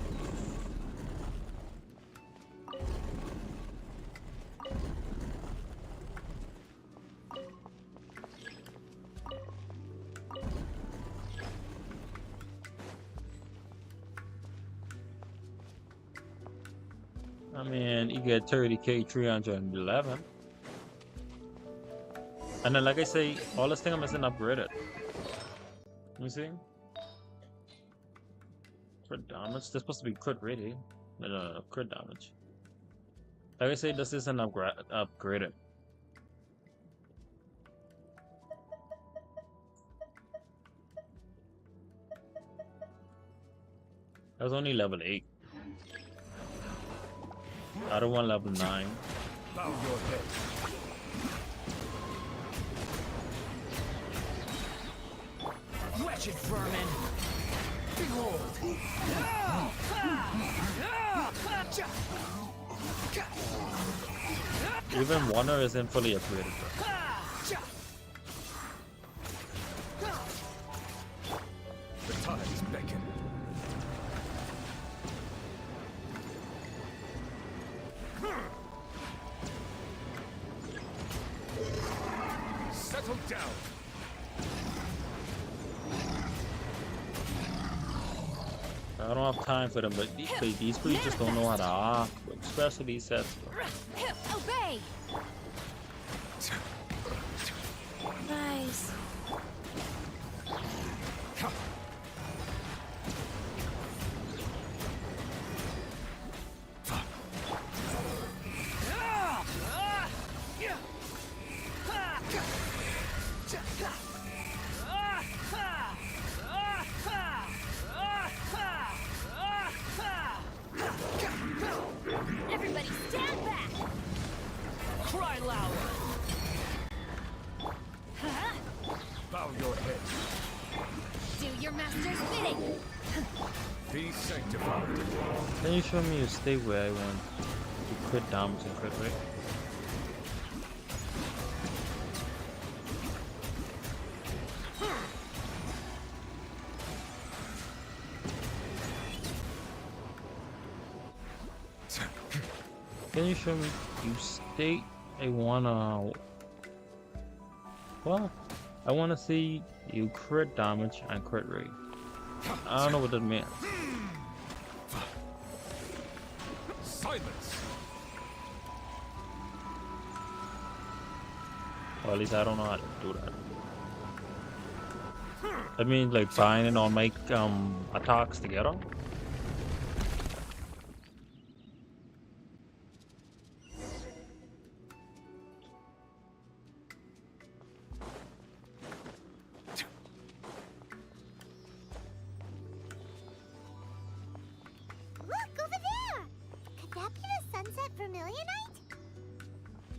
I mean, you get 30k 311. And then, like I say, all this thing I'm missing upgraded. Let me see. Crit damage. This supposed to be crit ready. No, crit damage. Like I say, this isn't upgraded. That was only level 8. I don't want level 9. Bow your head. Wretched vermin! Behold! Even Warner isn't fully upgraded. The tides beckon. Settle down. I don't have time for them, but these police just don't know how to act, especially these sets. Obey! Nice. Everybody stand back! Cry louder! Bow your head. Do your master's bidding! Be sanctified. Can you show me you stay where I want? You crit damage and crit rate. Can you show me you state I wanna well I wanna see you crit damage and crit rate. I don't know what that means. Silence. Or at least I don't know how to do that. That means like binding all my attacks together.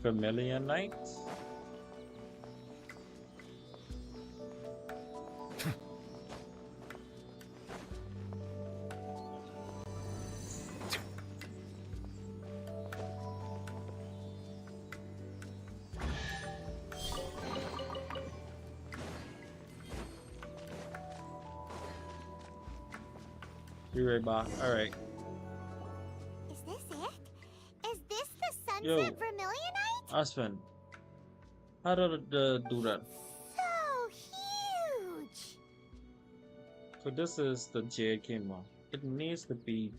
Vermilion Knight? You're right, Bob. Alright. Is this it? Is this the Sunset Yo. Vermilionite? Aspen, how did it do that? So huge! So this is the Jade Chamber. It needs to be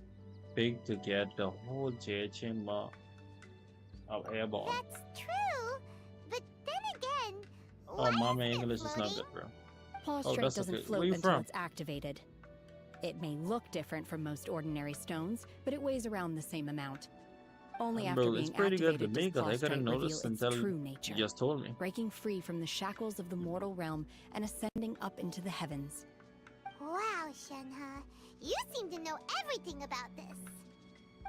big to get the whole Jade Chamber of Airborne. That's true, but then again, Oh, my English is not good, bro. Prostrate that's doesn't okay. float Where you until from? it's activated. It may look different from most ordinary stones, but it weighs around the same amount. Only after Bro, being it's pretty good to activated me does because I couldn't prostrate reveal notice its until true you nature, just told me. breaking free from the shackles of the mortal realm and ascending up into the heavens. wow, Shenhe, you seem to know everything about this.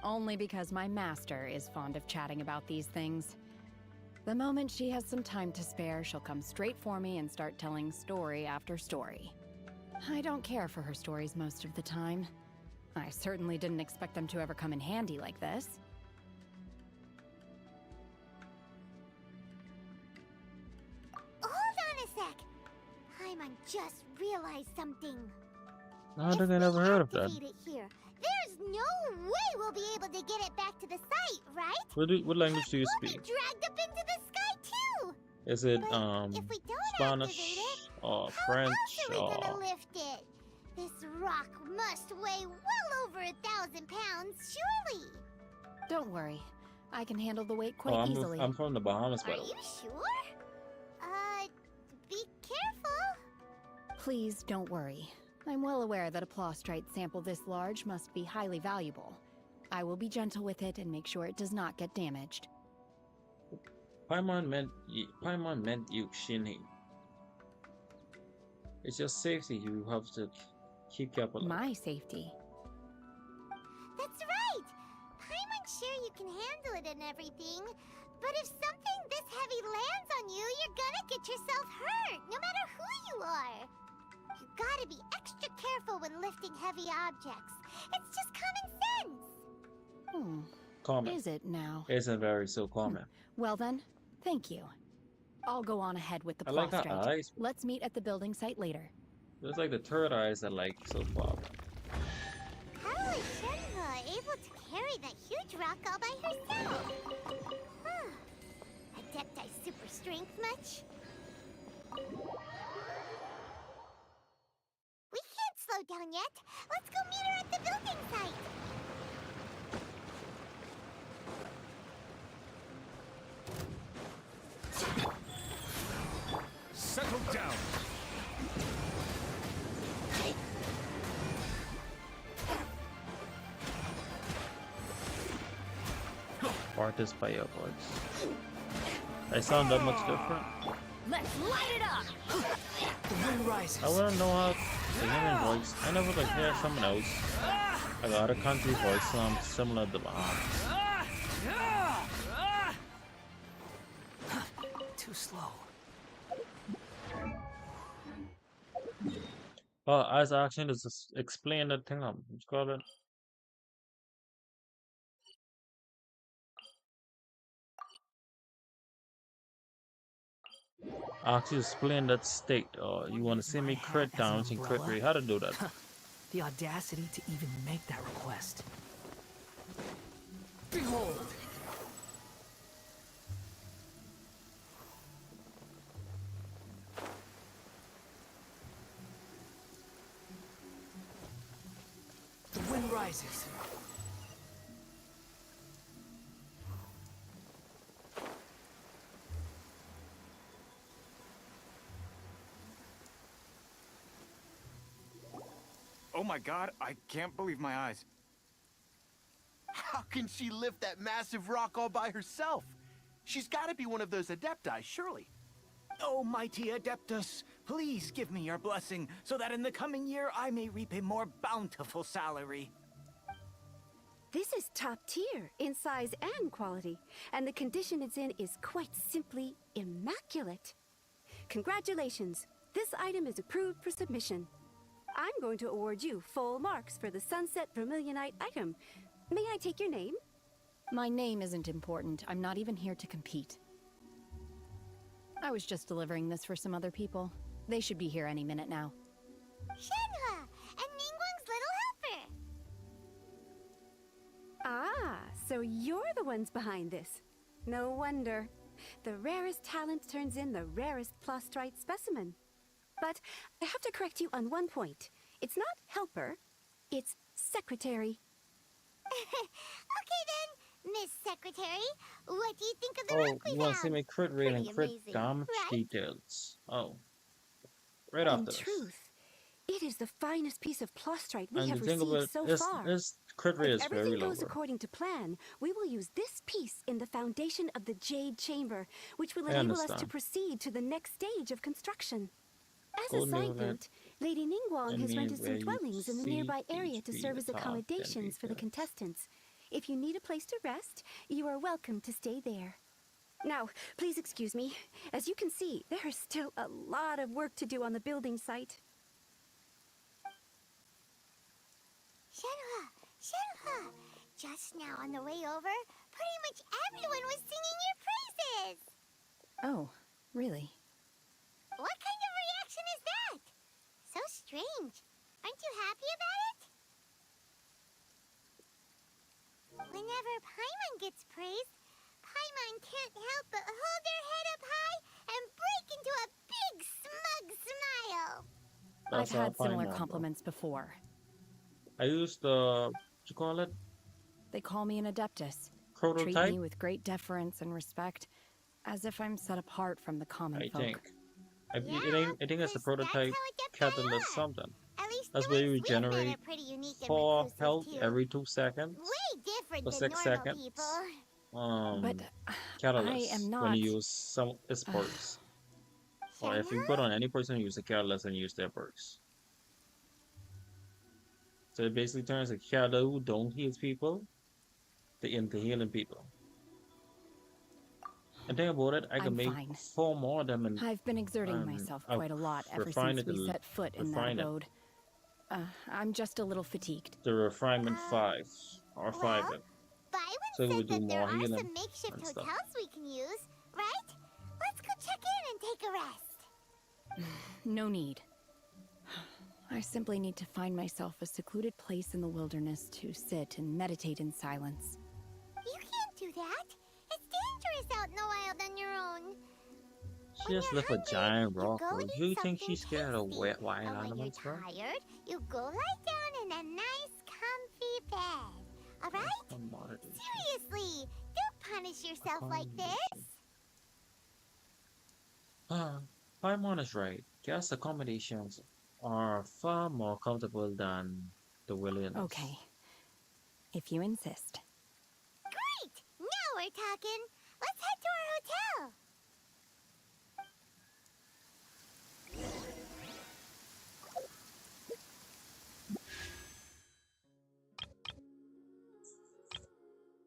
Only because my master is fond of chatting about these things. The moment she has some time to spare, she'll come straight for me and start telling story after story. I don't care for her stories most of the time. I certainly didn't expect them to ever come in handy like this. Hold on a sec. Paimon just realized something. I don't think I never heard of that. Activate it here. There's no way we'll be able to get it back to the site, right? What language do you We'll speak? be dragged up into the sky too. Is it If we don't Spanish activate it, or how French else are we or gonna lift it? This rock must weigh well over 1,000 pounds, surely. Don't worry. I can handle the weight Oh, quite easily. I'm from the Bahamas, by Are the way. you sure? Be careful. Please don't worry. I'm well aware that a plostrite sample this large must be highly valuable. I will be gentle with it and make sure it does not get damaged. Paimon meant you Shinhi. It's your safety you have to keep careful of. My safety. That's right. Paimon's sure you can handle it and everything, but if something this heavy lands on you, you're gonna get yourself hurt, no matter who you are. You gotta be extra careful when lifting heavy objects. It's just common sense. Common. Is it now? Isn't very so common. Well then, thank you. I'll go on ahead with the I like her plostrite. eyes. Let's meet at the building site later. There's like the third eyes I like so far. How is Shenhe able to carry that huge rock all by herself? Huh. Adepti super strength much? We can't slow down yet. Let's go meet her at the building site. Settle down. Artist by your voice. I sound that much different. Let's light it up! The wind rises. I wouldn't know how the human voice. I never like hear someone else. I got a country voice sound similar to mine. Too slow. As action is just explain the thing. Let's call it. Actually, explain that state. You want to see me crit damage and crit rate? How to do that? The audacity to even make that request. Behold! The wind rises. Oh my god, I can't believe my eyes. How can she lift that massive rock all by herself? She's got to be one of those Adepti, surely. Oh, mighty Adeptus, please give me your blessing so that in the coming year I may reap a more bountiful salary. This is top tier in size and quality, and the condition it's in is quite simply immaculate. Congratulations, this item is approved for submission. I'm going to award you full marks for the Sunset Vermilionite item. May I take your name? My name isn't important. I'm not even here to compete. I was just delivering this for some other people. They should be here any minute now. Shenhe and Ningguang's little helper. Ah, so you're the ones behind this. No wonder. The rarest talent turns in the rarest plostrite specimen. But I have to correct you on one point. It's not helper, it's secretary. Okay then, Miss Secretary, what do you think of the rock we You want to see found? me crit rate and Pretty crit amazing, damage right? details. Oh. Right after In this. truth, it is the finest piece of plostrite we And have the thing received about so this, far. this crit rate If is very everything low. goes according to plan, we will use this piece in the foundation of the Jade Chamber, which will I enable us to understand. proceed to the next stage of construction. As Go a near side that note, Lady Ningguang has rented where some you dwellings in the see nearby area each to be serve the as top, then accommodations for the details. contestants. If you need a place to rest, you are welcome to stay there. Now, please excuse me. As you can see, there is still a lot of work to do on the building site. Shenhe! Just now on the way over, pretty much everyone was singing your praises! Oh, really? What kind of reaction is that? So strange. Aren't you happy about it? Whenever Paimon gets praised, Paimon can't help but hold their head up high and break into a big smug smile. I've That's had similar Paimon, bro. compliments before. I used the, what you call it? They call me an Adeptus. Treat prototype? me with great deference and respect, as if I'm set apart from the common I folk. think. I think it's the prototype catalyst something. That's where you regenerate Pretty unique and 4 reclusive health too. every 2 seconds Way different for than 6 normal seconds. people. But Catalyst I am when not. you use some its perks. Or if you put on any person who use a catalyst and use their perks. So it basically turns a catalyst who don't heal people into healing people. And think about it, I can I'm make fine. 4 more of them and I've been exerting myself I'll quite a lot ever refine since it we to set foot in that refine it. abode. I'm just a little fatigued. The refinement 5 or 5 it. So we would do There more are healing some makeshift and stuff. hotels we can use, right? Let's go check in and take a rest. No need. I simply need to find myself a secluded place in the wilderness to sit and meditate in silence. You can't do that. It's dangerous out in the wild on your own. She just lift a giant rock. go Bro. eat Do you think something she's scared of wet wild And when you're animals, bro? tired, you go lie down in a nice, comfy bed. All right? Seriously, don't punish yourself like this. Paimon is right. Guest accommodations are far more comfortable than the wilderness. Okay. If you insist. Great! Now we're talking. Let's head to our hotel.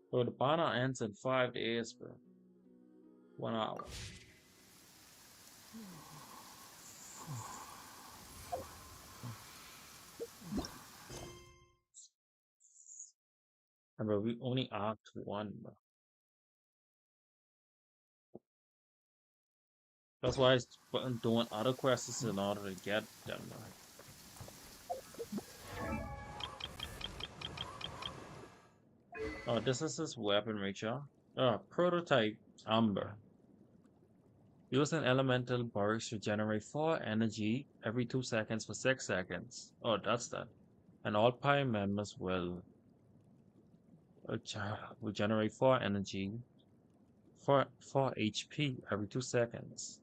So the banner ends in 5 days, bro. 1 hour. And bro, we only act 1, bro. That's why I'm doing other quests in order to get them, bro. Oh, this is his weapon, Rachel. Prototype Amber. Use an elemental burst to generate 4 energy every 2 seconds for 6 seconds. Oh, that's that. And all Pi members will generate 4 energy, 4 HP every 2 seconds.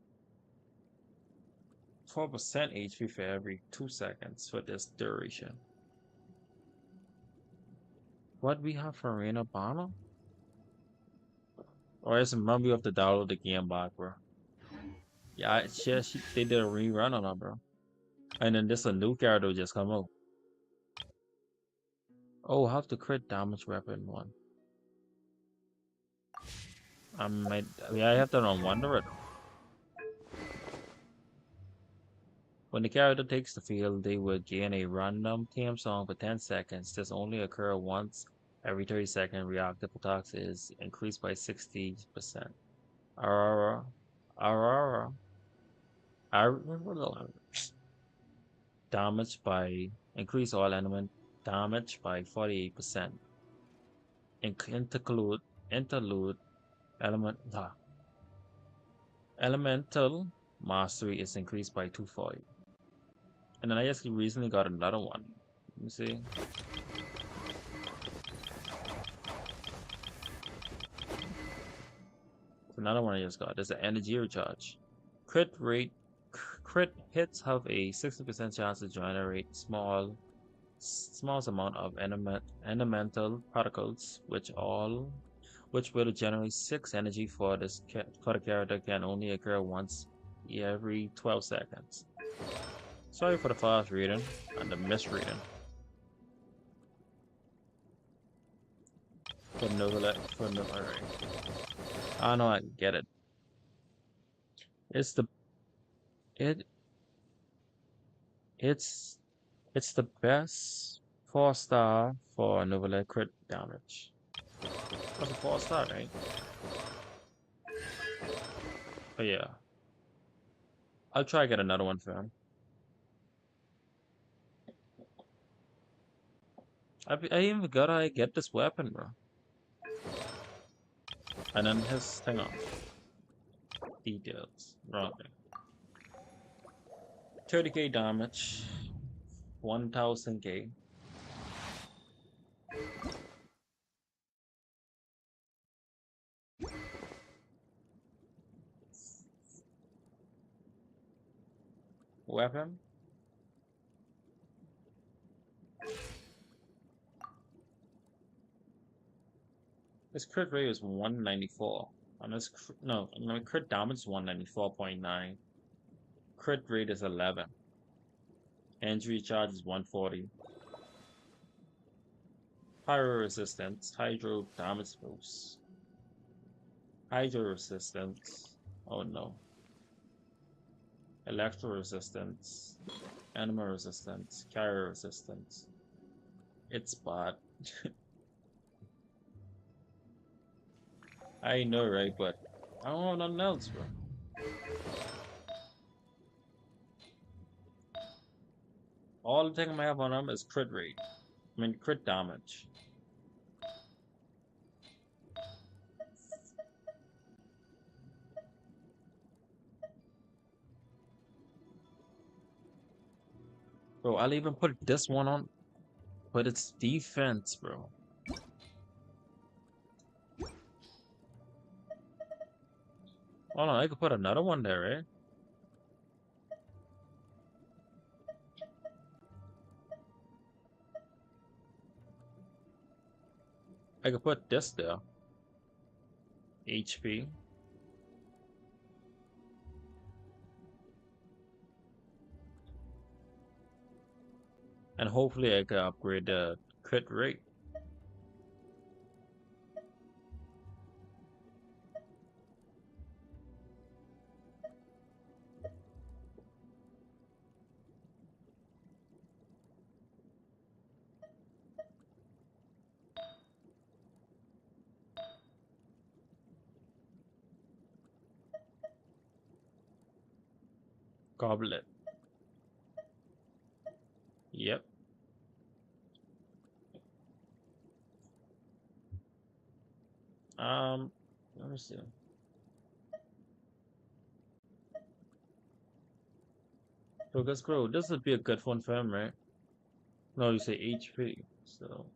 4% HP for every 2 seconds for this duration. What we have for Reina Bana? Or is it maybe we have to download the game back, bro? Yeah, they did a rerun on her, bro. And then this a new character just come out. Oh, have to crit damage weapon 1. I have to run Wonder it. When the character takes the field, they will gain a random theme song for 10 seconds. This only occurs once every 30 seconds. Reactive attacks is increased by 60%. Damage by increase all element damage by 48%. Interlude elemental mastery is increased by 240. And then I just recently got another one. Let me see. Another one I just got. There's an energy recharge. Crit hits have a 60% chance to generate smallest amount of elemental particles, which will generate 6 energy for the character can only occur once every 12 seconds. Sorry for the fast reading and the misreading. Alright. I know I get it. It's the best 4-star for Novella crit damage. That's a 4-star, right? But yeah. I'll try to get another one for him. I even gotta get this weapon, bro. And then his thing off. Details. Wrong thing. 30k damage. 1000k. weapon. This crit rate is 194. On this, no, crit damage is 194.9. Crit rate is 11. Injury charge is 140. Pyro resistance, hydro damage boost. Hydro resistance. Oh no. Electro resistance. Animal resistance. Carrier resistance. It's bad. I know, right? But I don't want nothing else, bro. All the thing I have on him is crit rate. I mean, crit damage. Bro, I'll even put this one on, but it's defense, bro. Oh no, I could put another one there, right? I could put this there. HP. And hopefully I can upgrade the crit rate. Goblet. Yep. Let me see. Focus grow. This would be a good one for him, right? No, you say HP. So.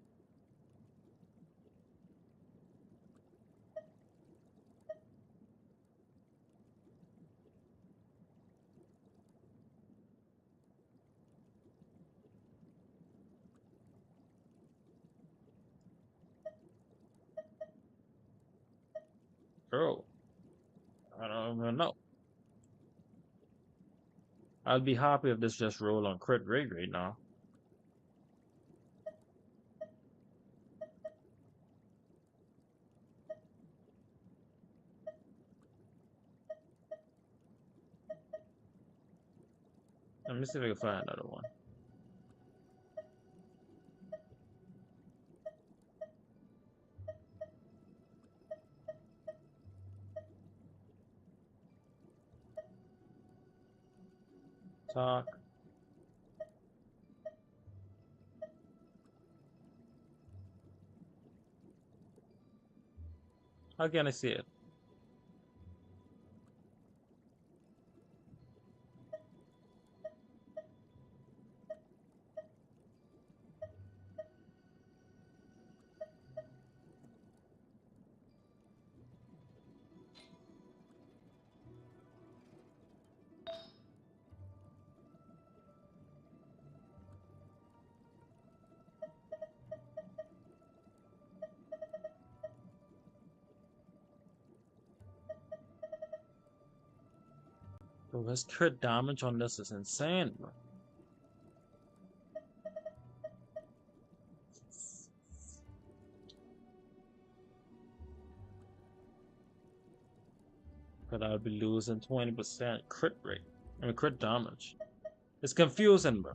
Bro. I don't even know. I'd be happy if this just roll on crit rate right now. Let me see if I can find another one. Talk. How can I see it? Bro, his crit damage on this is insane, bro. But I'll be losing 20% crit rate. I mean, crit damage. It's confusing, bro.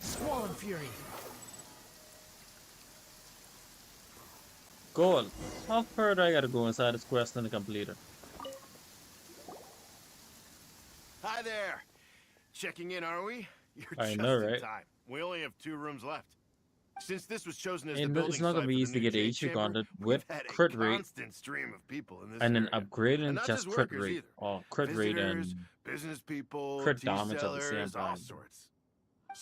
Squall and Fury. Goal. How far do I gotta go inside this quest to complete it? Hi there. Checking in, are we? You're I just know, in right? time. We only have 2 rooms left. Since this was chosen as the And building it's not gonna site be for the easy to new get Jade HQ Chamber, content we've with had a crit rate constant stream of people in this and then area. upgrading And not just crit workers rate either. or crit rate Visitors, and business people, crit tea damage at the same sellers, all time. sorts.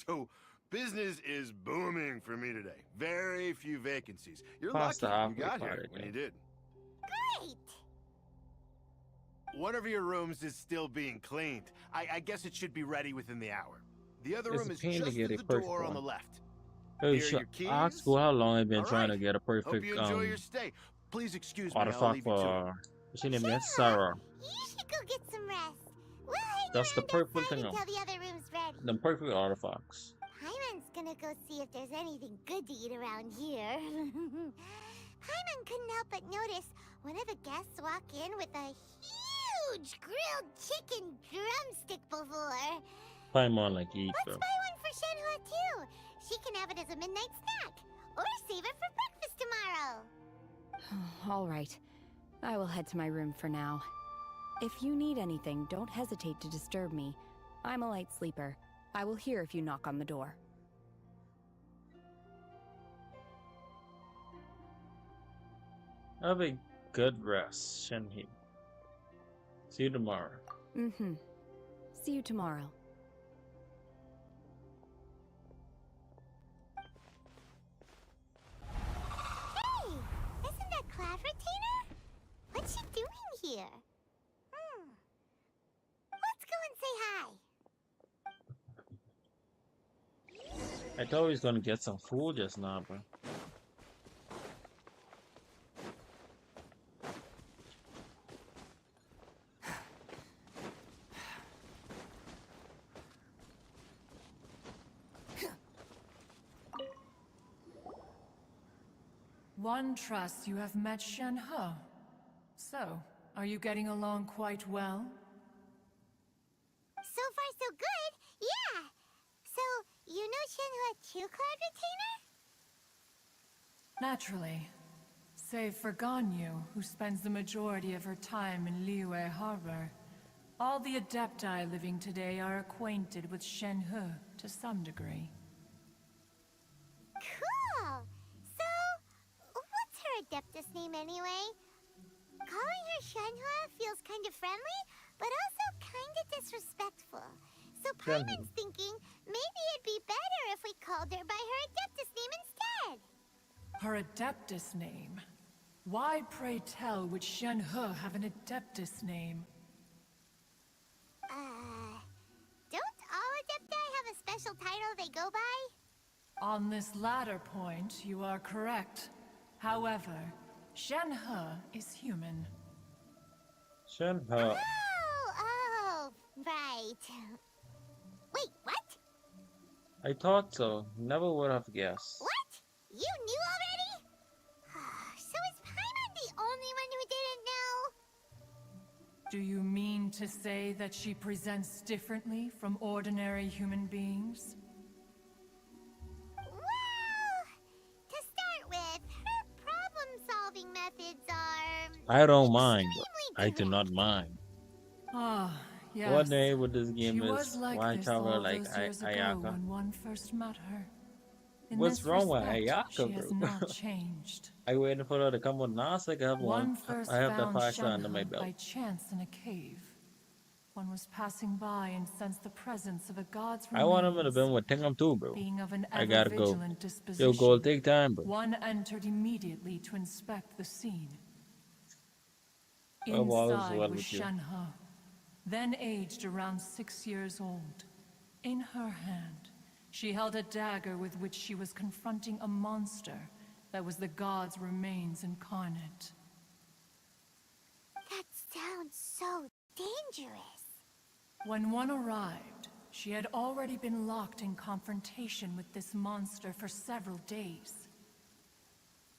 So business is booming for me today. Very few vacancies. You're Past the lucky you halfway got part here when you again. did. Great! One of your rooms is still being cleaned. I guess it should be ready within the hour. The other It's room a is pain to just get through a the perfect door on the one. left. Hey, Here are shit. your keys. Ask school how long I've been All trying to right. get a Hope perfect you enjoy your stay. Please excuse me. I'll artifact leave you to it. for what's her name? Yes, Sarah. You should go get some rest. We'll hang That's the around perfect outside thing. until the other room's ready. The perfect artifacts. Paimon's gonna go see if there's anything good to eat around here. Paimon couldn't help but notice one of the guests walk in with a huge grilled chicken drumstick before. Paimon like eat, Let's bro. buy one for Shenhua too. She can have it as a midnight snack. Or save it for breakfast tomorrow. All right. I will head to my room for now. If you need anything, don't hesitate to disturb me. I'm a light sleeper. I will hear if you knock on the door. Have a good rest, Shenhe. See you tomorrow. Mm-hmm. See you tomorrow. Hey! Isn't that Cloud Retainer? What's she doing here? Let's go and say hi. I thought he was gonna get some food just now, bro. One trusts you have met Shenhe. So, are you getting along quite well? So far, so good. Yeah. So, you know Shenhua too, Cloud Retainer? Naturally. Save for Ganyu, who spends the majority of her time in Liyue Harbor. All the Adepti living today are acquainted with Shenhe to some degree. Cool. So, what's her Adeptus name anyway? Calling her Shenhua feels kind of friendly, but also kind of disrespectful. So Paimon's thinking maybe it'd be better if we called her by her Adeptus name instead. Her Adeptus name? Why, pray tell, would Shenhe have an Adeptus name? Don't all Adepti have a special title they go by? On this latter point, you are correct. However, Shenhe is human. Shenhe. Oh, right. Wait, what? I thought so. Never would have guessed. What? You knew already? So is Paimon the only one who didn't know? Do you mean to say that she presents differently from ordinary human beings? Well, to start with, her problem-solving methods are... I don't mind. I do not mind. Ah, yes. What day with this game She is was like why this cover all like those years ago Ayaka? when one first met her. In What's this wrong with respect, she Ayaka, has bro? not changed. I waiting for her to come with Nas. I have One one. first I have the found 5-star under my Shenhe belt. by chance in a cave. One was passing by and sensed the presence of a god's I want him to remains. be with Tingam too, bro. Being of an I gotta go. ever-vigilant Yo, disposition, go take time, bro. one entered immediately to inspect the scene. Oh, well, it's Inside well was with you. Shenhe, then aged around 6 years old. In her hand, she held a dagger with which she was confronting a monster that was the god's remains incarnate. That sounds so dangerous. When one arrived, she had already been locked in confrontation with this monster for several days.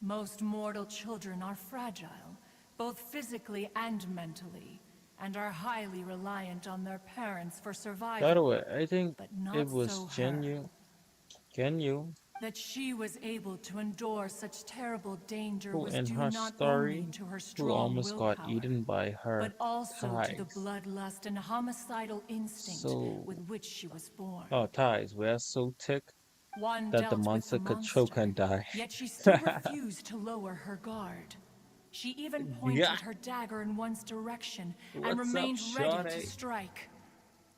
Most mortal children are fragile, both physically and mentally, and are highly reliant on their parents for survival. By the way, I think But not it was so her. Genyu. That she was able to endure such terrible danger Who was in due her not story, only to her who strong almost got willpower, eaten by her but also to the ties. bloodlust and homicidal instinct So, with which she was born. oh, ties. We're so thick One that the dealt with the monster could choke and die. yet she still refused to lower her guard. She even pointed Yeah. her dagger in one's direction and What's up, remained ready to shorty? strike.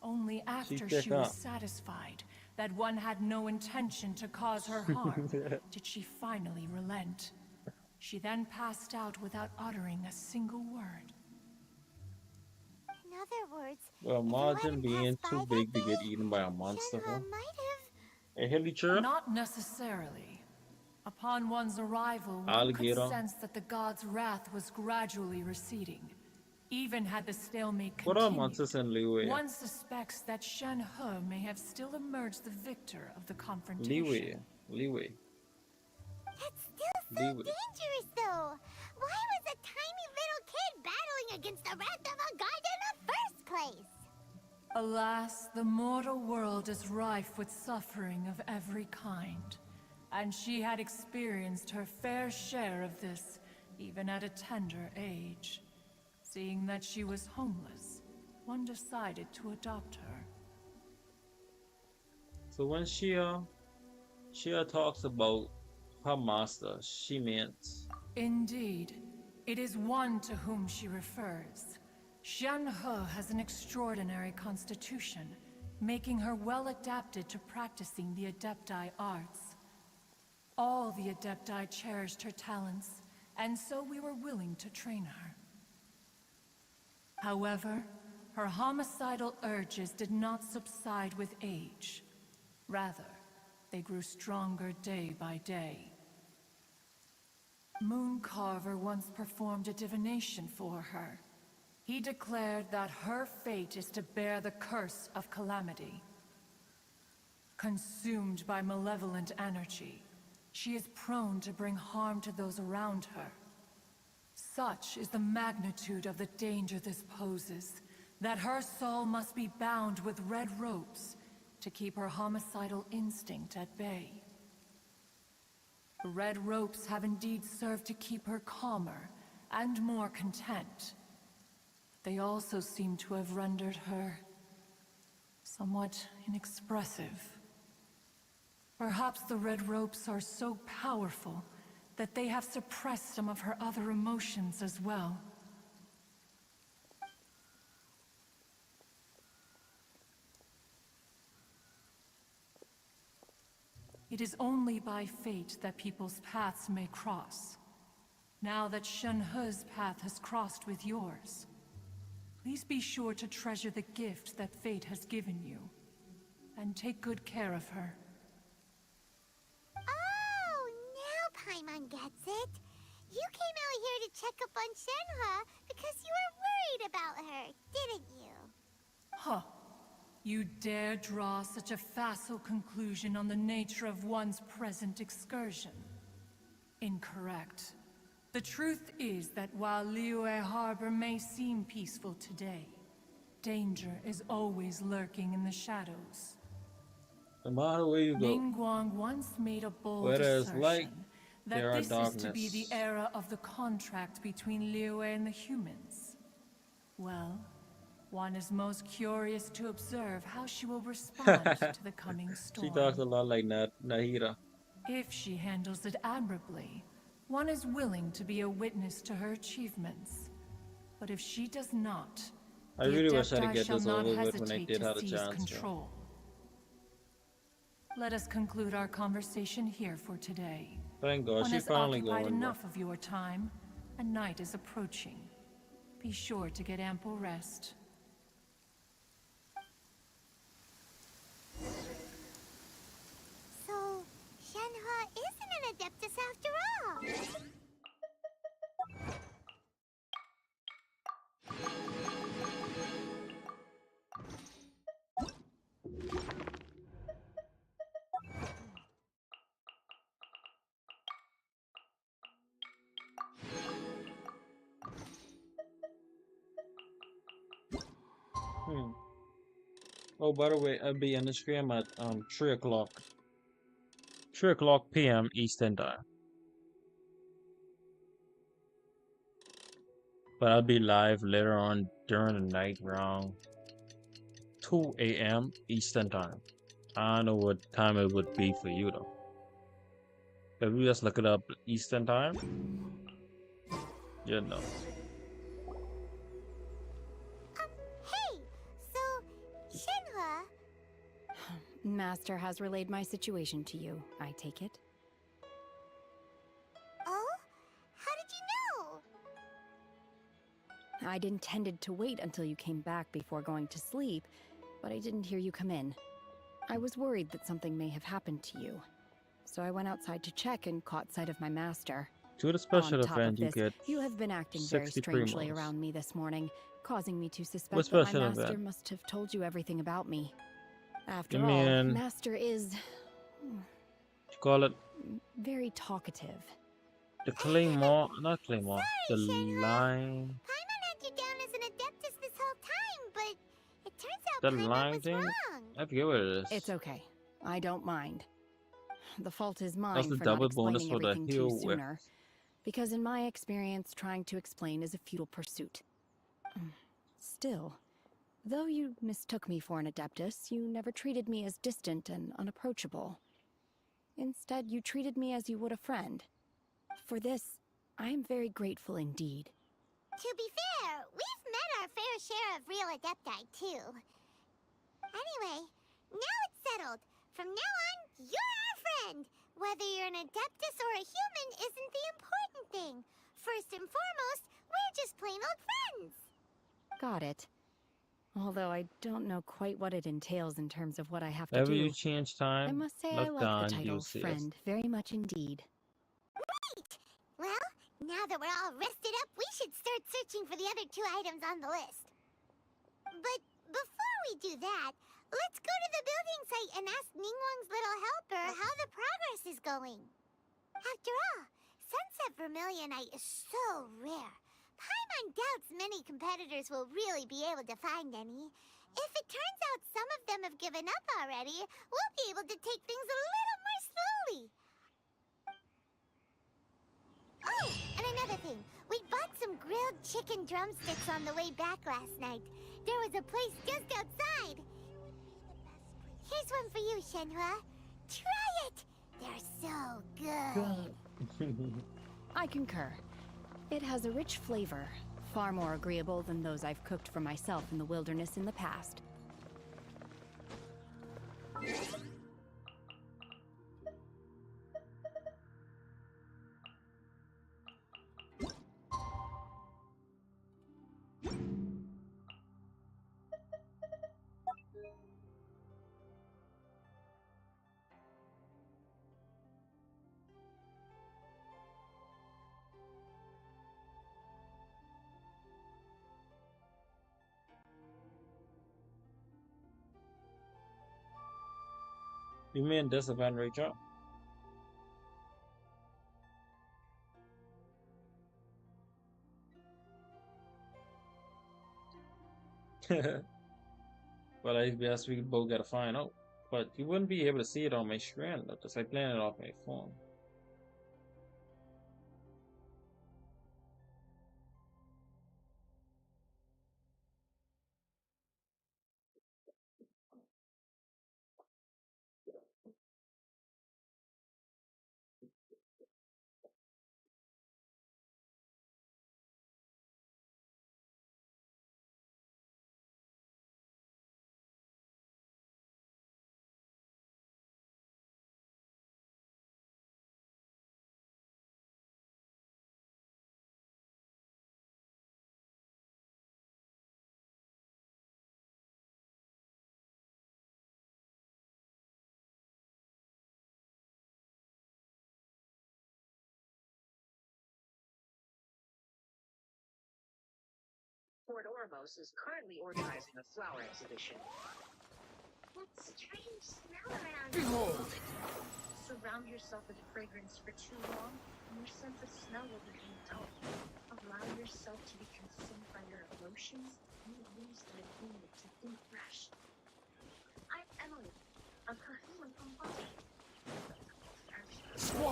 Only after thick, she was huh? satisfied that one had no intention to cause her harm did she finally relent. She then passed out without uttering a single word. In other words, Well, imagine being too big to get eaten by a monster. Huh? Hey, Hilly chirp. Not necessarily. Upon one's arrival, one could Alligator. sense that the god's wrath was gradually receding. Even had the stalemate What are continued, monsters in Liwei? one suspects that Shen He may have still emerged the victor of the confrontation. Liwei. That's still so dangerous, though. Why was a tiny little kid battling against the wrath of a god in the first place? Alas, the mortal world is rife with suffering of every kind, and she had experienced her fair share of this, even at a tender age. Seeing that she was homeless, one decided to adopt her. So when she talks about her master, she means Indeed, it is one to whom she refers. Shen He has an extraordinary constitution, making her well adapted to practicing the Adepti arts. All the Adepti cherished her talents, and so we were willing to train her. However, her homicidal urges did not subside with age. Rather, they grew stronger day by day. Mooncarver once performed a divination for her. He declared that her fate is to bear the curse of calamity. Consumed by malevolent energy, she is prone to bring harm to those around her. Such is the magnitude of the danger this poses, that her soul must be bound with red ropes to keep her homicidal instinct at bay. The red ropes have indeed served to keep her calmer and more content. They also seem to have rendered her somewhat inexpressive. Perhaps the red ropes are so powerful that they have suppressed some of her other emotions as well. It is only by fate that people's paths may cross. Now that Shen He's path has crossed with yours, please be sure to treasure the gift that fate has given you, and take good care of her. Oh, now Paimon gets it. You came out here to check up on Shenhe because you were worried about her, didn't you? Huh. You dare draw such a facile conclusion on the nature of one's present excursion? Incorrect. The truth is that while Liyue Harbor may seem peaceful today, danger is always lurking in the shadows. no matter where you go, Ningguang once made a bold where there's assertion light, that there are this is to be the darkness. era of the contract between Liyue and the humans. Well, one is most curious to observe how she will respond to the coming storm. She talks a lot like Nahira. If she handles it admirably, one is willing to be a witness to her achievements. But if she does not, I the really wish I Adepti could get shall this not over with when I hesitate did to have a seize chance. control. Let us conclude our conversation here for today. Thank God, One she's has finally occupied going. enough of your time, and night is approaching. Be sure to get ample rest. So, Shenhe isn't an Adeptus after all. Oh, by the way, I'll be on the stream at 3 o'clock. 3 o'clock p.m. Eastern Time. But I'll be live later on during the night around 2 a.m. Eastern Time. I don't know what time it would be for you though. If you just look it up Eastern Time, you know. Hey! So, Shenhua... Master has relayed my situation to you, I take it. Oh? How did you know? I'd intended to wait until you came back before going to sleep, but I didn't hear you come in. I was worried that something may have happened to you. So I went outside to check and caught sight of my master. To the special On top event, of this, you get you have been acting very 63 strangely months. around me this morning, causing me to suspect What that my special master event? must have told you everything about me. After You all, mean- master is You call it very talkative. the Claymore, not Claymore, the line, Paimon had you down as an Adeptus this whole time, but it turns out the Paimon line was thing. wrong. I forget what it is. It's okay. I don't mind. The fault is mine That's the for not double bonus explaining for the everything heal too whip. sooner. Because in my experience, trying to explain is a futile pursuit. Still, though you mistook me for an Adeptus, you never treated me as distant and unapproachable. Instead, you treated me as you would a friend. For this, I am very grateful indeed. To be fair, we've met our fair share of real Adepti, too. Anyway, now it's settled. From now on, you're our friend. Whether you're an Adeptus or a human isn't the important thing. First and foremost, we're just plain old friends. Got it. Although I don't know quite what it entails in terms of what I have to Whenever do. you change time, I must say I look like down, the title you'll see us. friend very much indeed. Right! Well, now that we're all rested up, we should start searching for the other 2 items on the list. But before we do that, let's go to the building site and ask Ningguang's little helper how the progress is going. After all, Sunset Vermilionite is so rare. Paimon doubts many competitors will really be able to find any. If it turns out some of them have given up already, we'll be able to take things a little more slowly. Oh, and another thing. We bought some grilled chicken drumsticks on the way back last night. There was a place just outside. Here's one for you, Shenhua. Try it! They're so good. I concur. It has a rich flavor, far more agreeable than those I've cooked for myself in the wilderness in the past. You mean this event, Rachel? Well, I guess we both gotta find out. But you wouldn't be able to see it on my screen because I playing it off my phone. Fort Ormos is currently organizing a flower exhibition. What strange smell around Behold! Surround yourself with fragrance for too long, and your sense of smell will become dull. Allow yourself to be consumed by your emotions, and you lose the ability to think fresh. I'm Emily, a perfume from Boston.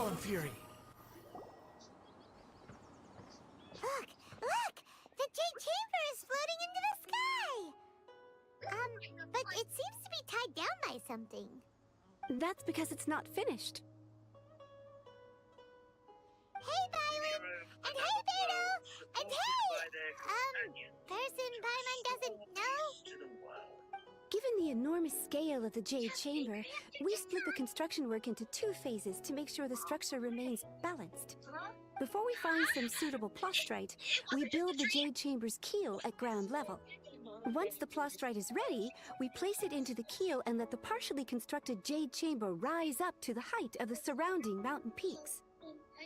on, Fury. Look! Look! The Jade Chamber is floating into the sky! But it seems to be tied down by something. That's because it's not finished. Hey, Byron! And hey, Beto! And hey! Person Paimon doesn't know? Given the enormous scale of the Jade Chamber, we split the construction work into 2 phases to make sure the structure remains balanced. Before we find some suitable plastrite, we build the Jade Chamber's keel at ground level. Once the plastrite is ready, we place it into the keel and let the partially constructed Jade Chamber rise up to the height of the surrounding mountain peaks.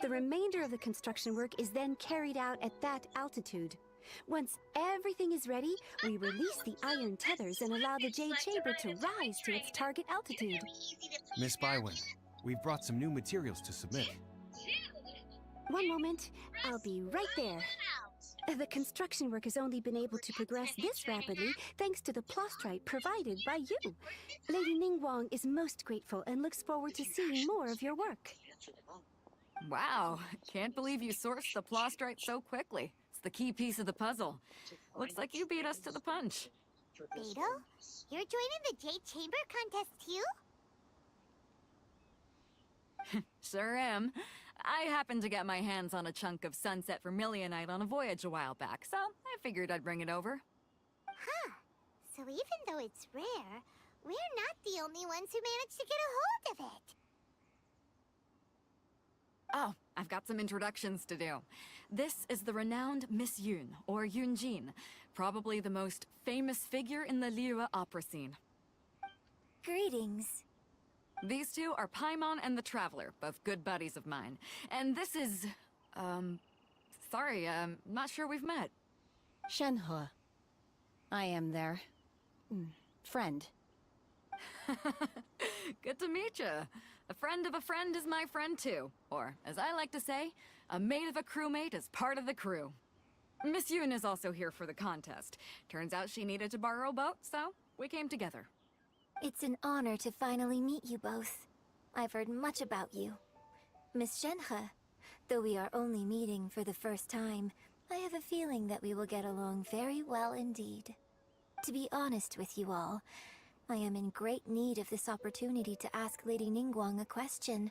The remainder of the construction work is then carried out at that altitude. Once everything is ready, we release the iron tethers and allow the Jade Chamber to rise to its target altitude. Miss Bywin, we've brought some new materials to submit. One moment, I'll be right there. The construction work has only been able to progress this rapidly thanks to the plastrite provided by you. Lady Ningguang is most grateful and looks forward to seeing more of your work. Wow, can't believe you sourced the plastrite so quickly. It's the key piece of the puzzle. Looks like you beat us to the punch. Beto? You're joining the Jade Chamber contest too? Sure am. I happened to get my hands on a chunk of sunset vermilionite on a voyage a while back, so I figured I'd bring it over. Huh. So even though it's rare, we're not the only ones who managed to get a hold of it. Oh, I've got some introductions to do. This is the renowned Miss Yun, or Yunjin, probably the most famous figure in the Liyue opera scene. Greetings. These two are Paimon and the Traveler, both good buddies of mine. And this is, sorry, not sure we've met. Shenhe. I am their friend. Good to meet you. A friend of a friend is my friend too. Or, as I like to say, a mate of a crewmate is part of the crew. Miss Yun is also here for the contest. Turns out she needed to borrow a boat, so we came together. It's an honor to finally meet you both. I've heard much about you. Miss Shenhe, though we are only meeting for the first time, I have a feeling that we will get along very well indeed. To be honest with you all, I am in great need of this opportunity to ask Lady Ningguang a question.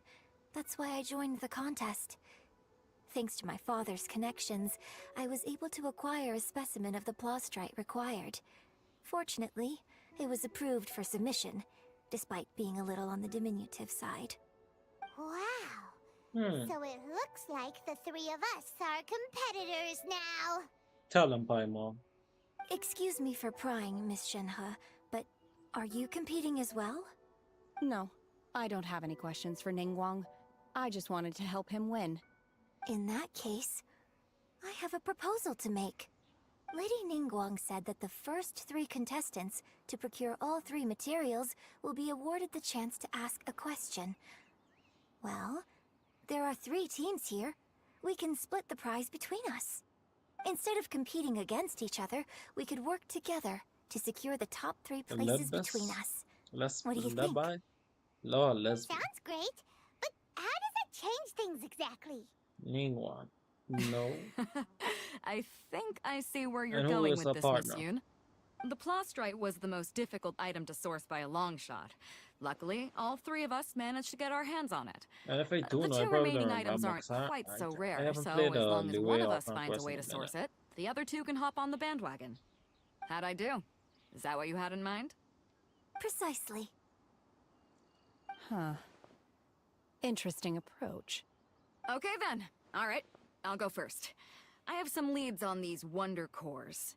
That's why I joined the contest. Thanks to my father's connections, I was able to acquire a specimen of the plastrite required. Fortunately, it was approved for submission, despite being a little on the diminutive side. Wow. So it looks like the 3 of us are competitors now. Tell him, Paimon. Excuse me for prying, Miss Shenhe, but are you competing as well? No, I don't have any questions for Ningguang. I just wanted to help him win. In that case, I have a proposal to make. Lady Ningguang said that the first 3 contestants to procure all 3 materials will be awarded the chance to ask a question. Well, there are 3 teams here. We can split the prize between us. Instead of competing against each other, we could work together to secure the top 3 places between us. What do you think? Sounds great, but how does it change things exactly? Ningguang. No. I think I see where you're And who going is with the this, Miss partner? Yun. The plastrite was the most difficult item to source by a long shot. Luckily, all 3 of us managed to get our hands on it. And if I do The know, I 2 probably remaining don't items aren't remember, 'cause quite so I rare, haven't so played as long as one of Liyue us Opera finds a Quest way in to a source minute. it, the other 2 can hop on the bandwagon. How'd I do? Is that what you had in mind? Precisely. Huh. Interesting approach. Okay then. All right, I'll go first. I have some leads on these wonder cores.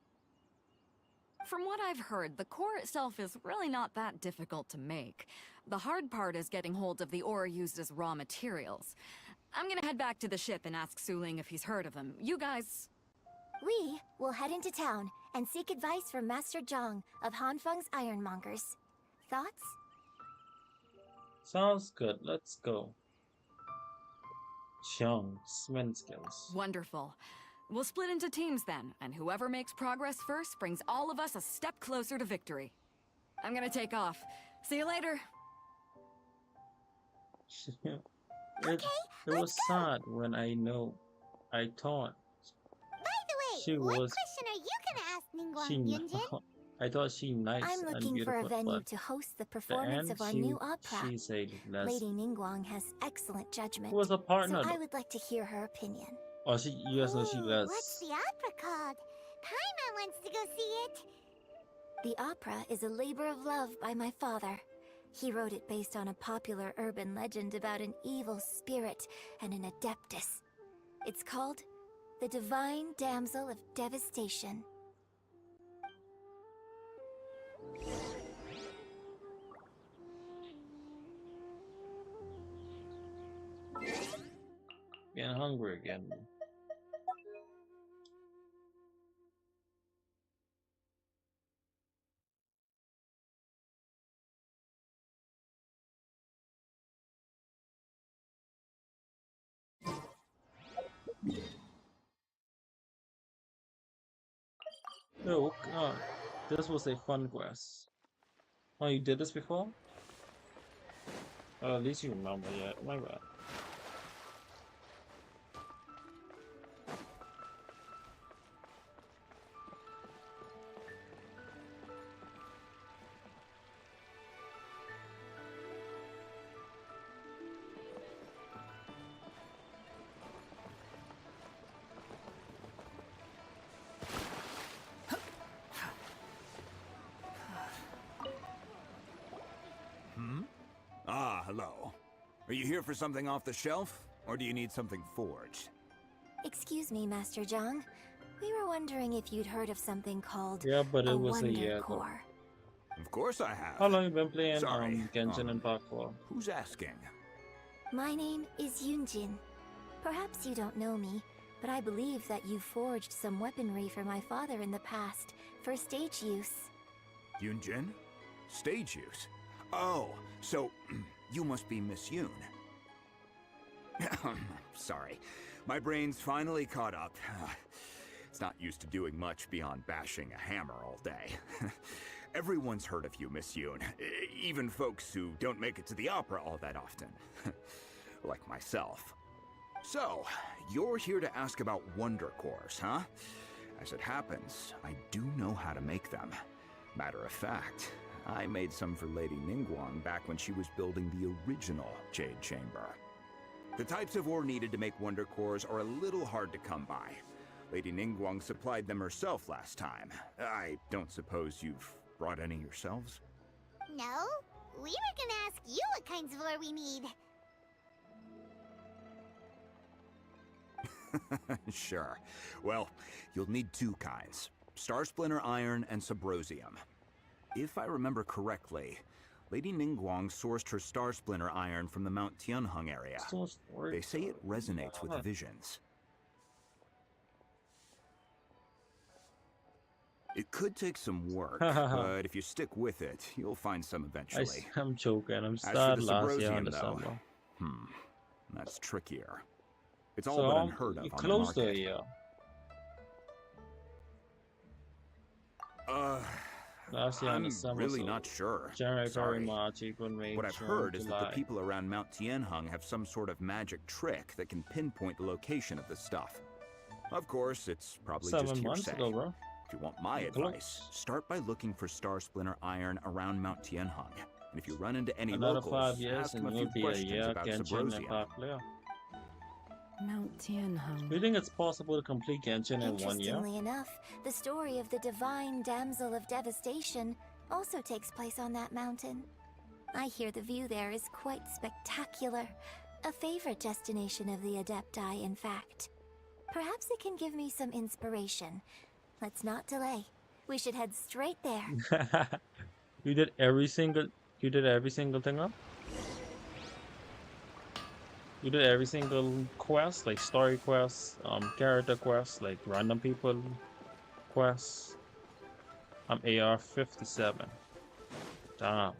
From what I've heard, the core itself is really not that difficult to make. The hard part is getting hold of the ore used as raw materials. I'm gonna head back to the ship and ask Suling if he's heard of them. You guys... We will head into town and seek advice from Master Zhang of Hanfeng's Ironmongers. Thoughts? Sounds good. Let's go. Xiang, smell skills. Wonderful. We'll split into teams then, and whoever makes progress first brings all of us a step closer to victory. I'm gonna take off. See you later. it was sad when I thought By the way, she what was question are you gonna ask she Ningguang Yunjin? I thought she nice I'm and looking for a beautiful, venue but to host the the performance end of our new opera. she's a Lady lesbian. Ningguang has excellent judgment, Who was a so partner I though? would like to hear her opinion. Oh, you guys know she Ooh, what's les. the opera called? Paimon wants to go see it. The opera is a labor of love by my father. He wrote it based on a popular urban legend about an evil spirit and an adeptus. It's called The Divine Damsel of Devastation. Getting hungry again. Oh god, this was a fun quest. Oh, you did this before? Oh, at least you remember. Yeah, my bad. Ah, hello. Are you here for something off the shelf, or do you need something forged? Excuse me, Master Zhang. We were wondering if you'd heard of something called Yeah, but it was a Wonder year ago. Core. Of course I have. How long you been playing Sorry, Genshin Impact for? Who's asking? My name is Yunjin. Perhaps you don't know me, but I believe that you forged some weaponry for my father in the past, for stage use. Yunjin? Stage use? Oh, so you must be Miss Yoon. Sorry, my brain's finally caught up. It's not used to doing much beyond bashing a hammer all day. Everyone's heard of you, Miss Yoon. Even folks who don't make it to the opera all that often. Like myself. So, you're here to ask about Wonder Cores, huh? As it happens, I do know how to make them. Matter of fact, I made some for Lady Ningguang back when she was building the original Jade Chamber. The types of ore needed to make Wonder Cores are a little hard to come by. Lady Ningguang supplied them herself last time. I don't suppose you've brought any yourselves? No, we were gonna ask you what kinds of ore we need. Sure. Well, you'll need two kinds. Star Splinter Iron and Subrosium. If I remember correctly, Lady Ningguang sourced her Star Splinter Iron from the Mount Tianheng area. They say it resonates with visions. It could take some work, but if you stick with it, you'll find some eventually. I'm joking. I'm As for started the last year in Subrosium, though, December. that's trickier. It's all So but unheard of on the close to a market. year. Last year in I'm December, really so not sure. January, Sorry. February, March, April, May, What I've June, heard is that the July. people around Mount Tianheng have some sort of magic trick that can pinpoint the location of the stuff. Of course, it's probably 7 just months hearsay. ago, bro. If you want my You're advice, start by looking for Star Splinter Iron around Mount Tianheng. And if you run into any Another locals, 5 years ask them and a you'll few be a questions year about Genshin Subrosium. Impact player. Mount Tianheng. Do you think it's possible to complete Genshin in 1 year? Interestingly enough, the story of the Divine Damsel of Devastation also takes place on that mountain. I hear the view there is quite spectacular. A favorite destination of the Adepti, in fact. Perhaps it can give me some inspiration. Let's not delay. We should head straight there. You did every single thing up? You did every single quest, like story quests, character quests, like random people quests. I'm AR-57. Damn.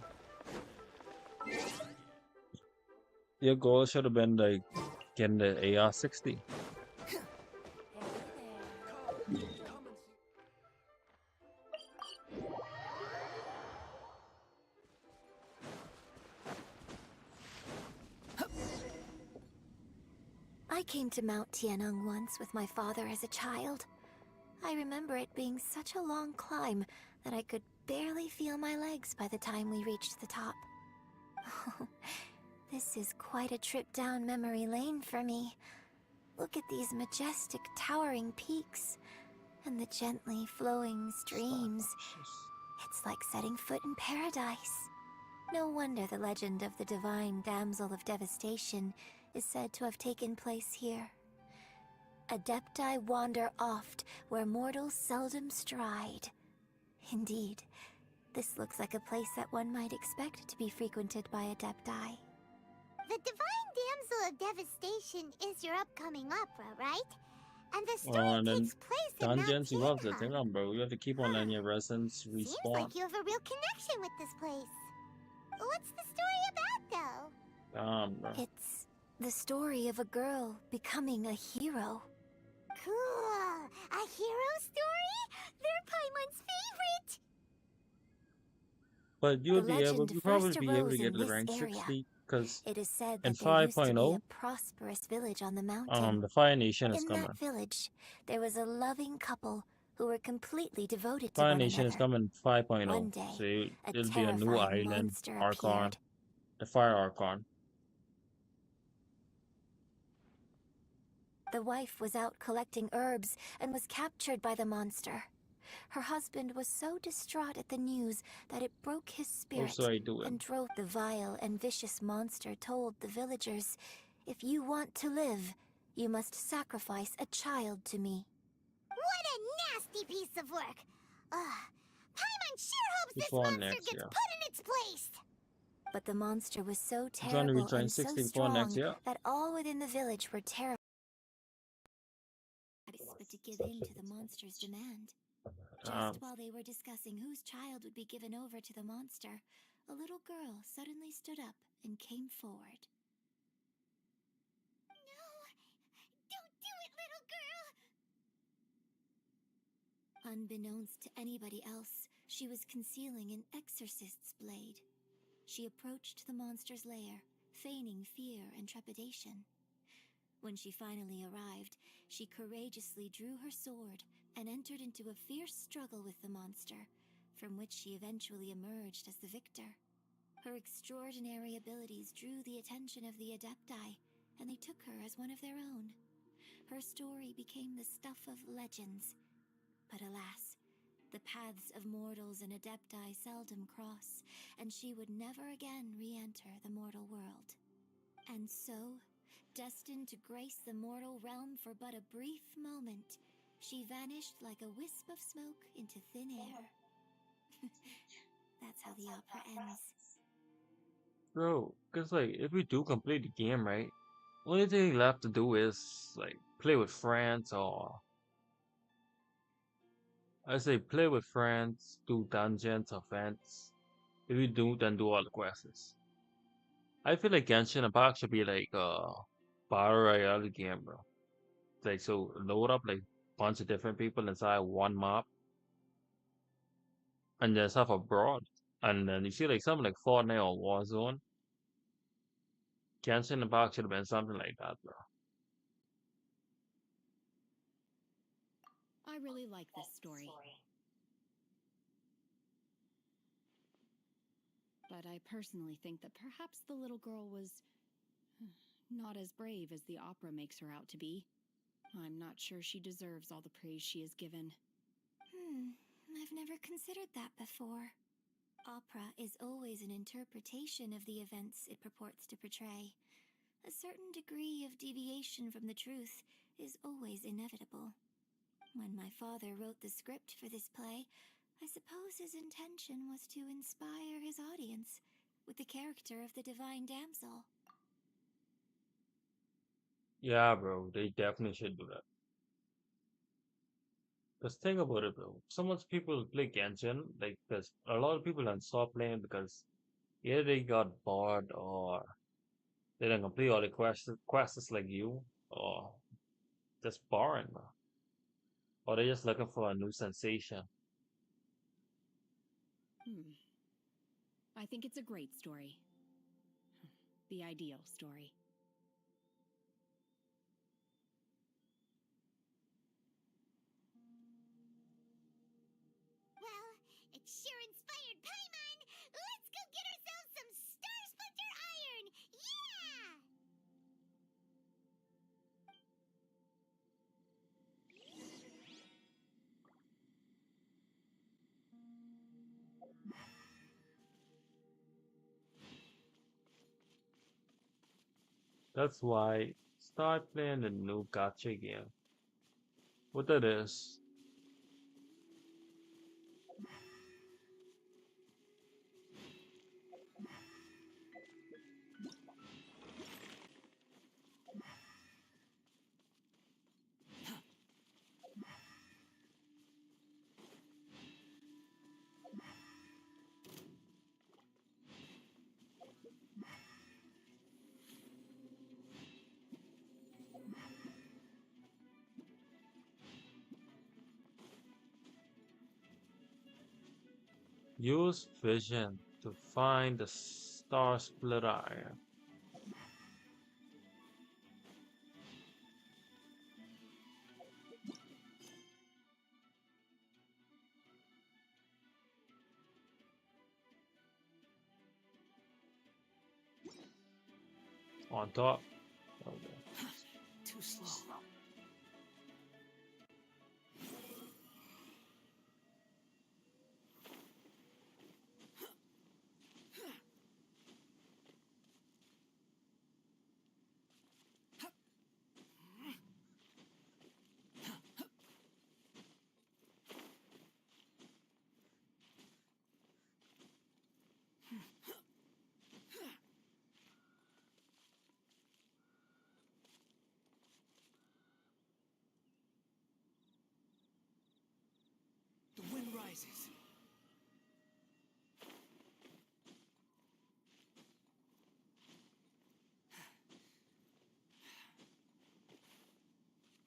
Your goal should have been like getting the AR-60. came to Mount Tianeng once with my father as a child. I remember it being such a long climb that I could barely feel my legs by the time we reached the top. This is quite a trip down memory lane for me. Look at these majestic, towering peaks and the gently flowing streams. It's like setting foot in paradise. No wonder the legend of the divine damsel of devastation is said to have taken place here. Adepti wander oft where mortals seldom stride. Indeed, this looks like a place that one might expect to be frequented by Adepti. The Divine Damsel of Devastation is your upcoming opera, right? And the story And then takes place in Mount dungeons, you have the thing Tianheng. on, bro. You have to keep on letting your residents Seems respawn. like you have a real connection with this place. What's the story about, though? Bro. It's the story of a girl becoming a hero. Cool! A hero story? They're Paimon's favorite! But you'll The be able, legend you probably first be able to arose get in to the this rank area. 60, because It is said in that there used to be 5.0, a prosperous village on the mountain. the Fire Nation is In coming. that village, there was a loving couple who were completely devoted to Fire one Nation is another. coming 5.0, One day, so a it'll be a new terrifying island, monster Archon, appeared. the Fire Archon. The wife was out collecting herbs and was captured by the monster. Her husband was so distraught at the news that it broke his spirit and drove the vile and vicious monster told the villagers, "If you want to live, you must sacrifice a child to me." What a nasty piece of work! Paimon sure hopes this Before monster next gets year. put in its place! But the monster was so He's trying to terrible rejoin and so 60 before next strong year. that all within the village were terrified. But to give in to the monster's demand. Just while they were discussing whose child would be given over to the monster, a little girl suddenly stood up and came forward. No! Don't do it, little girl! Unbeknownst to anybody else, she was concealing an exorcist's blade. She approached the monster's lair, feigning fear and trepidation. When she finally arrived, she courageously drew her sword and entered into a fierce struggle with the monster, from which she eventually emerged as the victor. Her extraordinary abilities drew the attention of the Adepti, and they took her as one of their own. Her story became the stuff of legends. But alas, the paths of mortals and Adepti seldom cross, and she would never again re-enter the mortal world. And so, destined to grace the mortal realm for but a brief moment, she vanished like a wisp of smoke into thin air. That's how the opera ends. Bro, because, like, if we do complete the game, right, only thing left to do is, like, play with friends, or I say play with friends, do dungeons, events. If we do, then do all the quests. I feel like Genshin Impact should be like a battle royale game, bro. Like, so load up like bunch of different people inside one map, and just have a broad. And then you see like something like Fortnite or Warzone. Genshin Impact should have been something like that, bro. I really like this story. But I personally think that perhaps the little girl was not as brave as the opera makes her out to be. I'm not sure she deserves all the praise she is given. I've never considered that before. Opera is always an interpretation of the events it purports to portray. A certain degree of deviation from the truth is always inevitable. When my father wrote the script for this play, I suppose his intention was to inspire his audience with the character of the divine damsel. Yeah, bro, they definitely should do that. Cause think about it, bro. So much people play Genshin, like, cause a lot of people don't stop playing because either they got bored or they don't complete all the quests like you, or just boring, bro. Or they're just looking for a new sensation. I think it's a great story. The ideal story. That's why start playing the new gacha game. What that is? Use vision to find the star splitter. On top. Okay. Too slow. The wind rises.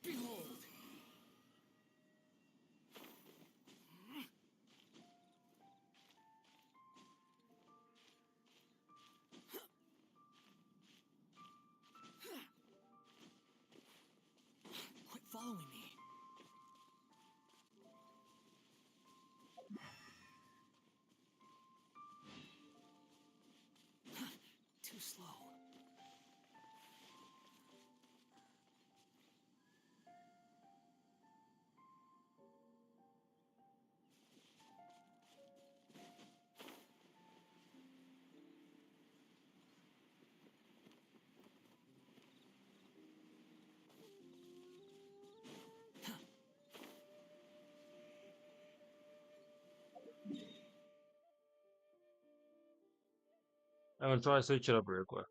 Behold! Quit following me. Too slow. I'm gonna try to switch it up real quick.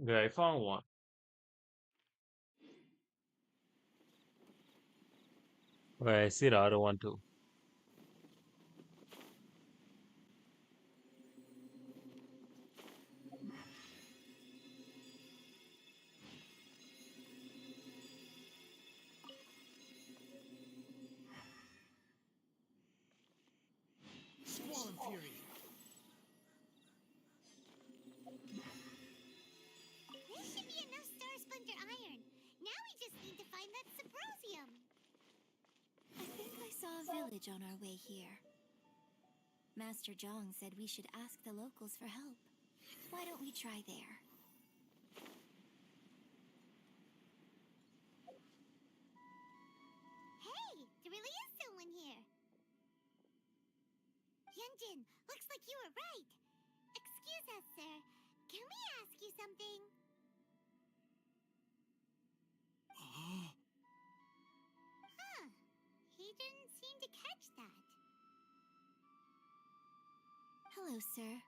Okay, I found one. Okay, I see the other one too. Squall and Fury. This should be enough Star Splinter iron. Now we just need to find that Subrosium. I think I saw a village on our way here. Master Zhang said we should ask the locals for help. Why don't we try there? Hey, there really is someone here. Yunjin, looks like you were right. Excuse us, sir. Can we ask you something? Huh. He didn't seem to catch that. Hello, sir.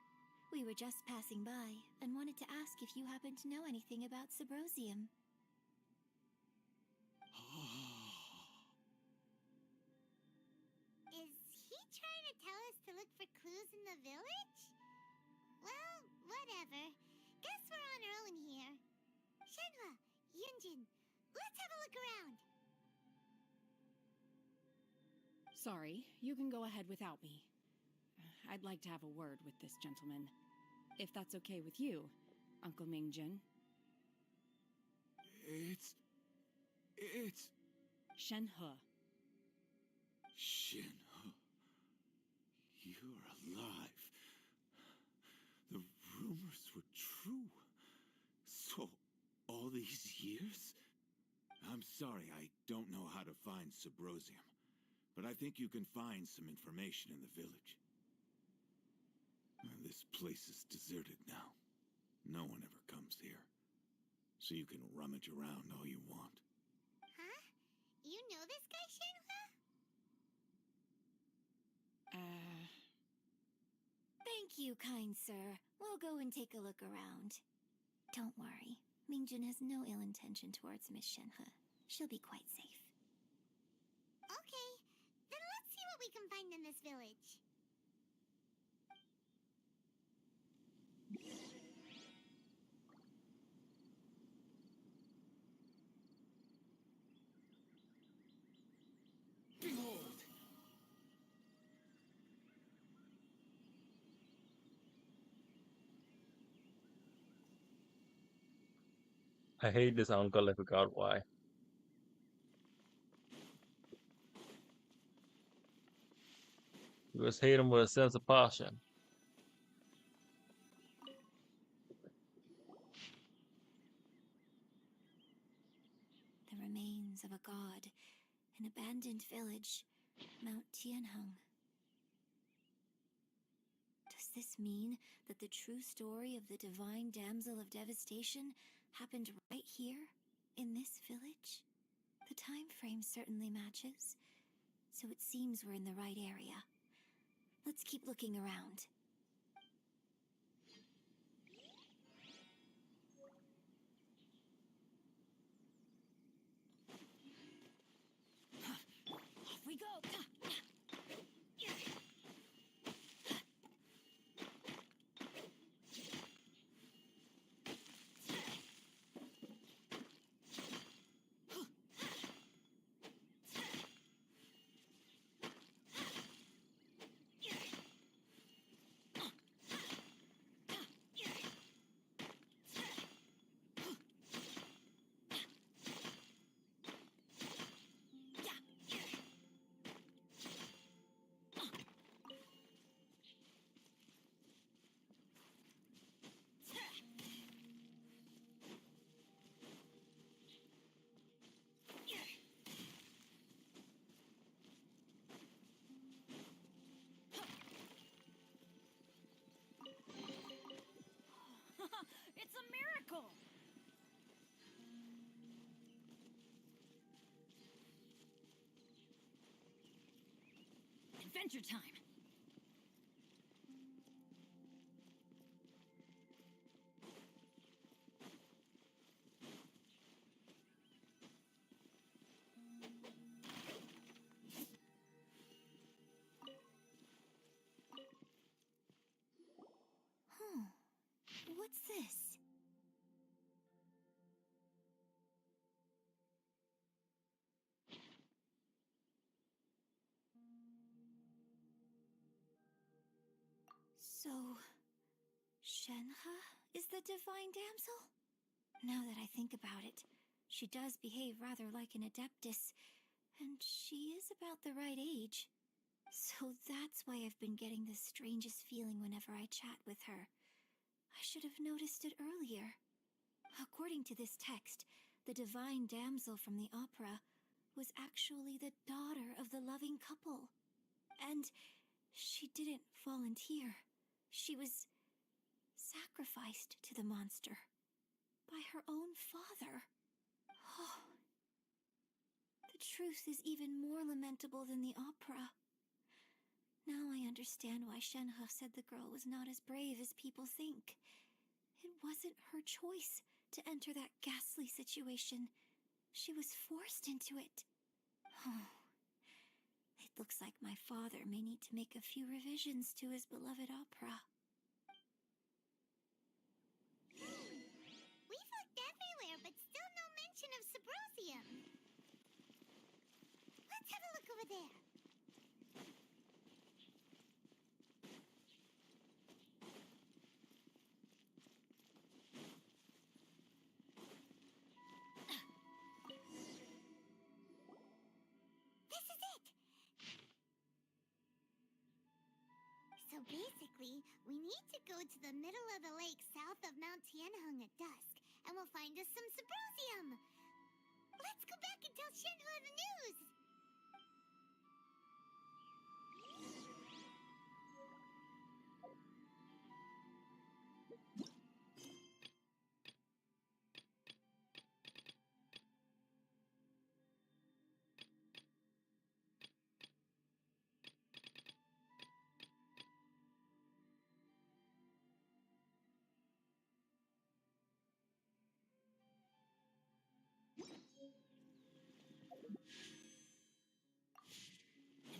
We were just passing by and wanted to ask if you happen to know anything about Subrosium. Is he trying to tell us to look for clues in the village? Well, whatever. Guess we're on our own here. Shenhua, Yunjin, let's have a look around. Sorry, you can go ahead without me. I'd like to have a word with this gentleman. If that's okay with you, Uncle Mingjin. It's... Shenhe. Shenhe. You're alive. The rumors were true. So, all these years? I'm sorry, I don't know how to find Subrosium, but I think you can find some information in the village. This place is deserted now. No one ever comes here. So you can rummage around all you want. Huh? You know this guy, Shenhua? Thank you, kind sir. We'll go and take a look around. Don't worry. Mingjin has no ill intention towards Miss Shenhe. She'll be quite safe. Okay, then let's see what we can find in this village. Behold! I hate this uncle, I forgot why. You just hate him with a sense of passion. The remains of a god, an abandoned village, Mount Tianheng. Does this mean that the true story of the divine damsel of devastation happened right here, in this village? The time frame certainly matches, so it seems we're in the right area. Let's keep looking around. Off we go! It's a miracle! Adventure time! What's this? So, Shenhe is the divine damsel? Now that I think about it, she does behave rather like an adeptus, and she is about the right age. So that's why I've been getting the strangest feeling whenever I chat with her. I should have noticed it earlier. According to this text, the divine damsel from the opera was actually the daughter of the loving couple. And she didn't volunteer. She was sacrificed to the monster by her own father. Oh. The truth is even more lamentable than the opera. Now I understand understand why Shenhe said the girl was not as brave as people think. It wasn't her choice to enter that ghastly situation. She was forced into it. Oh, it looks like my father may need to make a few revisions to his beloved opera. We've looked everywhere, but still no mention of Subrosium. Let's have a look over there. This is it! So basically, we need to go to the middle of the lake south of Mount Tianheng at dusk, and we'll find us some Subrosium! Let's go back and tell Shenhe the news!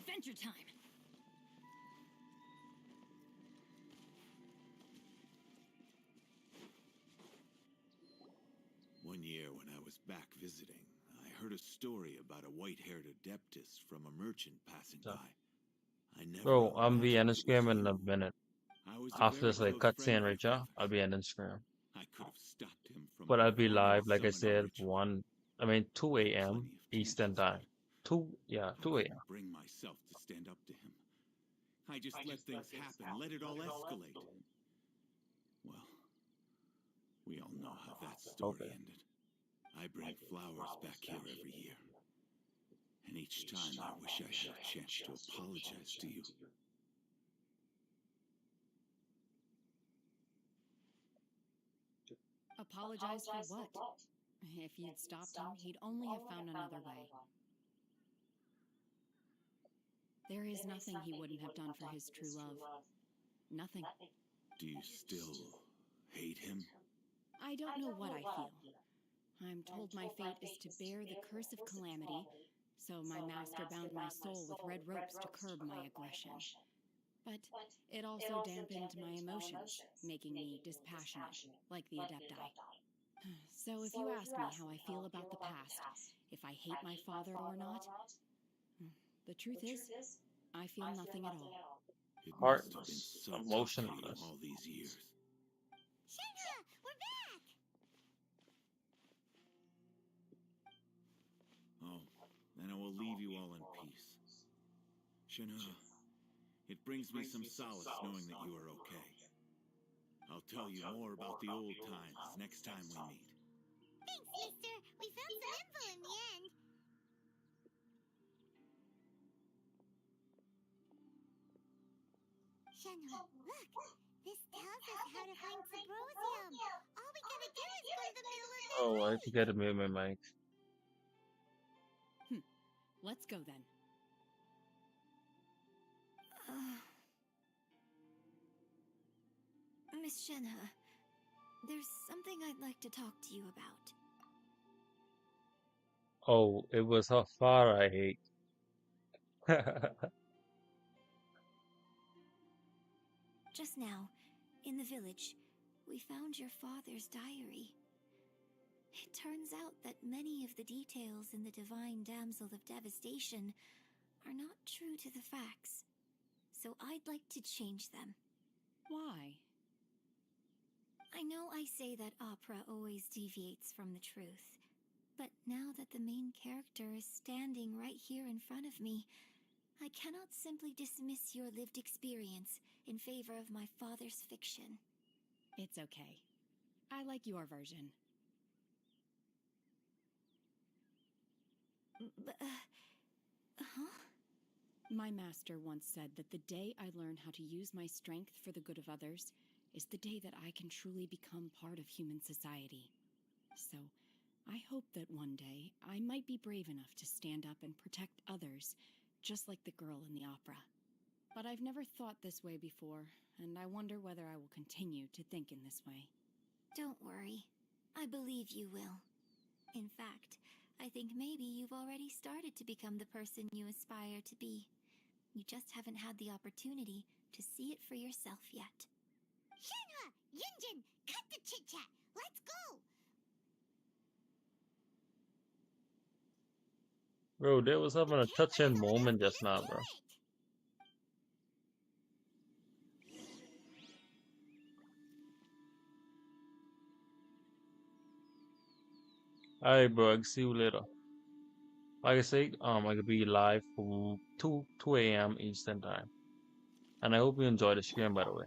Adventure time! One year when I was back visiting, I heard a story about a white-haired adeptus from a merchant passing by. I never Bro, I'll be imagined ending it was scrim in you. a minute. I was a After very this like close friend cutscene, of right, your yeah? father's. I'll be ending scrim. I could have stopped him from But I'll be performing live, the like I summoner said, ritual. 2 a.m. Eastern time. 2 I 2 a.m. couldn't bring myself to stand up to him. I just let things happen, let it all escalate. Well, we all know how that story ended. I bring flowers back here every year. And each time I wish I had a chance to apologize to you. Apologize for what? If you'd stopped him, he'd only have found another way. There is nothing he wouldn't have done for his true love. Nothing. Do you still hate him? I don't know what I feel. I'm told my fate is to bear the curse of calamity, so my master bound my soul with red ropes to curb my aggression. But it also dampened my emotions, making me dispassionate, like the Adepti. So if you ask me how I feel about the past, if I hate my father or not, the truth is, I feel nothing at all. It must have been Heartless, so tough for you emotionless. all these years. Shenhe, we're back! Oh, then I will leave you all in peace. Shenhe, it brings me some solace knowing that you are okay. I'll tell you more about the old times next time we meet. Thanks, mister. We found some info in the end. Shenhe, look. This tells us how to find Subrosium. All we gotta do is go to the middle of that Oh, I lake. forget to mute my mic. Let's go then. Miss Shenhe, there's something I'd like to talk to you about. Oh, it was her father I hate. Just now, in the village, we found your father's diary. It turns out that many of the details in the Divine Damsel of Devastation are not true to the facts, so I'd like to change them. Why? I know I say that opera always deviates from the truth, but now that the main character is standing right here in front of me, I cannot simply dismiss your lived experience in favor of my father's fiction. It's okay. I like your version. But, huh? My master once said that the day I learn how to use my strength for the good of others is the day that I can truly become part of human society. So, I hope that one day I might be brave enough to stand up and protect others, just like the girl in the opera. But I've never thought this way before, and I wonder whether I will continue to think in this way. Don't worry. I believe you will. In fact, I think maybe you've already started to become the person you aspire to be. You just haven't had the opportunity to see it for yourself yet. Shenhua! Yunjin! Cut the chit-chat! Let's go! Bro, they was having a touching moment just now, bro. Alright, bro. I'll see you later. Like I say, I could be live from 2 a.m. Eastern time. And I hope you enjoy the stream, by the way.